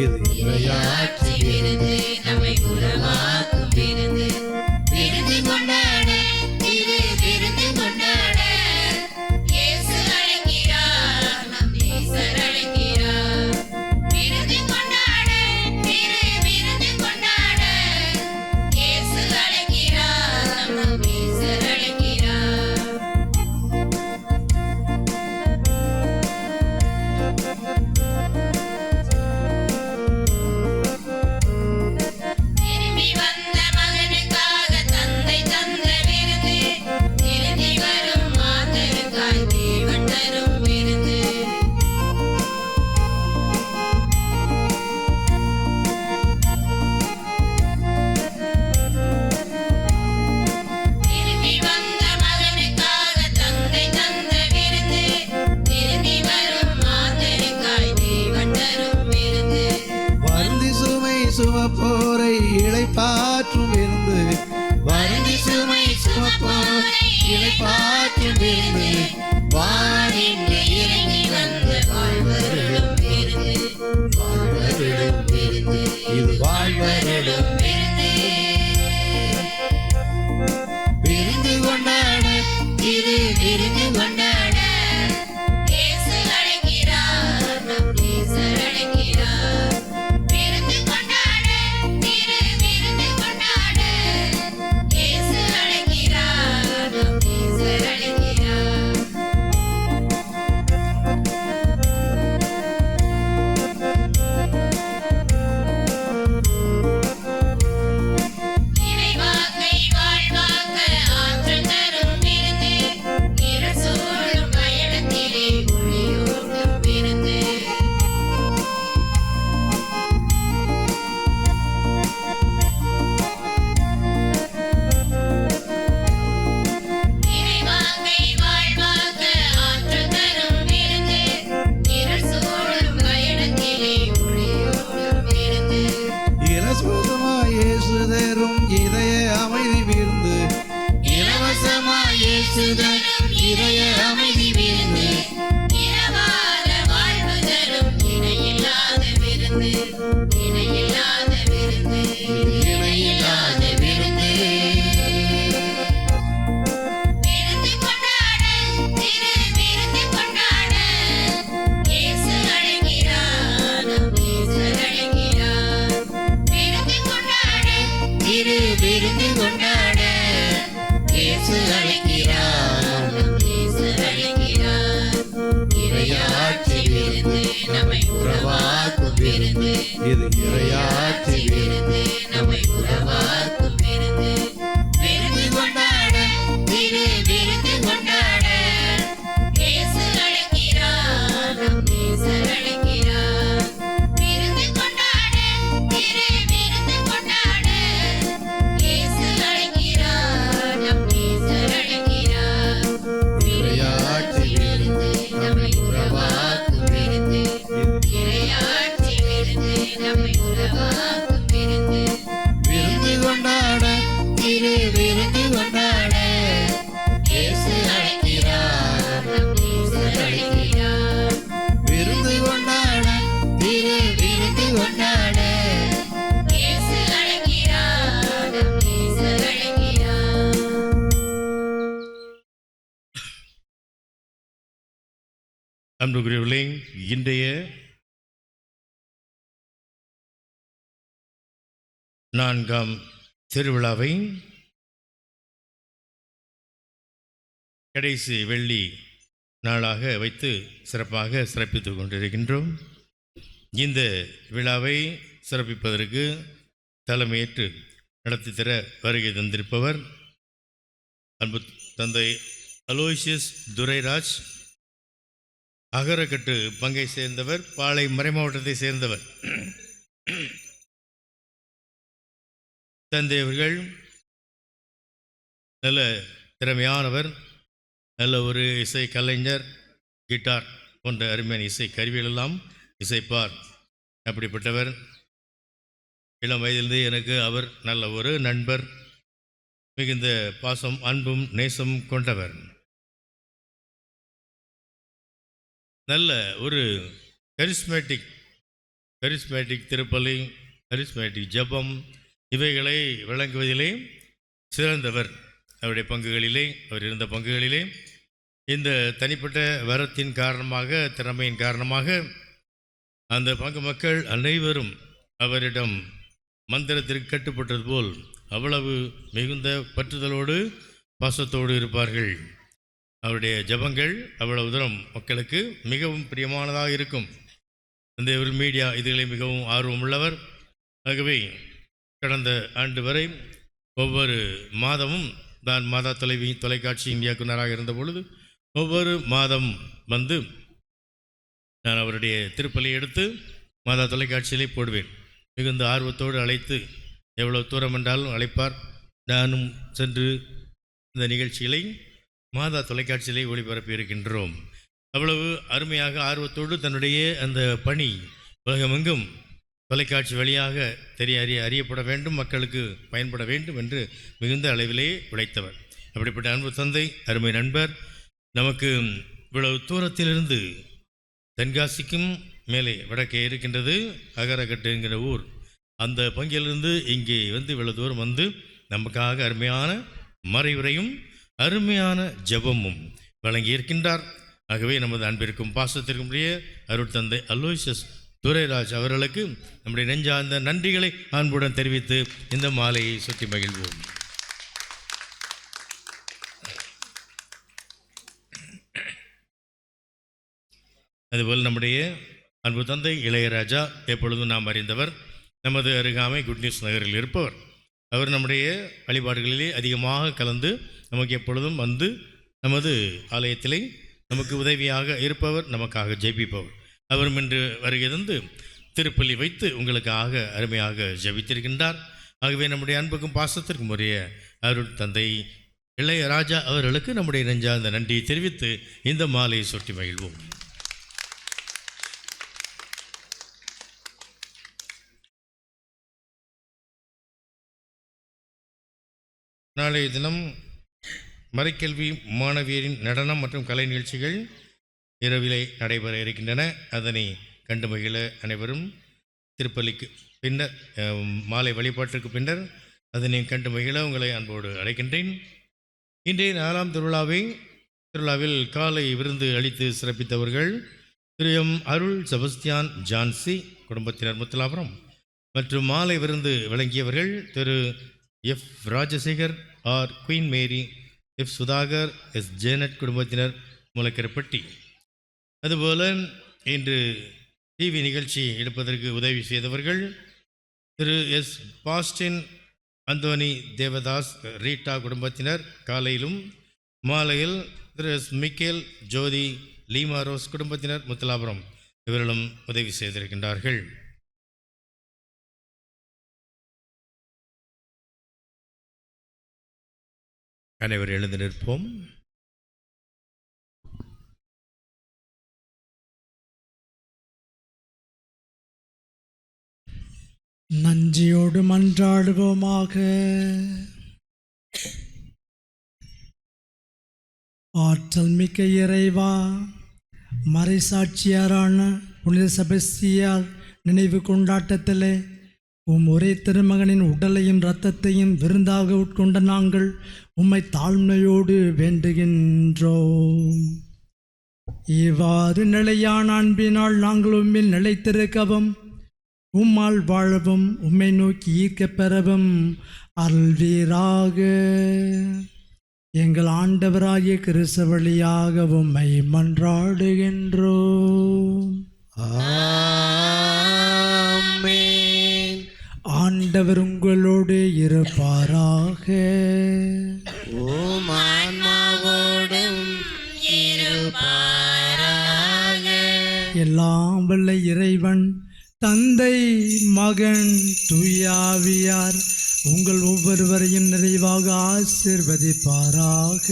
இது இறையாட்சி விருந்து நம்மை உறவாக்கும் விருந்து விருந்து கொண்டாட திரு விருந்து கொண்டாட இயேசு அழைக்கிறார் நம் நேசர் அழைக்கிறார் விருந்து கொண்டாட திரு விருந்து கொண்டாட இயேசு அழைக்கிறார் நம் நேசர் அழைக்கிறார் திரும்பி வந்த மகனுக்காக தந்தை தந்த விருந்து திரும்பி வரும் மாதருக்காய் தேவன் தரும் விருந்து திரும்பி வந்த மகனுக்காக தந்தை தந்த விருந்து திரும்பி வரும் மாதருக்காய் தேவன் தரும் விருந்து வருந்தி சுமை சுமப்போரை இளைப்பாற்றும் விருந்து வருந்தி சுமை சுமப்போரை இளைப்பாற்றும் விருந்து வானின்று இறங்கி வந்த வாழ்வருளும் விருந்து வாழ்வருளும் விருந்து இது வாழ்வருளும் விருந்து விருந்து கொண்டாட திரு விருந்து கொண்டாட இயேசு அழைக்கிறார் நம் நேசர் அழைக்கிறார் விருந்து கொண்டாட திரு விருந்து கொண்டாட இயேசு அழைக்கிறார் நம் நேசர் அழைக்கிறார் இறைவாக்கை வாழ்வாக்க ஆற்றல் தரும் விருந்து இருள் சூழும் பயணத்திலே ஒளியூட்டும் விருந்து இறைவாக்கை வாழ்வாக்க ஆற்றல் தரும் விருந்து இருள் சூழும் பயணத்திலே ஒளியூட்டும் விருந்து இலசுதமாய் இயேசு தரும் இதய அமைதி விருந்து இலவசமாய் இயேசு தரும் இதய அமைதி விருந்து இரவாத வாழ்வு தரும் இணையில்லாத விருந்து இணையில்லாத விருந்து இணையில்லாத விருந்து விருந்து கொண்டாட திரு விருந்து கொண்டாட இயேசு அழைக்கிறார் நம் நேசர் அழைக்கிறார் விருந்து கொண்டாட திரு விருந்து கொண்டாட இயேசு அழைக்கிறார் நம் நேசர் அழைக்கிறார் இறையாட்சி விருந்து நம்மை உறவாக்கும் விருந்து இது இறையாட்சி விருந்து நம்மை உறவாக்கும் விருந்து விருந்து கொண்டாட திரு விருந்து கொண்டாட இயேசு அழைக்கிறார் நம் நேசர் அழைக்கிறார் விருந்து கொண்டாட திரு விருந்து கொண்டாட இயேசு அழைக்கிறார் நம் நேசர் அழைக்கிறார் இறையாட்சி விருந்து நம்மை உறவாக்கும் விருந்து இறையாட்சி விருந்து நம்மை உறவாக்கும் விருந்து விருந்து கொண்டாட திரு விருந்து கொண்டாட இயேசு அழைக்கிறார் நம் நேசர் அழைக்கிறார் விருந்து கொண்டாட திரு விருந்து கொண்டாட இயேசு அழைக்கிறார் நம் நேசர் அழைக்கிறார் அன்புக்குரியவர்களே, இன்றைய 4ஆம் திருவிழாவை கடைசி வெள்ளி நாளாக வைத்து சிறப்பாக சிறப்பித்துக் கொண்டிருக்கின்றோம். இந்த விழாவை சிறப்பிப்பதற்கு தலைமையேற்று நடத்தி தர வருகை தந்திருப்பவர் அன்பு தந்தை அலோசியஸ் துரைராஜ், அகரக்கட்டு பங்கை சேர்ந்தவர், பாளை மறைமாவட்டத்தை சேர்ந்தவர். தந்தை அவர்கள் நல்ல திறமையானவர், நல்ல ஒரு இசை கலைஞர், கிட்டார் போன்ற அருமையான இசை கருவிகளெல்லாம் இசைப்பார். அப்படிப்பட்டவர். இளம் வயதிலிருந்தே எனக்கு அவர் நல்ல ஒரு நண்பர், மிகுந்த பாசம் அன்பும் நேசம் கொண்டவர். நல்ல ஒரு கரிஸ்மேட்டிக் கரிஸ்மேட்டிக் திருப்பலி, கரிஸ்மேட்டிக் ஜெபம் இவைகளை வழங்குவதிலே சிறந்தவர். அவருடைய பங்குகளிலே, அவர் இருந்த பங்குகளிலே இந்த தனிப்பட்ட வரத்தின் காரணமாக, திறமையின் காரணமாக அந்த பங்கு மக்கள் அனைவரும் அவரிடம் மந்திரத்திற்கு கட்டுப்பட்டது போல் அவ்வளவு மிகுந்த பற்றுதலோடு பாசத்தோடு இருப்பார்கள். அவருடைய ஜபங்கள் அவ்வளவு தூரம் மக்களுக்கு மிகவும் பிரியமானதாக இருக்கும். இந்த ஒரு மீடியா இதுகளில் மிகவும் ஆர்வமுள்ளவர். ஆகவே கடந்த ஆண்டு வரை ஒவ்வொரு மாதமும் தான் மாதா தொலைக்காட்சியின் இயக்குநராக இருந்த பொழுது ஒவ்வொரு மாதம் வந்து நான் அவருடைய திருப்பலியை எடுத்து மாதா தொலைக்காட்சியிலே போடுவேன். மிகுந்த ஆர்வத்தோடு அழைத்து, எவ்வளவு தூரம் என்றாலும் அழைப்பார். நானும் சென்று இந்த நிகழ்ச்சிகளை மாதா தொலைக்காட்சியிலே ஒளிபரப்பி இருக்கின்றோம். அவ்வளவு அருமையாக ஆர்வத்தோடு தன்னுடைய அந்த பணி உலகமெங்கும் தொலைக்காட்சி வழியாக அறியப்பட வேண்டும், மக்களுக்கு பயன்பட வேண்டும் என்று மிகுந்த அளவிலே உழைத்தவர். அப்படிப்பட்ட அன்பு தந்தை, அருமை நண்பர், நமக்கு இவ்வளவு தூரத்திலிருந்து தென்காசிக்கும் மேலே வடக்கே இருக்கின்றது அகரகட்டு என்கிற ஊர், அந்த பங்கிலிருந்து இங்கே வந்து இவ்வளவு தூரம் வந்து நமக்காக அருமையான மறைவுரையும் அருமையான ஜெபமும் வழங்கியிருக்கின்றார். ஆகவே நமது அன்பிற்கும் பாசத்திற்கும் உரிய அருட்தந்தை அலோய்சியஸ் துரைராஜ் அவர்களுக்கு நம்முடைய நெஞ்சார்ந்த நன்றிகளை அன்புடன் தெரிவித்து இந்த மாலையை சுற்றி மகிழ்வோம். அதுபோல் நம்முடைய அன்பு தந்தை இளையராஜா எப்பொழுதும் நாம் அறிந்தவர், நமது அருகாமை குட் நியூஸ் நகரில் இருப்பவர். அவர் நம்முடைய வழிபாடுகளிலே அதிகமாக கலந்து நமக்கு எப்பொழுதும் வந்து நமது ஆலயத்திலே நமக்கு உதவியாக இருப்பவர், நமக்காக ஜெபிப்பவர். அவரும் இன்று வருகை தந்து திருப்பலி வைத்து உங்களுக்காக அருமையாக ஜெபித்திருக்கின்றார். ஆகவே நம்முடைய அன்புக்கும் பாசத்திற்கும் உரிய அருள் தந்தை இளையராஜா அவர்களுக்கு நம்முடைய நெஞ்சார்ந்த நன்றியை தெரிவித்து இந்த மாலையை சுட்டி மகிழ்வோம். நாளைய தினம் மறைக்கல்வி மாணவியரின் நடனம் மற்றும் கலை நிகழ்ச்சிகள் இரவிலே நடைபெற இருக்கின்றன. அதனை கண்டு மகிழ அனைவரும் திருப்பலிக்கு பின்னர், மாலை வழிபாட்டிற்கு பின்னர் அதனை கண்டு மகிழ உங்களை அன்போடு அழைக்கின்றேன். இன்றைய 4ஆம் திருவிழாவில் காலை விருந்து அளித்து சிறப்பித்தவர்கள் திரு எம் அருள் செபஸ்தியான் ஜான்சி குடும்பத்தினர் முத்தலாபுரம், மற்றும் மாலை விருந்து வழங்கியவர்கள் Thiru F Rajasekar, R Queen Mary, F Sudhakar, S Janet குடும்பத்தினர் முளைக்கரப்பட்டி. அதுபோல இன்று டிவி நிகழ்ச்சி எடுப்பதற்கு உதவி செய்தவர்கள் Thiru S Bastin Anthony Devadas, Rita குடும்பத்தினர் காலையிலும், மாலையில் திரு எஸ் மிக்கேல் ஜோதி லீமாரோஸ் குடும்பத்தினர் முத்தலாபுரம் இவர்களும் உதவி செய்திருக்கின்றார்கள். அனைவரும் எழுந்து நிற்போம். நன்றியோடு மன்றாடுவோமாக. ஆற்றல் மிக்க இறைவா, மறைசாட்சியாரான புனித செபஸ்தியார் நினைவு கொண்டாட்டத்திலே ஒரே திருமகனின் உடலையும் இரத்தத்தையும் விருந்தாக உட்கொண்ட நாங்கள் உம்மை தாழ்மையோடு வேண்டுகின்றோம். இவ்வாறு நிலையான அன்பினால் நாங்கள் உம்மில் நிலைத்திருக்கவும், உம்மால் வாழவும், உம்மை நோக்கி ஈர்க்கப் பெறவும் அருள்வீராக. எங்கள் ஆண்டவராகிய கிறிஸ்து வழியாக உம்மை மன்றாடுகின்றோம். ஆமென். ஆண்டவர் உங்களோடு இருப்பாராக. ஓம் ஆன்மாவோடும் இருப்பாராக. எல்லாம் வல்ல இறைவன் தந்தை, மகன், தூயாவியார் உங்கள் ஒவ்வொருவரையும் நிறைவாக ஆசீர்வதிப்பாராக.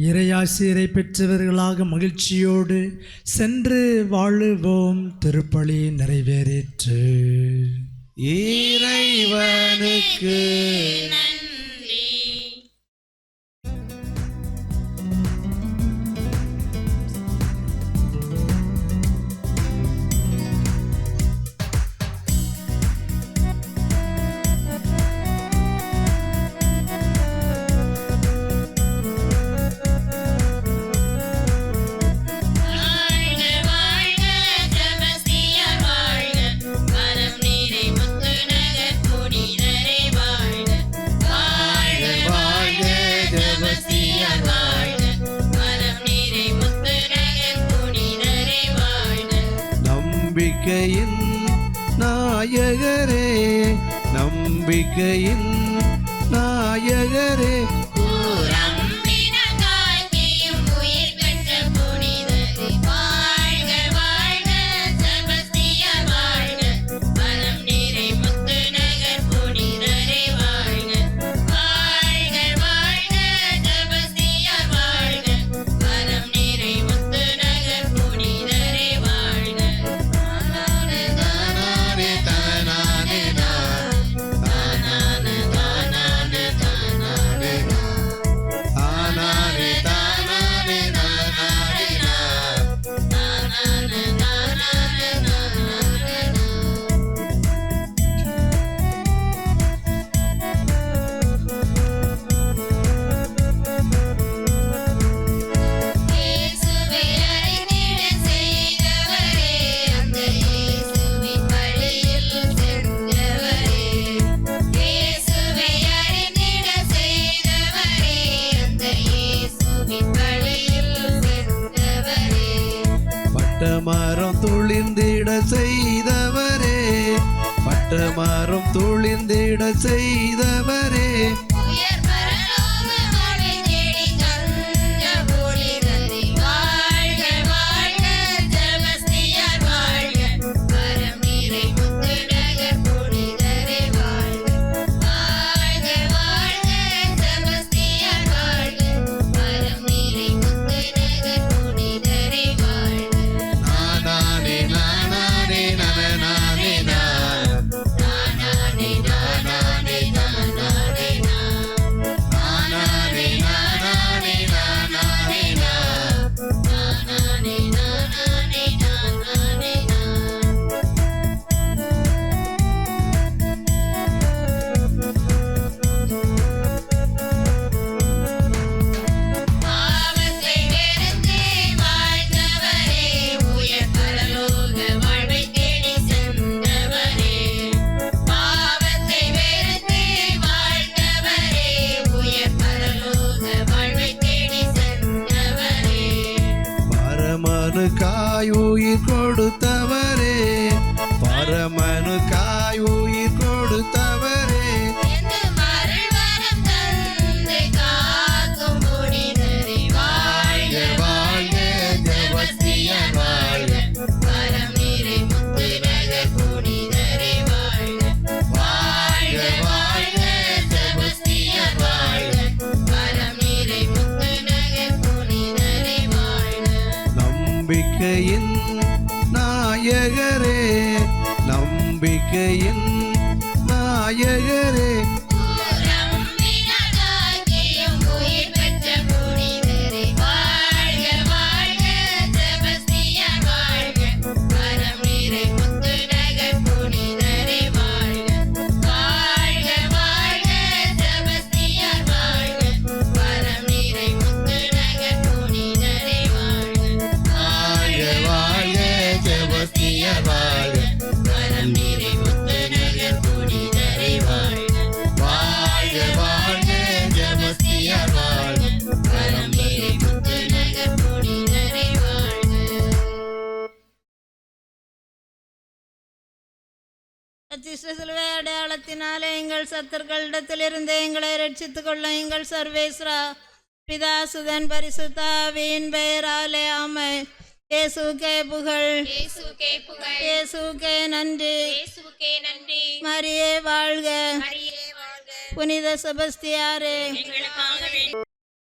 இறையாசிரை பெற்றவர்களாக மகிழ்ச்சியோடு சென்று வாழுவோம். திருப்பலி நிறைவேறிற்று. இறைவனுக்கு நம்பிக்கையின் நாயகரே, நம்பிக்கையின் நாயகரே, கூரம்பினங்காய்க்கும் உயிர் பெற்ற புனிதரே, வாழ்க வாழ்க செபஸ்தியார் வாழ்க, வரம் நிறை முத்து நகர் புனிதரே வாழ்க, வாழ்க வாழ்க செபஸ்தியார் வாழ்க, வரம் நிறை முத்து நகர் புனிதரே வாழ்க. தானானே தானானே தானானே தானானே தானானே தானானே ஆனானே தானானே நானானே தானானே தானானே தானானே. இயேசுவை அறிந்திட செய்தவரே, அந்த இயேசுவின் வழியில் சென்றவரே, இயேசுவை அறிந்திட செய்தவரே, அந்த இயேசுவின் வழியில் சென்றவரே, பட்டமரம் துளிர்ந்திட செய்தவரே, பட்டமரம் துளிர்ந்திட செய்தவரே, உயர் பரலோக வாழ்வை தேடி தந்த புனிதரே, வாழ்க வாழ்க செபஸ்தியார் வாழ்க, வரம் நிறை முத்து நகர் புனிதரே வாழ்க, வாழ்க வாழ்க செபஸ்தியார் வாழ்க, வரம் நிறை முத்து நகர் புனிதரே வாழ்க. நானானே நானானே நானானே தானானே தானானே தானானே நானானே நானானே நானானே தானானே தானானே தானானே. பாவத்தை வெறுத்து வாழ்ந்தவரே, உயர் பரலோக வாழ்வை தேடி சென்றவரே, பாவத்தை வெறுத்து வாழ்ந்தவரே, உயர் பரலோக வாழ்வை தேடி சென்றவரே, பரமனுக்காய் உயிர் கொடுத்தவரே, பரமனுக்காய் உயிர் கொடுத்தவரே, என்று மறுவரம் தந்து காக்கும் புனிதரே, வாழ்க வாழ்க செபஸ்தியார் வாழ்க, வரம் நிறை முத்து நகர் புனிதரே வாழ்க, வாழ்க வாழ்க செபஸ்தியார் வாழ்க, வரம் நிறை முத்து நகர் புனிதரே வாழ்க. நம்பிக்கையின் நாயகரே, நம்பிக்கையின் நாயகரே, கூரம்பினங்காய்க்கும் உயிர் பெற்ற புனிதரே, வாழ்க வாழ்க செபஸ்தியார் வாழ்க, வரம் நிறை முத்து நகர் புனிதரே வாழ்க, வாழ்க வாழ்க செபஸ்தியார் வாழ்க, வரம் நிறை முத்து நகர் புனிதரே வாழ்க, வாழ்க வாழ்க செபஸ்தியார் வாழ்க, வரம் நிறை முத்து நகர் புனிதரே வாழ்க, வாழ்க வாழ்க செபஸ்தியார் வாழ்க. வரம் நிறை முத்து நகர் புனிதரே வாழ்க. அச்சிஷ்ட சிலுவை அடையாளத்தினாலே எங்கள் சத்தர்களிடத்திலிருந்து எங்களை ரட்சித்துக் கொள்ள எங்கள் சர்வேஸ்வரா பிதாசுதன் பரிசுத்தாவின் பெயராலே ஆமை. இயேசுக்கே புகழ், இயேசுக்கே புகழ், இயேசுக்கே நன்றி. இயேசுக்கே நன்றி. மரியே வாழ்க, மரியே வாழ்க. புனித செபஸ்தியாரே எங்களுக்காக வேண்டி